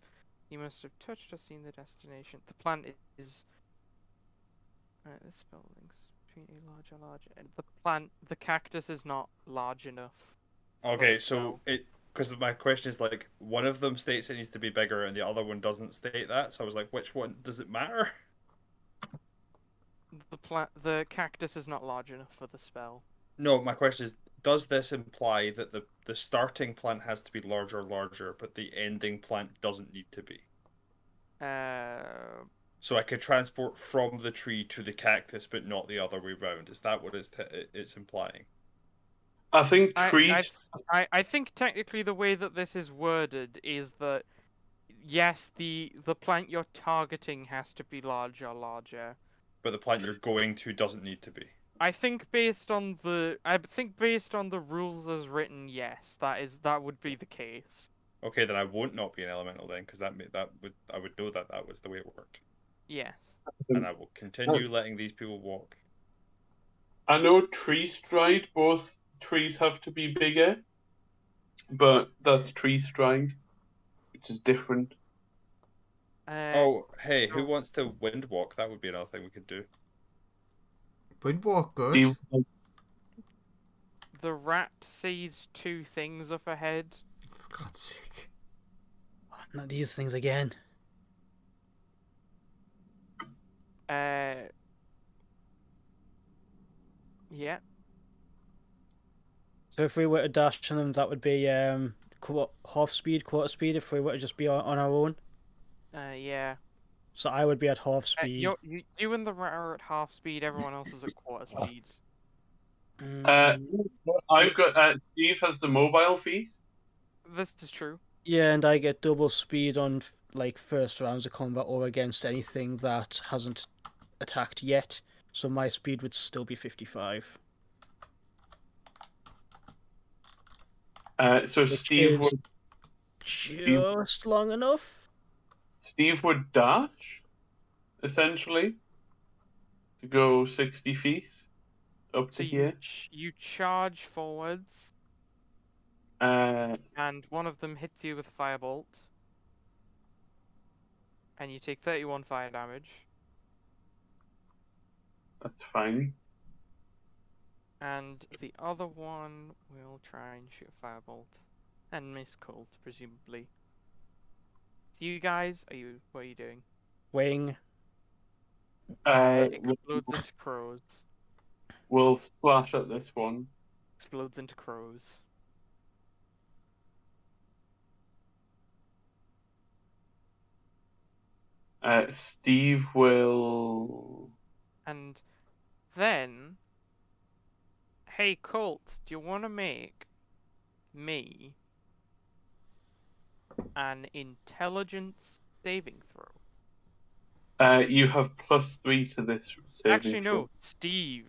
You must have touched or seen the destination. The plant is. The spell links between a larger. And the cactus is not large enough. Okay, so because my question is like one of them states it needs to be bigger and the other one doesn't state that. So I was like, which one does it matter? The cactus is not large enough for the spell. No, my question is, does this imply that the starting plant has to be larger, but the ending plant doesn't need to be? So I could transport from the tree to the cactus, but not the other way round. Is that what it's implying? I think trees. I think technically the way that this is worded is that yes, the plant you're targeting has to be larger. But the plant you're going to doesn't need to be. I think based on the rules as written, yes, that would be the case. Okay, then I won't not be an elemental then, because I would know that was the way it worked. Yes. And I will continue letting these people walk. I know tree stride. Both trees have to be bigger, but that's tree stride, which is different. Oh, hey, who wants to wind walk? That would be another thing we could do. Windwalk, good. Steve, the rat sees two things up ahead. For God's sake. Not these things again. Yeah. So if we were to dash on them, that would be half speed, quarter speed. If we were to just be on our own. Yeah. So I would be at half speed. You and the rat are at half speed. Everyone else is at quarter speed. I've got Steve has the mobile fee. This is true. Yeah, and I get double speed on like first rounds of combat or against anything that hasn't attacked yet. So my speed would still be 55. So Which Steve is would just long enough. Steve would dash, essentially, to go 60 feet up So to here. you charge forwards, And one of them hits you with a firebolt, and you take 31 fire damage. that's fine. And the other one will try and shoot a firebolt, and miss Colt, presumably. So you guys, what are you doing? Wing. Explodes into crows. We'll slash at this one. Explodes into crows. Steve will. And then, hey Colt, do you want to make me an intelligence saving throw? You have +3 to this saving Actually, throw. no, Steve.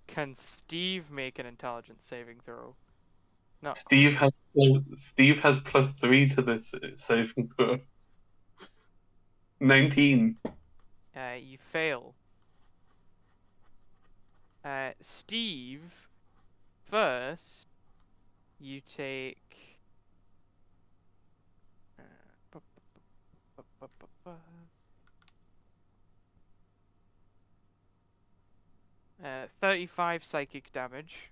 Can Steve make an intelligence saving throw? Not Steve has +3 to this saving throw. 19. You fail. Steve, first, you take. Bu- bu- bu- bu- bu- bu- 35 psychic damage.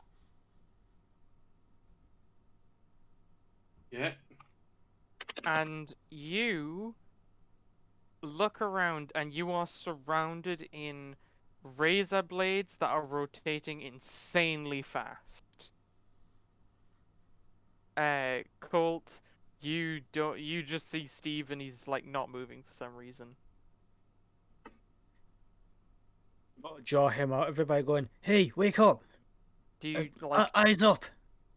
Yeah. And you look around and you are surrounded in razor blades that are rotating insanely fast. Colt, you just see Steve and he's like not moving for some reason. Jaw him out. Everybody going, "Hey, wake up! Do you like Eyes up!"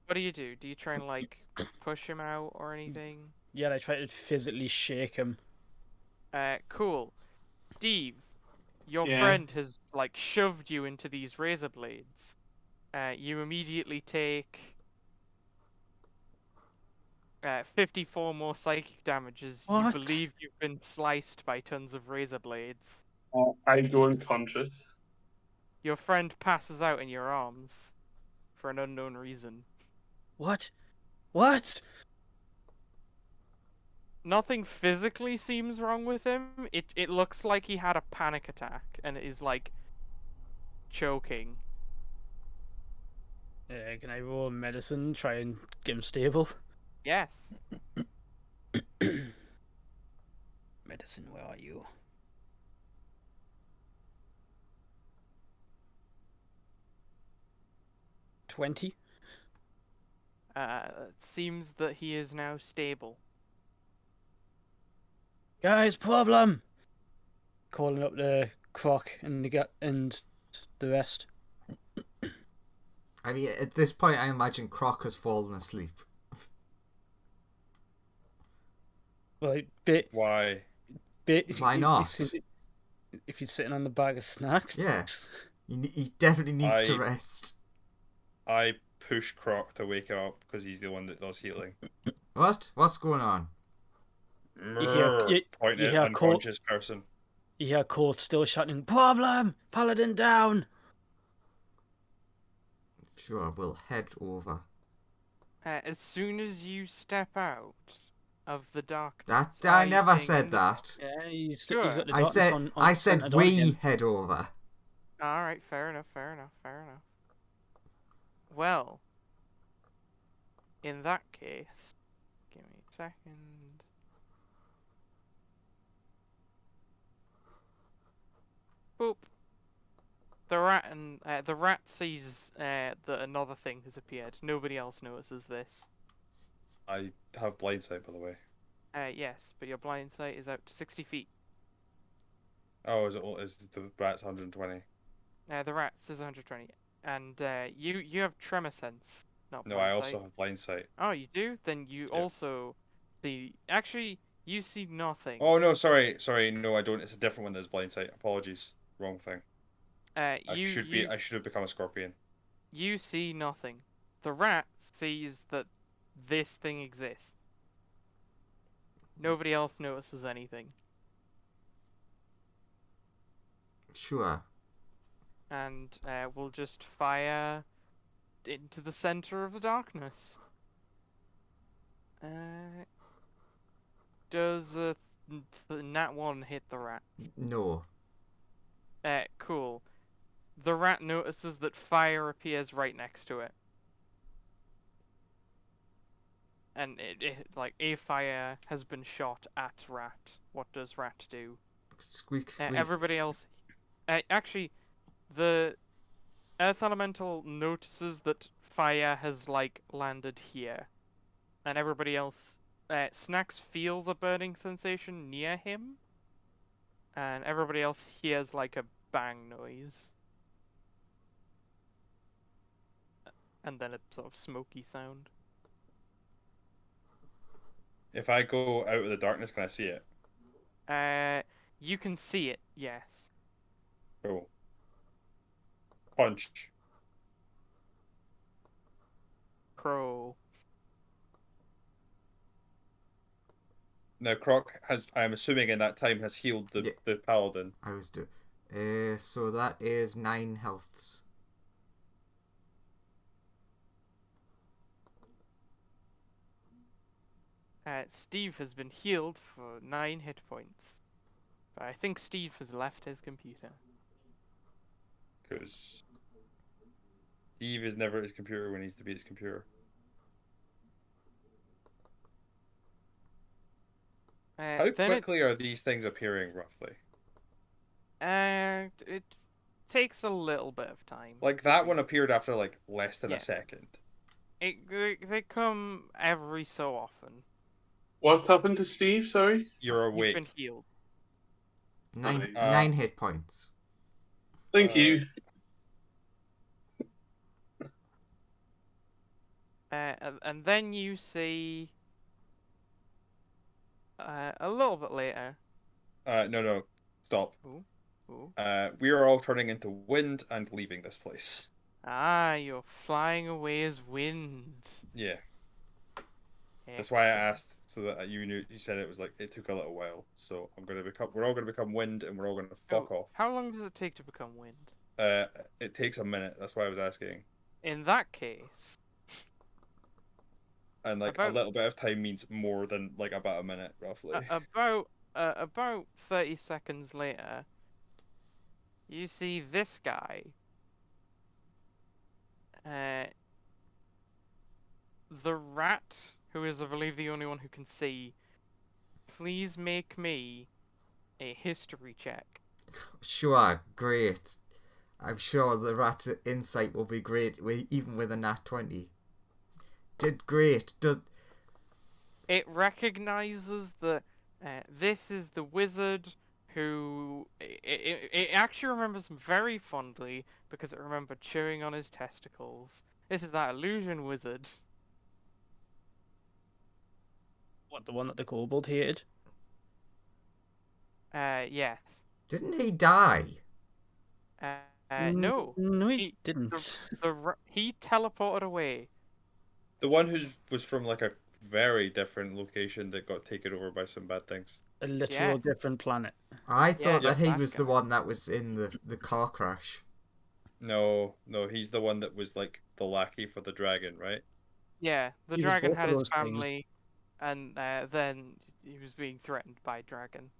what do you do? Do you try and like push him out or anything? Yeah, I try to physically shake him. Cool. Steve, your Yeah. friend has like shoved you into these razor blades. You immediately take 54 more psychic damage as you What? believe you've been sliced by tons of razor blades. I go unconscious. Your friend passes out in your arms for an unknown reason. What? What? Nothing physically seems wrong with him. It looks like he had a panic attack and is like choking. Can I roll medicine? Try and get him stable. Yes. Medicine, where are you? 20. It seems that he is now stable. Guys, problem! Calling up the Croc and the rest. I mean, at this point, I imagine Croc has fallen asleep. Like, Why? Why not? If he's sitting on the bag of snacks. Yeah. He definitely needs to rest. I push Croc to wake him up because he's the one that does healing. What? What's going on? Point at unconscious person. You hear Colt still shouting, "Problem! Paladin down!" Sure, we'll head over. As soon as you step out of the darkness, I never said that. Yeah, he's Sure. got the I darkness said on said we head over. All right, fair enough. Well, in that case, give me a second. Boop. The rat sees that another thing has appeared. Nobody else notices this. I have blind sight, by the way. Yes, but your blind sight is out to 60 feet. Oh, is the rat's 120? The rat says 120, and you have tremor sense. Not No, blind I also sight. have blind sight. Oh, you do? Then you also see. Actually, you see nothing. Oh no, sorry, no, I don't. It's a different one that's blind sight. Apologies, wrong thing. I should have become a scorpion. You see nothing. The rat sees that this thing exists. Nobody else notices anything. Sure. And we'll just fire into the center of the darkness. Does nat 1 hit the rat? No. Cool. The rat notices that fire appears right next to it. And it like a fire has been shot at rat. What does rat do? Squeak, squeak. Everybody else. Actually, the earth elemental notices that fire has like landed here, and everybody else. Snacks feels a burning sensation near him. and everybody else hears like a bang noise. And then a sort of smoky sound. If I go out of the darkness, can I see it? You can see it, yes. Cool. Punch. Crow. Now, Croc has, I'm assuming in that time, has healed Yeah. the paladin. I was do. So that is 9 healths. Steve has been healed for 9 hit points. But I think Steve has left his computer. Because Steve is never at his computer when he needs to be at his computer. How Then quickly are these things appearing, roughly? it takes a little bit of time. Like, that one appeared after, like, less than Yeah. a second. They come every so often. What's happened to Steve? Sorry. You're You've been awake. healed. 9, Nice. 9 hit points. Thank you. And then you see a little bit later. No, stop. Ooh. We are all turning into wind and leaving this place. You're flying away as wind. Yeah. That's why I asked, so that you knew. You said it was like it took a little while. So we're all gonna become wind, and we're all gonna fuck off. How long does it take to become wind? It takes a minute. That's why I was asking. In that case, And like a little bit of time means more than like about a minute, roughly. about 30 seconds later, you see this guy. The rat, who is, I believe, the only one who can see. Please make me a history check. Sure, great. I'm sure the rat's insight will be great, even with a nat 20. Did great. It recognizes that this is the wizard who it actually remembers him very fondly because it remembered chewing on his testicles. This is that illusion wizard. What, the one that the kobold hated? Yes. Didn't he die? No. No, he didn't. He teleported away. The one who was from like a very different location that got taken over by some bad things. A literal Yes. different planet. I thought Yes, that he that was guy. the one that was in the car crash. No, he's the one that was like the lackey for the dragon, right? Yeah, the He was dragon both had of his those things. family, and then he was being threatened by a dragon.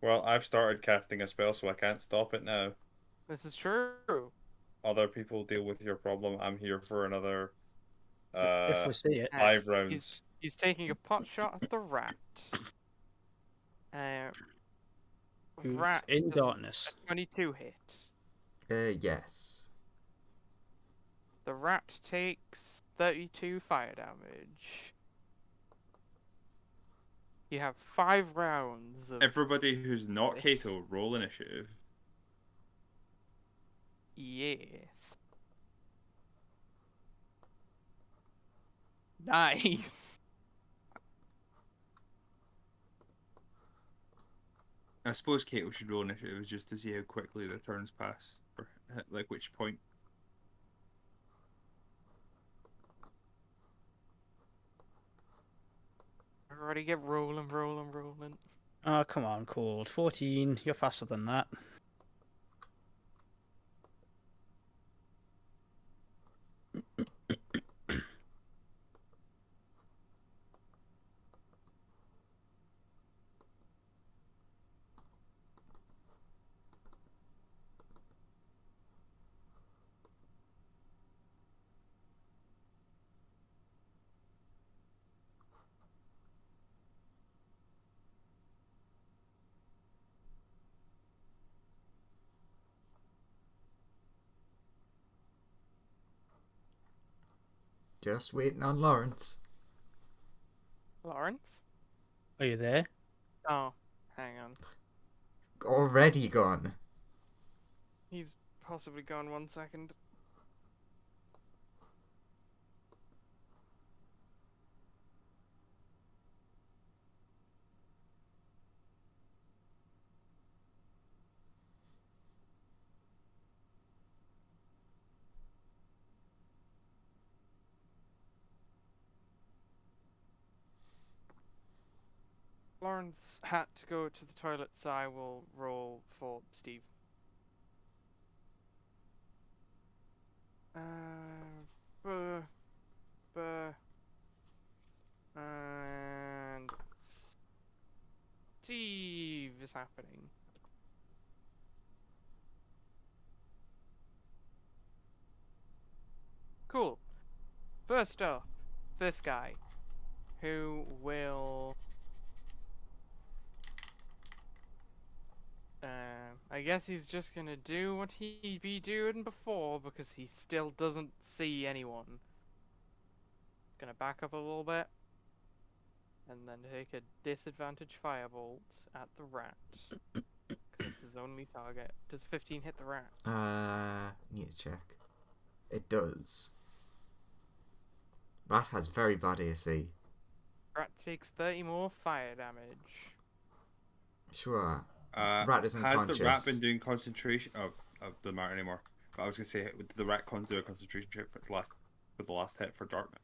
Well, I've started casting a spell, so I can't stop it now. This is true. Other people deal with your problem. I'm here for another If we see it. 5 rounds. He's taking a pot shot at the rat. Who's Rat in does darkness. a 22 hit. Yes. The rat takes 32 fire damage. You have 5 rounds of Everybody who's not this. Kato, roll initiative. Yes. Nice. I suppose Kato should roll initiative just to see how quickly the turns pass, or like which point. Everybody get rolling. Oh, come on, Cold. 14. You're faster than that. Just waiting on Lawrence. Lawrence? Are you there? Oh, hang on. Already gone. He's possibly gone 1 second. Lawrence had to go to the toilet, so I will roll for Steve. Buh, buh, and Steve is happening. Cool. First up, this guy, who will. I guess he's just gonna do what he'd be doing before because he still doesn't see anyone. Gonna back up a little bit. And then take a disadvantage firebolt at the rat. Because it's his only target. Does 15 hit the rat? Need to check. It does. Rat has very bad AC. Rat takes 30 more fire damage. Sure. Rat is Has unconscious. the rat been doing concentration? Oh, doesn't matter anymore. But I was gonna say, did the rat do a concentration check for the last hit for darkness?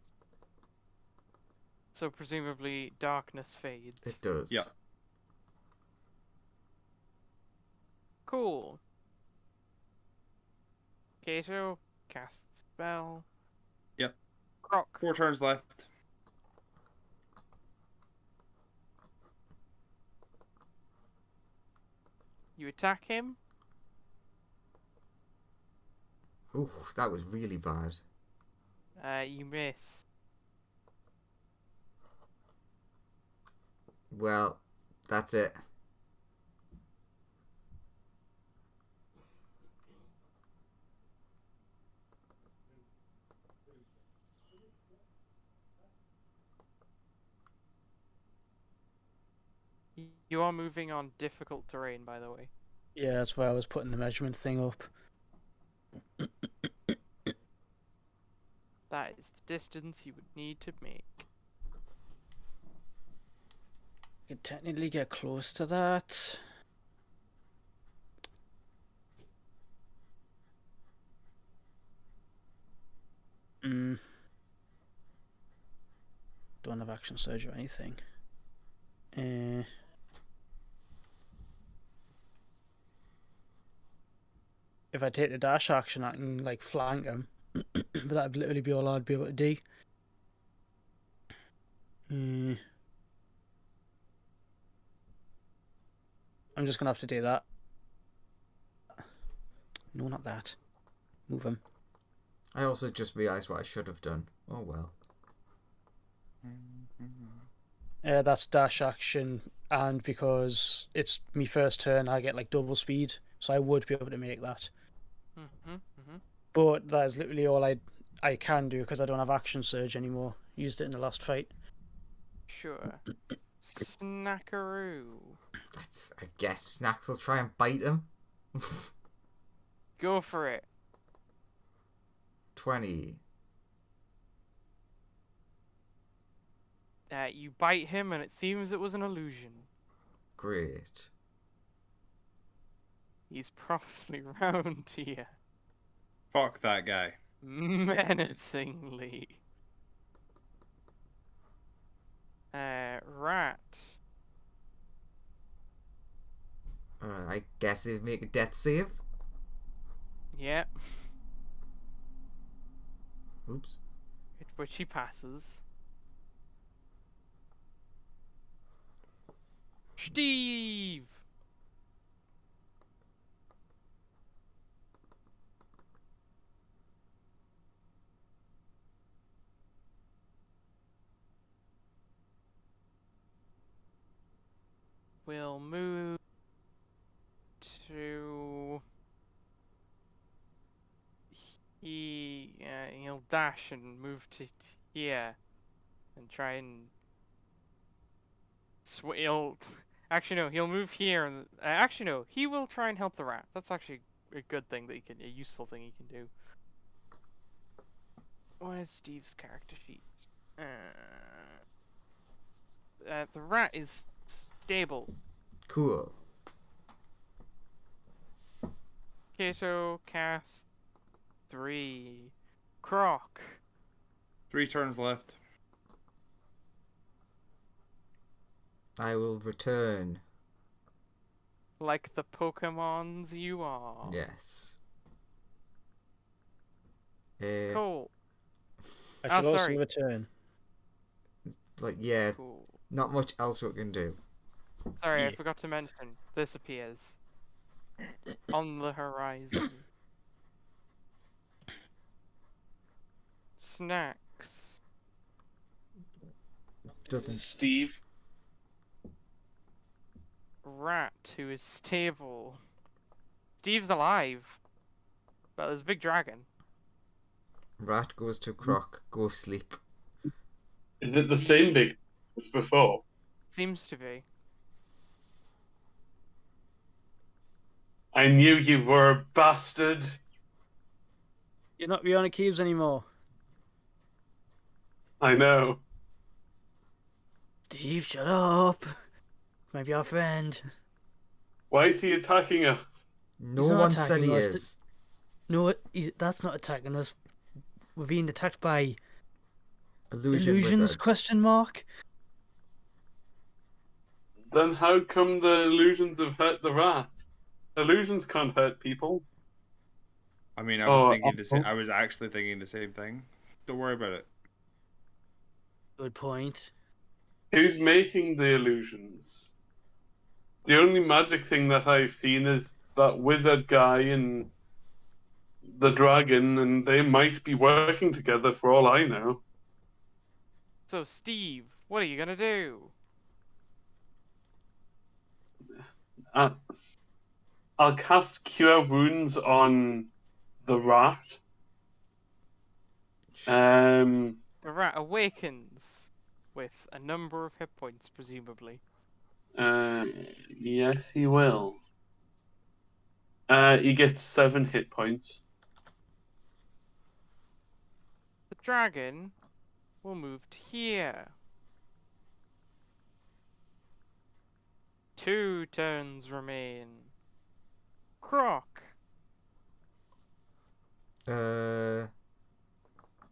So presumably darkness fades. It does. Yeah. Cool. Kato casts spell. Yep. Croc. 4 turns left. You attack him. Ooh, that was really bad. You miss. Well, that's it. You are moving on difficult terrain, by the way. Yeah, that's why I was putting the measurement thing up. That is the distance you would need to make. I could technically get close to that. Don't have action surge or anything. If I take the dash action, I can like flank him. But that'd literally be all I'd be able to do. I'm just gonna have to do that. No, not that. Move him. I also just realised what I should have done. Oh well. That's dash action, and because it's me first turn, I get like double speed, so I would be able to make that. But that is literally all I can do because I don't have action surge anymore. Used it in the last fight. Sure. Snackaroo. I guess Snacks will try and bite him. Go for it. 20. You bite him, and it seems it was an illusion. Great. He's probably round here. Fuck that guy. Menacingly. Rat. I guess he'd make a death save. Yep. Oops. Which he passes. Steve! We'll move to... He'll dash and move to here and try and Actually, no. He'll move here, and actually, no. He will try and help the rat. That's actually a good thing that a useful thing he can do. Where's Steve's character sheet? The rat is stable. Cool. Kato cast 3. Croc. 3 turns left. I will return. Like the Pokemons you are. Yes. Cool. I should also sorry. return. Like, yeah, Cool. not much else we can do. Sorry, I Yeah. forgot to mention. This appears on the horizon. Snacks. Doesn't. Steve. Rat who is stable. Steve's alive. But there's a big dragon. Rat goes to Croc, go sleep. Is it the same big as before? Seems to be. I knew you were a bastard. You're not beyond cubes anymore. I know. Steve, shut up. Maybe our friend. Why is he attacking us? No He's not one said he attacking us. is. No, that's not attacking us. We're being attacked by Illusion illusions? wizard. Question mark. Then how come the illusions have hurt the rat? Illusions can't hurt people. I mean, I was Oh, thinking the same. oh. I was actually thinking the same thing. Don't worry about it. Good point. Who's making the illusions? The only magic thing that I've seen is that wizard guy and the dragon, and they might be working together for all I know. So, Steve, what are you gonna do? I'll cast Cure Wounds on the rat. The rat awakens with a number of hit points, presumably. Yes, he will. He gets 7 hit points. The dragon will move to here. 2 turns remain. Croc.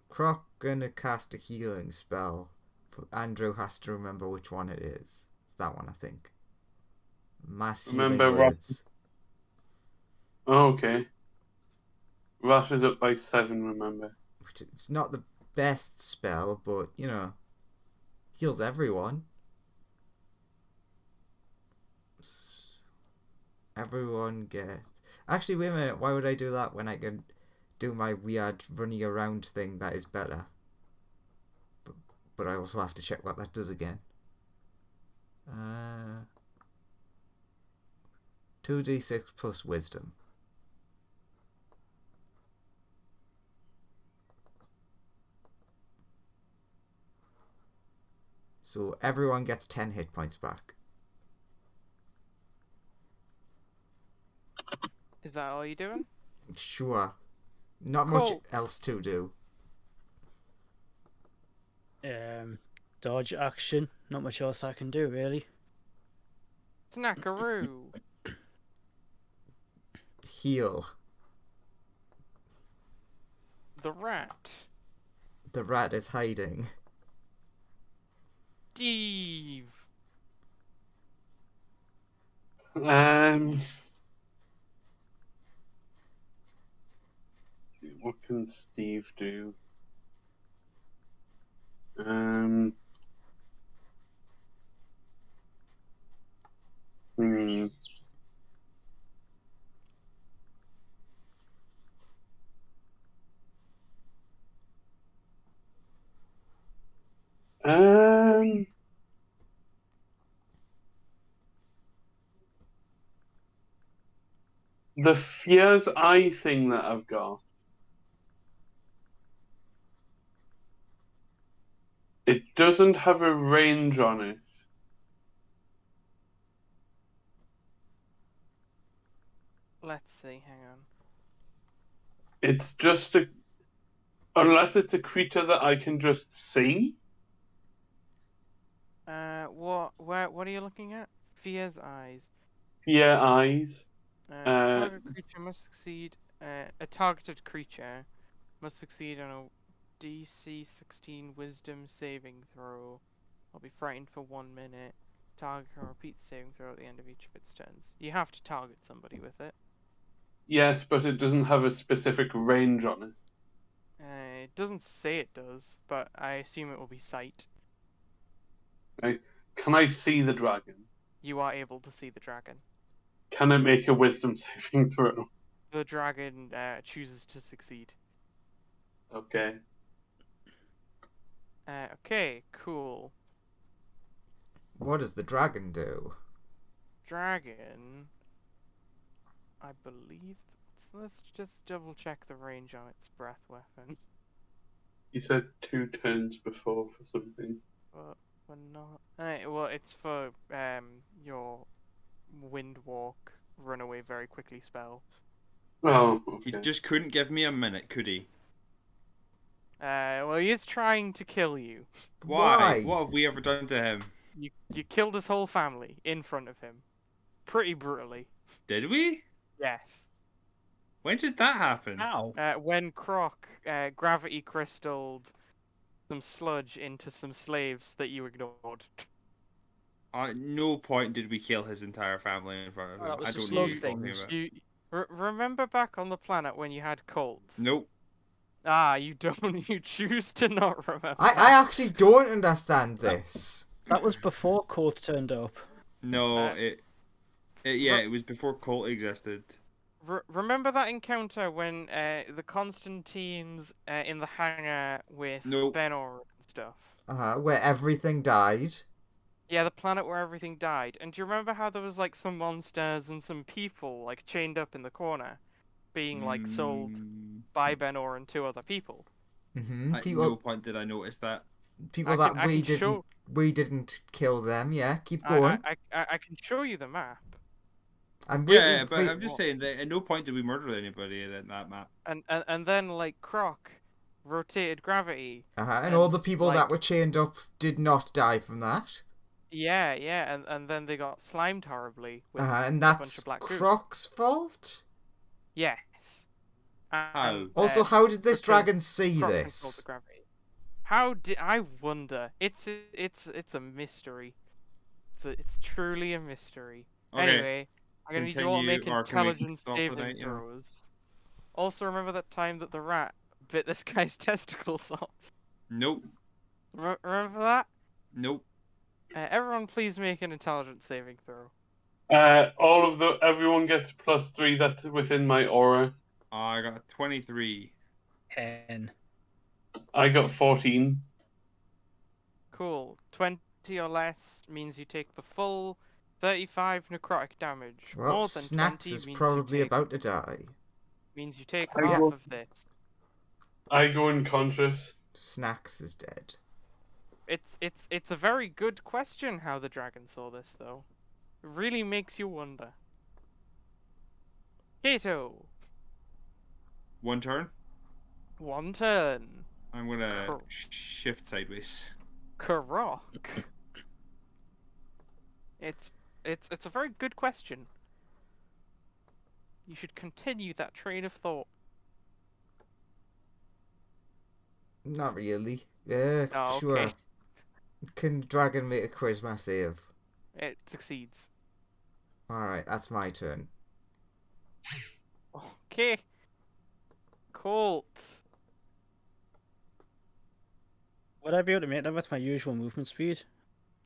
Croc gonna cast a healing spell, but Andrew has to remember which one it is. It's that one, I think. Mass healing Remember, Rob. words. Oh, okay. Rat is up by 7, remember. Which it's not the best spell, but you know, heals everyone. Everyone get. Actually, wait a minute. Why would I do that when I can do my weird running around thing that is better? But I also have to check what that does again. 2d6 plus wisdom. So everyone gets 10 hit points back. Is that all you're doing? Sure. Not much Cool. else to do. Dodge action. Not much else I can do, really. Snackaroo. Heal. The rat. The rat is hiding. Steve. What can Steve do? Hmm. The Fierce Eye thing that I've got. It doesn't have a range on it. Let's see. Hang on. It's just unless it's a creature that I can just see. What are you looking at? Fear's eyes. Yeah, eyes. A targeted creature must succeed on a DC 16 Wisdom saving throw. I'll be frightened for 1 minute. Target can repeat the saving throw at the end of each of its turns. You have to target somebody with it. Yes, but it doesn't have a specific range on it. It doesn't say it does, but I assume it will be sight. Right? Can I see the dragon? You are able to see the dragon. Can it make a wisdom saving throw? The dragon chooses to succeed. Okay. Okay, cool. What does the dragon do? Dragon, I believe. Let's just double check the range on its breath weapon. You said 2 turns before for something. But we're not. Well, it's for your wind walk, run away very quickly spell. Oh, He okay. just couldn't give me a minute, could he? Well, he is trying to kill you. Why? What have we ever done to him? You killed his whole family in front of him, pretty brutally. Did we? Yes. When did that happen? Ow. When Croc gravity crystalled some sludge into some slaves that you ignored. At no point did we kill his entire family in front of him. Oh, that was I the don't know slug what you're talking things. about. You remember back on the planet when you had cults? Nope. Ah, you don't. You choose to not remember. I actually don't understand this. That was before Colt turned up. No, Uh, it was before Colt existed. Remember that encounter when the Constantines in the hangar with Nope. Benor and stuff? Where everything died. Yeah, the planet where everything died. And do you remember how there was like some monsters and some people like chained up in the corner, being like sold by Benor and 2 other people? Mm-hmm. At no point did I notice that. People I that can we didn't kill them. Yeah, keep going. I can show you the map. I'm waiting. Yeah, but wait- I'm just saying that at no point did we murder anybody in that map. And then like Croc rotated gravity. and all the and, people that were chained up did not die from that. Yeah, and then they got slimed horribly with And a bunch that's of black goo. Croc's fault. Yes. And, Also, how did this because dragon see Croc controlled the this? gravity. How did I wonder? It's a mystery. It's truly a mystery. Okay. Anyway, I'm gonna need you all to make Continue, or can we intelligence stop the saving night, yeah? throws. Also, remember that time that the rat bit this guy's testicles off? Nope. Remember that? Nope. Everyone, please make an intelligence saving throw. Everyone gets +3 that's within my aura. I got a 23. 10. I got 14. Cool. 20 or less means you take the full 35 necrotic damage. Well, More than Snacks 20 is means probably you take, about to die. means you take I half go- of this. I go unconscious. Snacks is dead. It's a very good question how the dragon saw this though. It really makes you wonder. Kato, 1 turn. 1 turn. I'm gonna Cool. shift sideways. Karok. It's a very good question. You should continue that train of thought. Not really. Yeah, Oh, sure. okay. Can dragon make a charisma save? It succeeds. Alright, that's my turn. Okay. Colt. Would I be able to make that with my usual movement speed?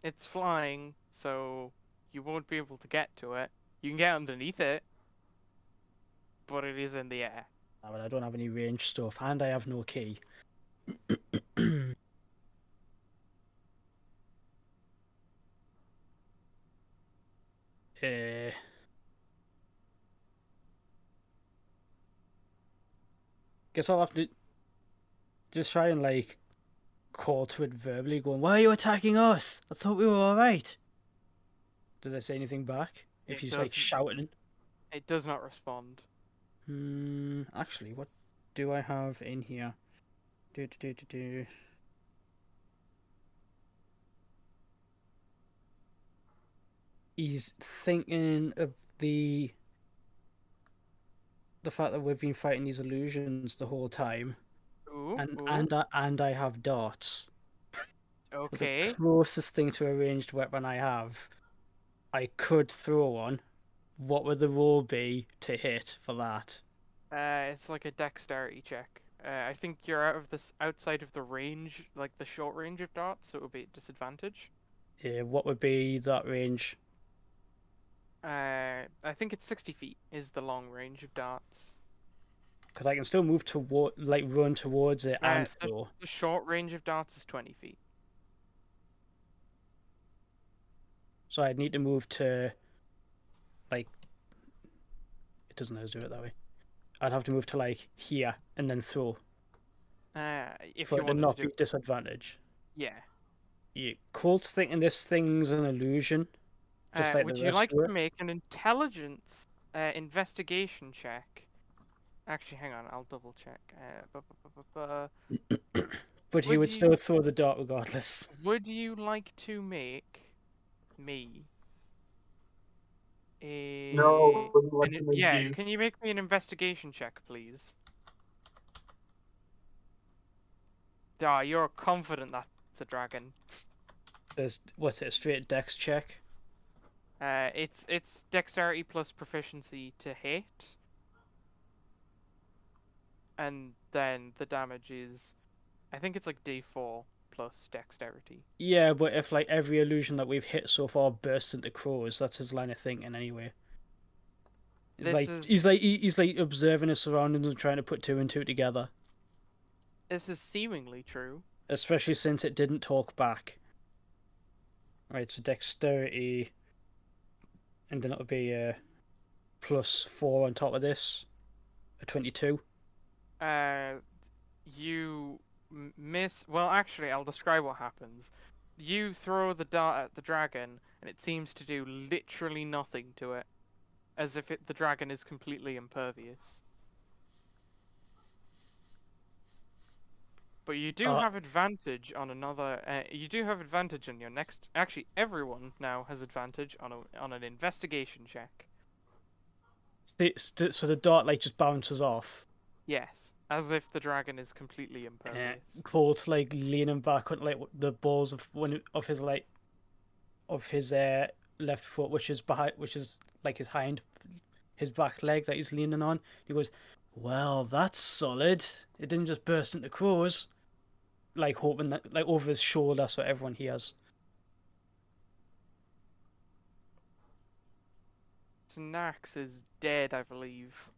It's flying, so you won't be able to get to it. You can get underneath it, but it is in the air. Ah, well, I don't have any range stuff, and I have no key. Guess I'll have to just try and like call to it verbally, going, "Why are you attacking us? I thought we were all right." Does I say anything back? If It he's like doesn't. shouting, It does not respond. Actually, what do I have in here? Do. He's thinking of the fact that we've been fighting these illusions the whole time, Ooh, and ooh. I have darts. It's the Okay. closest thing to a ranged weapon I have. I could throw one. What would the roll be to hit for that? It's like a dexterity check. I think you're outside of the range, like the short range of darts, so it would be at disadvantage. What would be that range? I think it's 60 feet is the long range of darts. Because I can still move toward, like, run towards it and throw. The short range of darts is 20 feet. So I'd need to move to, like, it doesn't let us do it that way. I'd have to move to, like, here and then throw If for you it to wanted not to do be disadvantage. yeah. Colt's thinking this thing's an illusion, just like Would the you rest like of to it. make an intelligence investigation check? Actually, hang on, I'll double check. But he would would you- still throw the dart regardless. Would you like to make me a No, wouldn't like to make yeah, you. can you make me an investigation check, please? Ah, you're confident that's a dragon. What's it, a straight dex check? It's dexterity plus proficiency to hit, and then the damage is, I think it's like D4 plus dexterity. Yeah, but if, like, every illusion that we've hit so far bursts into crows, that's his line of thinking anyway. He's like observing his surroundings and trying to put two and two together. This is seemingly true. Especially since it didn't talk back. Right, so dexterity, and then it'll be a +4 on top of this, a 22. You miss. Well, actually, I'll describe what happens. You throw the dart at the dragon, and it seems to do literally nothing to it, as if the dragon is completely impervious. But you do have advantage on another. You do have advantage on your next. Actually, everyone now has advantage on an investigation check. So the dart, like, just bounces off. Yes, as if the dragon is completely impervious. Colt, like, leaning back on, like, the balls of his, like, of his left foot, which is like his back leg that he's leaning on. He goes, "Well, that's solid. It didn't just burst into crows." Like, hoping that, like, over his shoulder so everyone hears. Snax is dead, I believe.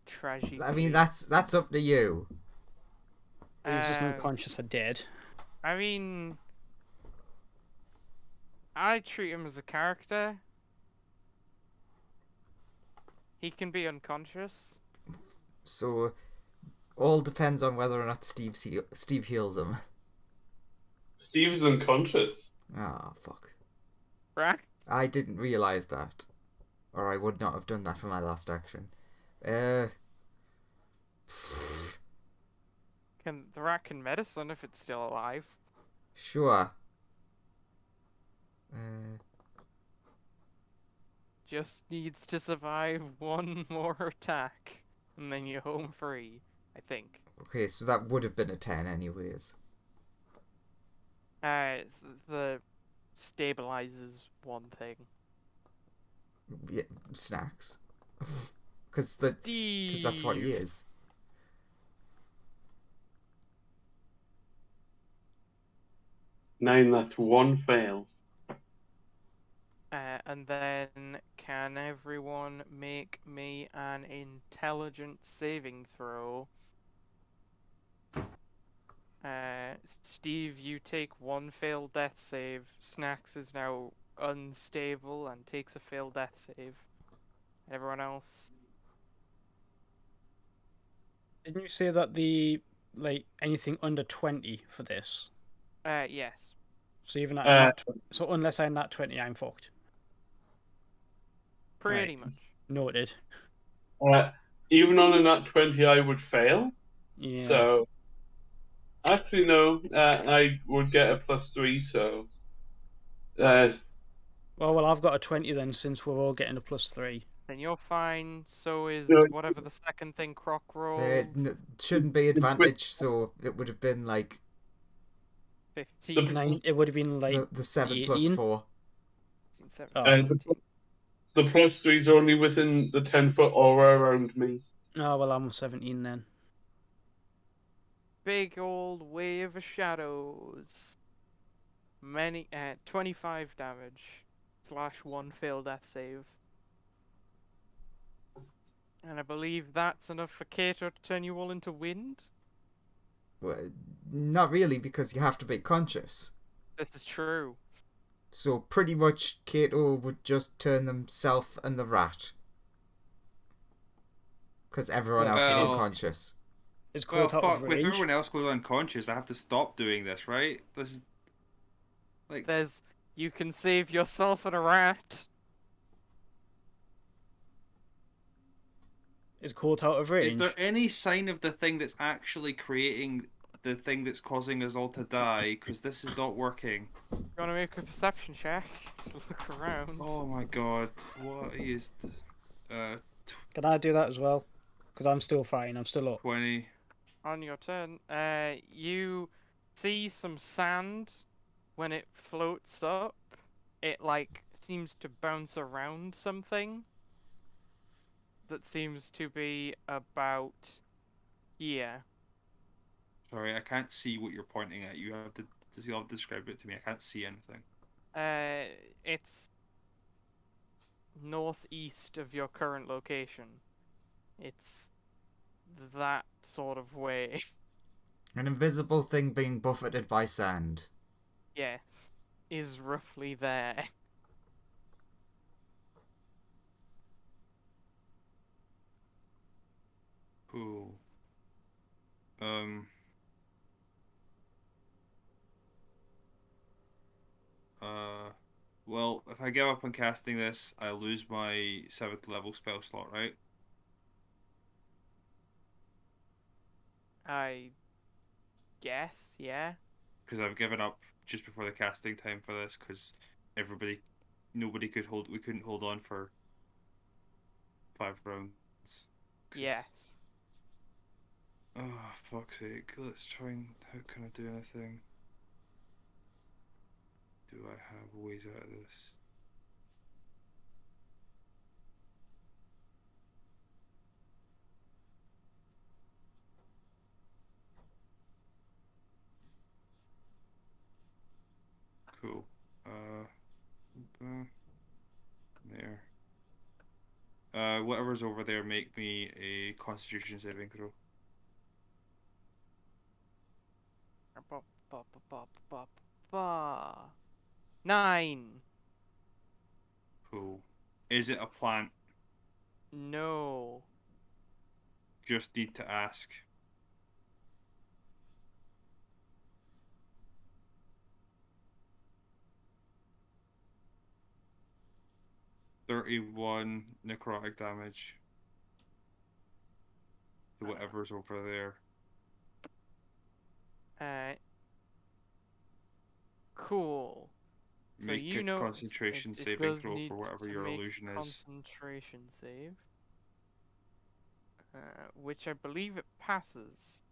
Tragically. I mean, that's up to you. He was just unconscious or dead. I mean, I treat him as a character. He can be unconscious. So, all depends on whether or not Steve heals him. Steve's unconscious. Ah, fuck. Right? I didn't realise that. Or I would not have done that for my last action. The rat can medicine if it's still alive. Sure. Just needs to survive one more attack, and then you're home free, I think. Okay, so that would have been a 10 anyways. The stabilizes one thing. Yeah, snacks. Because that's what he is. Nine, that's one fail. And then can everyone make me an intelligence saving throw? Steve, you take one failed death save. Snacks is now unstable and takes a failed death save. Everyone else? Didn't you say that anything under 20 for this? Yes. So even at so unless I'm nat 20, I'm fucked. Pretty Right. much. Noted. Even on a nat 20, I would fail. Yeah. So, actually, no. I would get a +3. So, Well, I've got a 20 then, since we're all getting a +3. Then you're fine. So is No. whatever the second thing Croc It rolled. shouldn't be advantage, so it would have been like 15. 9. It would have been like the 7 plus 18. 4. 17, Oh. 17, 18. the +3 is only within the 10-foot aura around me. Oh, well, I'm 17 then. Big old wave of shadows. 25 damage / 1 failed death save. And I believe that's enough for Kato to turn you all into wind. Well, not really, because you have to be conscious. This is true. So pretty much Kato would just turn himself and the rat. Because everyone else is Well- unconscious. It's Well, caught out fuck. of If range. everyone else goes unconscious, I have to stop doing this, right? This is like. You can save yourself and a rat. It's caught out of range. Is there any sign of the thing that's actually creating the thing that's causing us all to die? Because this is not working. Gonna make a perception check. Just look around. Oh my god. What is. Can I do that as well? Because I'm still fine. I'm still up. 20. On your turn, you see some sand when it floats up. It like seems to bounce around something that seems to be about here. Sorry, I can't see what you're pointing at. You'll have to describe it to me. I can't see anything. It's northeast of your current location. It's that sort of way. An invisible thing being buffeted by sand. Yes, is roughly there. Cool. Well, if I give up on casting this, I lose my 7th level spell slot, right? I guess, yeah. Because I've given up just before the casting time for this, because nobody could hold, we couldn't hold on for 5 rounds. Yes. Oh, fuck's sake. Let's try and, how can I do anything? Do I have ways out of this? Cool. There. Whatever's over there, make me a Constitution saving throw. Bop, bop, bop, bop, bop. 9. Cool. Is it a plant? No. Just need to ask. $31 necrotic damage to whatever's over there. Cool. So Make you a know concentration it saving does throw need for whatever to your make illusion a is. concentration save. Which I believe it passes.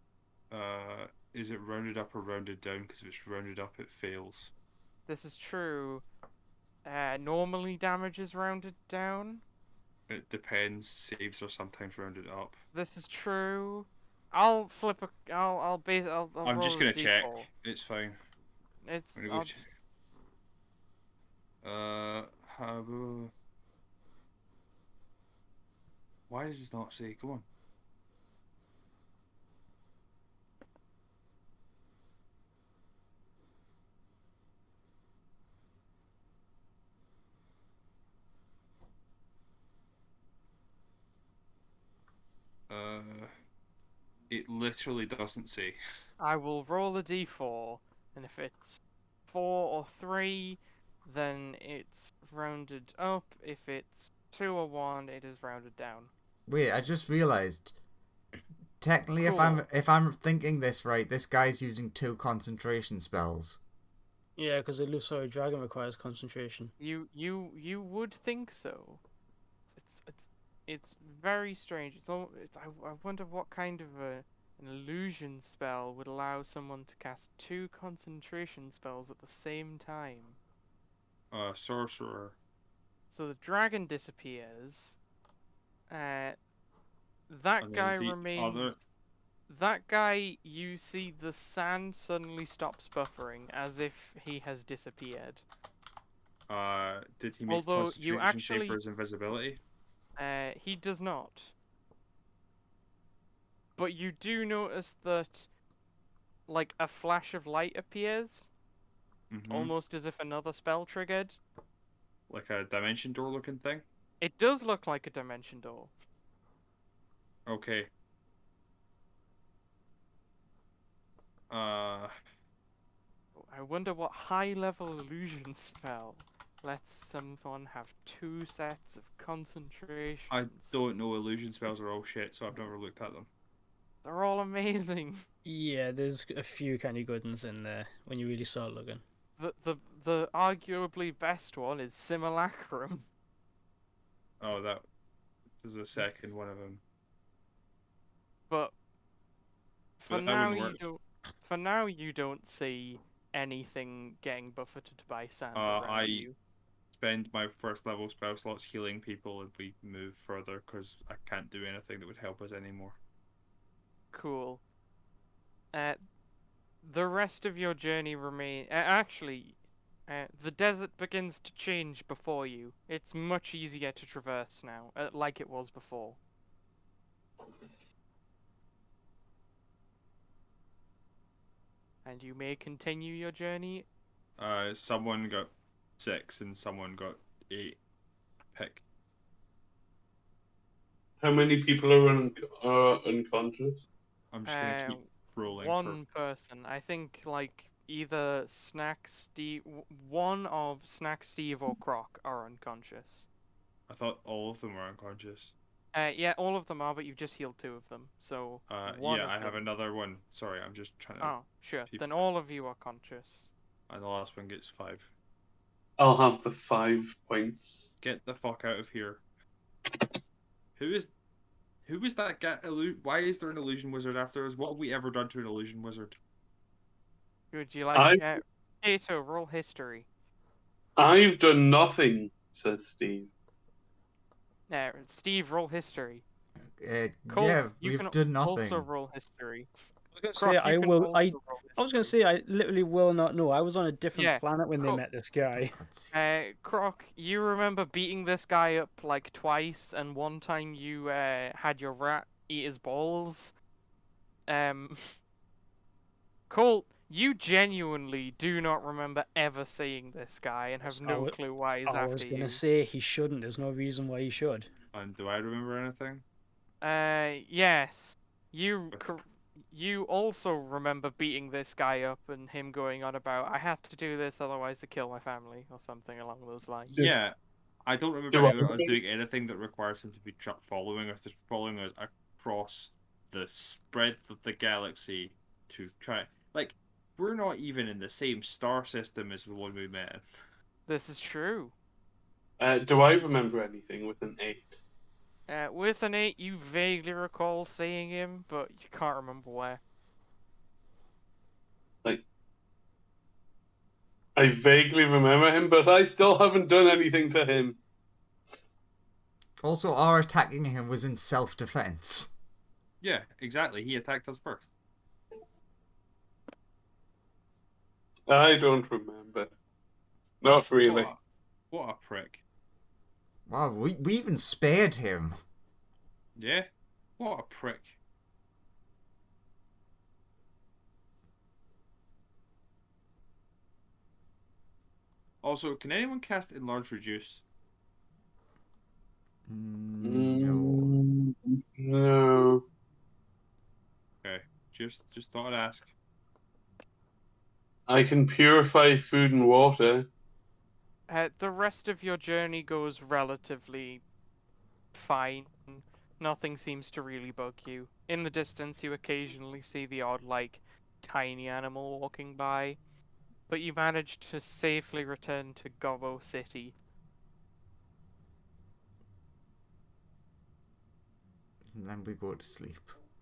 Is it rounded up or rounded down? Because if it's rounded up, it fails. This is true. Normally damage is rounded down. It depends. Saves are sometimes rounded up. This is true. I'll flip a. I'll base. I'll I'm roll just a gonna check. d4. It's fine. It's. I'm gonna go why does this not say? Come on. It literally doesn't say. I will roll a d4, and if it's 4 or 3, then it's rounded up. If it's 2 or 1, it is rounded down. Wait, I just realized. Technically, Cool. if I'm thinking this right, this guy's using 2 concentration spells. Yeah, because the Illusory Dragon requires concentration. You would think so. It's very strange. I wonder what kind of an illusion spell would allow someone to cast 2 concentration spells at the same time. Sorcerer. So the dragon disappears. That And then guy the remains. other- That guy, you see the sand suddenly stops buffering as if he has disappeared. Did he make Although you concentration save actually- for his invisibility? He does not. But you do notice that, like, a flash of light appears, almost as if another spell triggered. Like a dimension door looking thing? It does look like a dimension door. Okay. I wonder what high-level illusion spell lets someone have 2 sets of concentration. I don't know. Illusion spells are all shit, so I've never looked at them. They're all amazing. Yeah, there's a few kind of good ones in there when you really start looking. The arguably best one is Simulacrum. Oh, there's a second one of them. But for But that now wouldn't you work. don't. For now you don't see anything getting buffeted by sand around I you. Spend my first level spell slots healing people if we move further, because I can't do anything that would help us anymore. Cool. The rest of your journey remain. The desert begins to change before you. It's much easier to traverse now, like it was before. And you may continue your journey. Someone got 6 and someone got 8. Pick. How many people are unconscious? I'm just gonna keep rolling. One person, I think, like either Snack Steve, one of Snack Steve or Croc are unconscious. I thought all of them were unconscious. Yeah, all of them are, but you've just healed 2 of them. So one Yeah, of I have them- another one. Sorry, I'm just trying to. Oh, sure. keep- Then all of you are conscious. And the last one gets 5. I'll have the 5 points. Get the fuck out of here. Who is that guy? Why is there an illusion wizard after us? What have we ever done to an illusion wizard? Would you like Kato, roll history? I've done nothing, says Steve. Steve, roll history. Colt, Yeah, you we've can done nothing. Also roll history. I was Croc, gonna say, you I can will. also I roll was gonna history. say I literally will not know. I was on a different Yeah, planet when they cool. met this guy. God's sake. Croc, you remember beating this guy up like twice, and one time you had your rat eat his balls. Colt, you genuinely do not remember ever seeing this guy and have So no clue why he's I was after gonna you. say he shouldn't. There's no reason why he should. And do I remember anything? Yes. You also remember beating this guy up and him going on about, I had to do this otherwise to kill my family, or something along those lines. Yeah, I don't remember Do I anyone else remember- doing anything that requires him to be following us, just following us across the breadth of the galaxy to try. Like, we're not even in the same star system as the one we met in. This is true. Do I remember anything with an 8? With an 8, you vaguely recall seeing him, but you can't remember where. I vaguely remember him, but I still haven't done anything to him. Also, our attacking him was in self-defense. Yeah, exactly. He attacked us first. I don't remember. Not really. What a prick. Wow, we even spared him. Yeah? What a prick. Also, can anyone cast Enlarge Reduce? No. No. Okay, just thought I'd ask. I can purify food and water. The rest of your journey goes relatively fine. Nothing seems to really bug you. In the distance, you occasionally see the odd, like, tiny animal walking by, but you manage to safely return to Gobbo City. And then we go to sleep.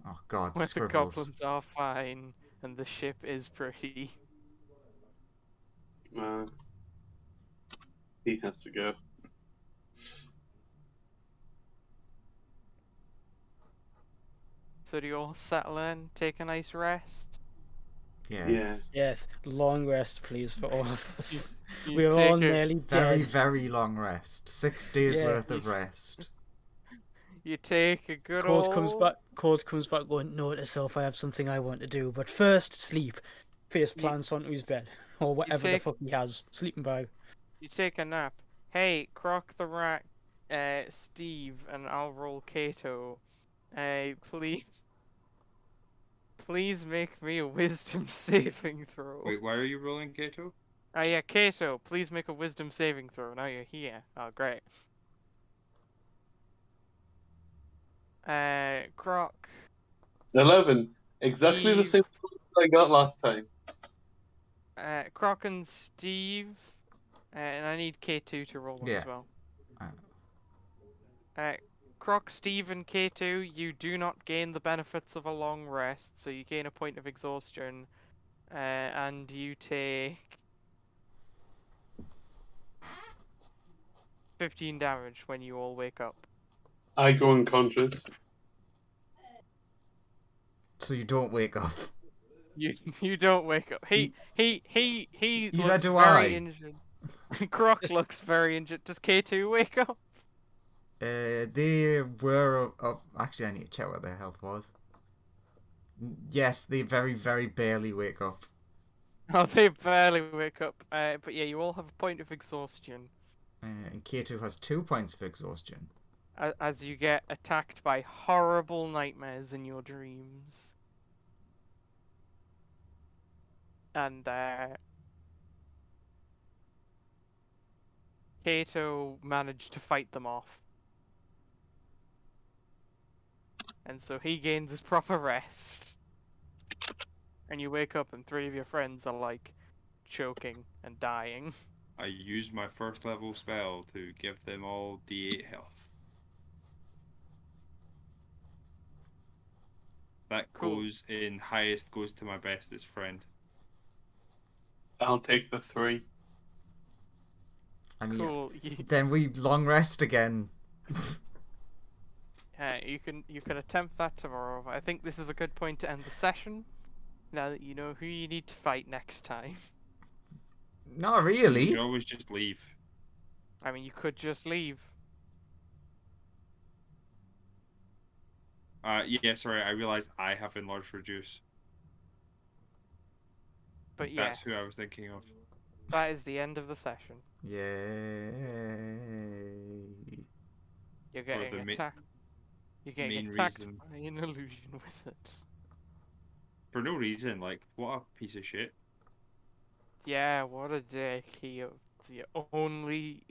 Oh God, Where the scribbles. goblins are fine, and the ship is pretty. He has to go. So do you all settle in, take a nice rest? Yes. Yes, long rest, please, for all of us. You We're all take a- nearly Very, dead. very long rest. 6 days Yeah. worth of rest. You take a good Cold old... comes back. Cold comes back, going, "Note to self, I have something I want to do, but first sleep." Face plants onto his bed, or whatever the take- fuck he has, sleeping bag. You take a nap. Hey, Croc the Rat, Steve, and I'll roll Kato. Please make me a wisdom saving throw. Wait, why are you rolling Kato? Oh yeah, Kato, please make a wisdom saving throw. Now you're here. Oh, great. Croc. 11. Exactly the Steve. same I got last time. Croc and Steve. And I need K2 to roll them Yeah. as well. Croc, Steve, and K2, you do not gain the benefits of a long rest, so you gain a point of exhaustion, and you take 15 damage when you all wake up. I go unconscious. So you don't wake up. You don't wake up. He Neither looks do very I. injured. Croc looks very injured. Does K2 wake up? They were up. Actually, I need to check what their health was. Yes, they very, very barely wake up. Oh, they barely wake up. But yeah, you all have a point of exhaustion. And K2 has 2 points of exhaustion. As you get attacked by horrible nightmares in your dreams. And Kato managed to fight them off. And so he gains his proper rest. And you wake up and 3 of your friends are like choking and dying. I used my first level spell to give them all D8 health. That Cool. goes in highest goes to my bestest friend. I'll take the 3. I mean, Cool. then we long rest again. You can attempt that tomorrow. I think this is a good point to end the session. Now that you know who you need to fight next time. Not really. You always just leave. I mean, you could just leave. Yeah, sorry, I realized I have enlarged reduce. But That's yes, who I was thinking of. that is the end of the session. Yay. You're For getting the attacked. You're getting main attacked reason. by an illusion wizard. For no reason, like, what a piece of shit. Yeah, what a dick. He the only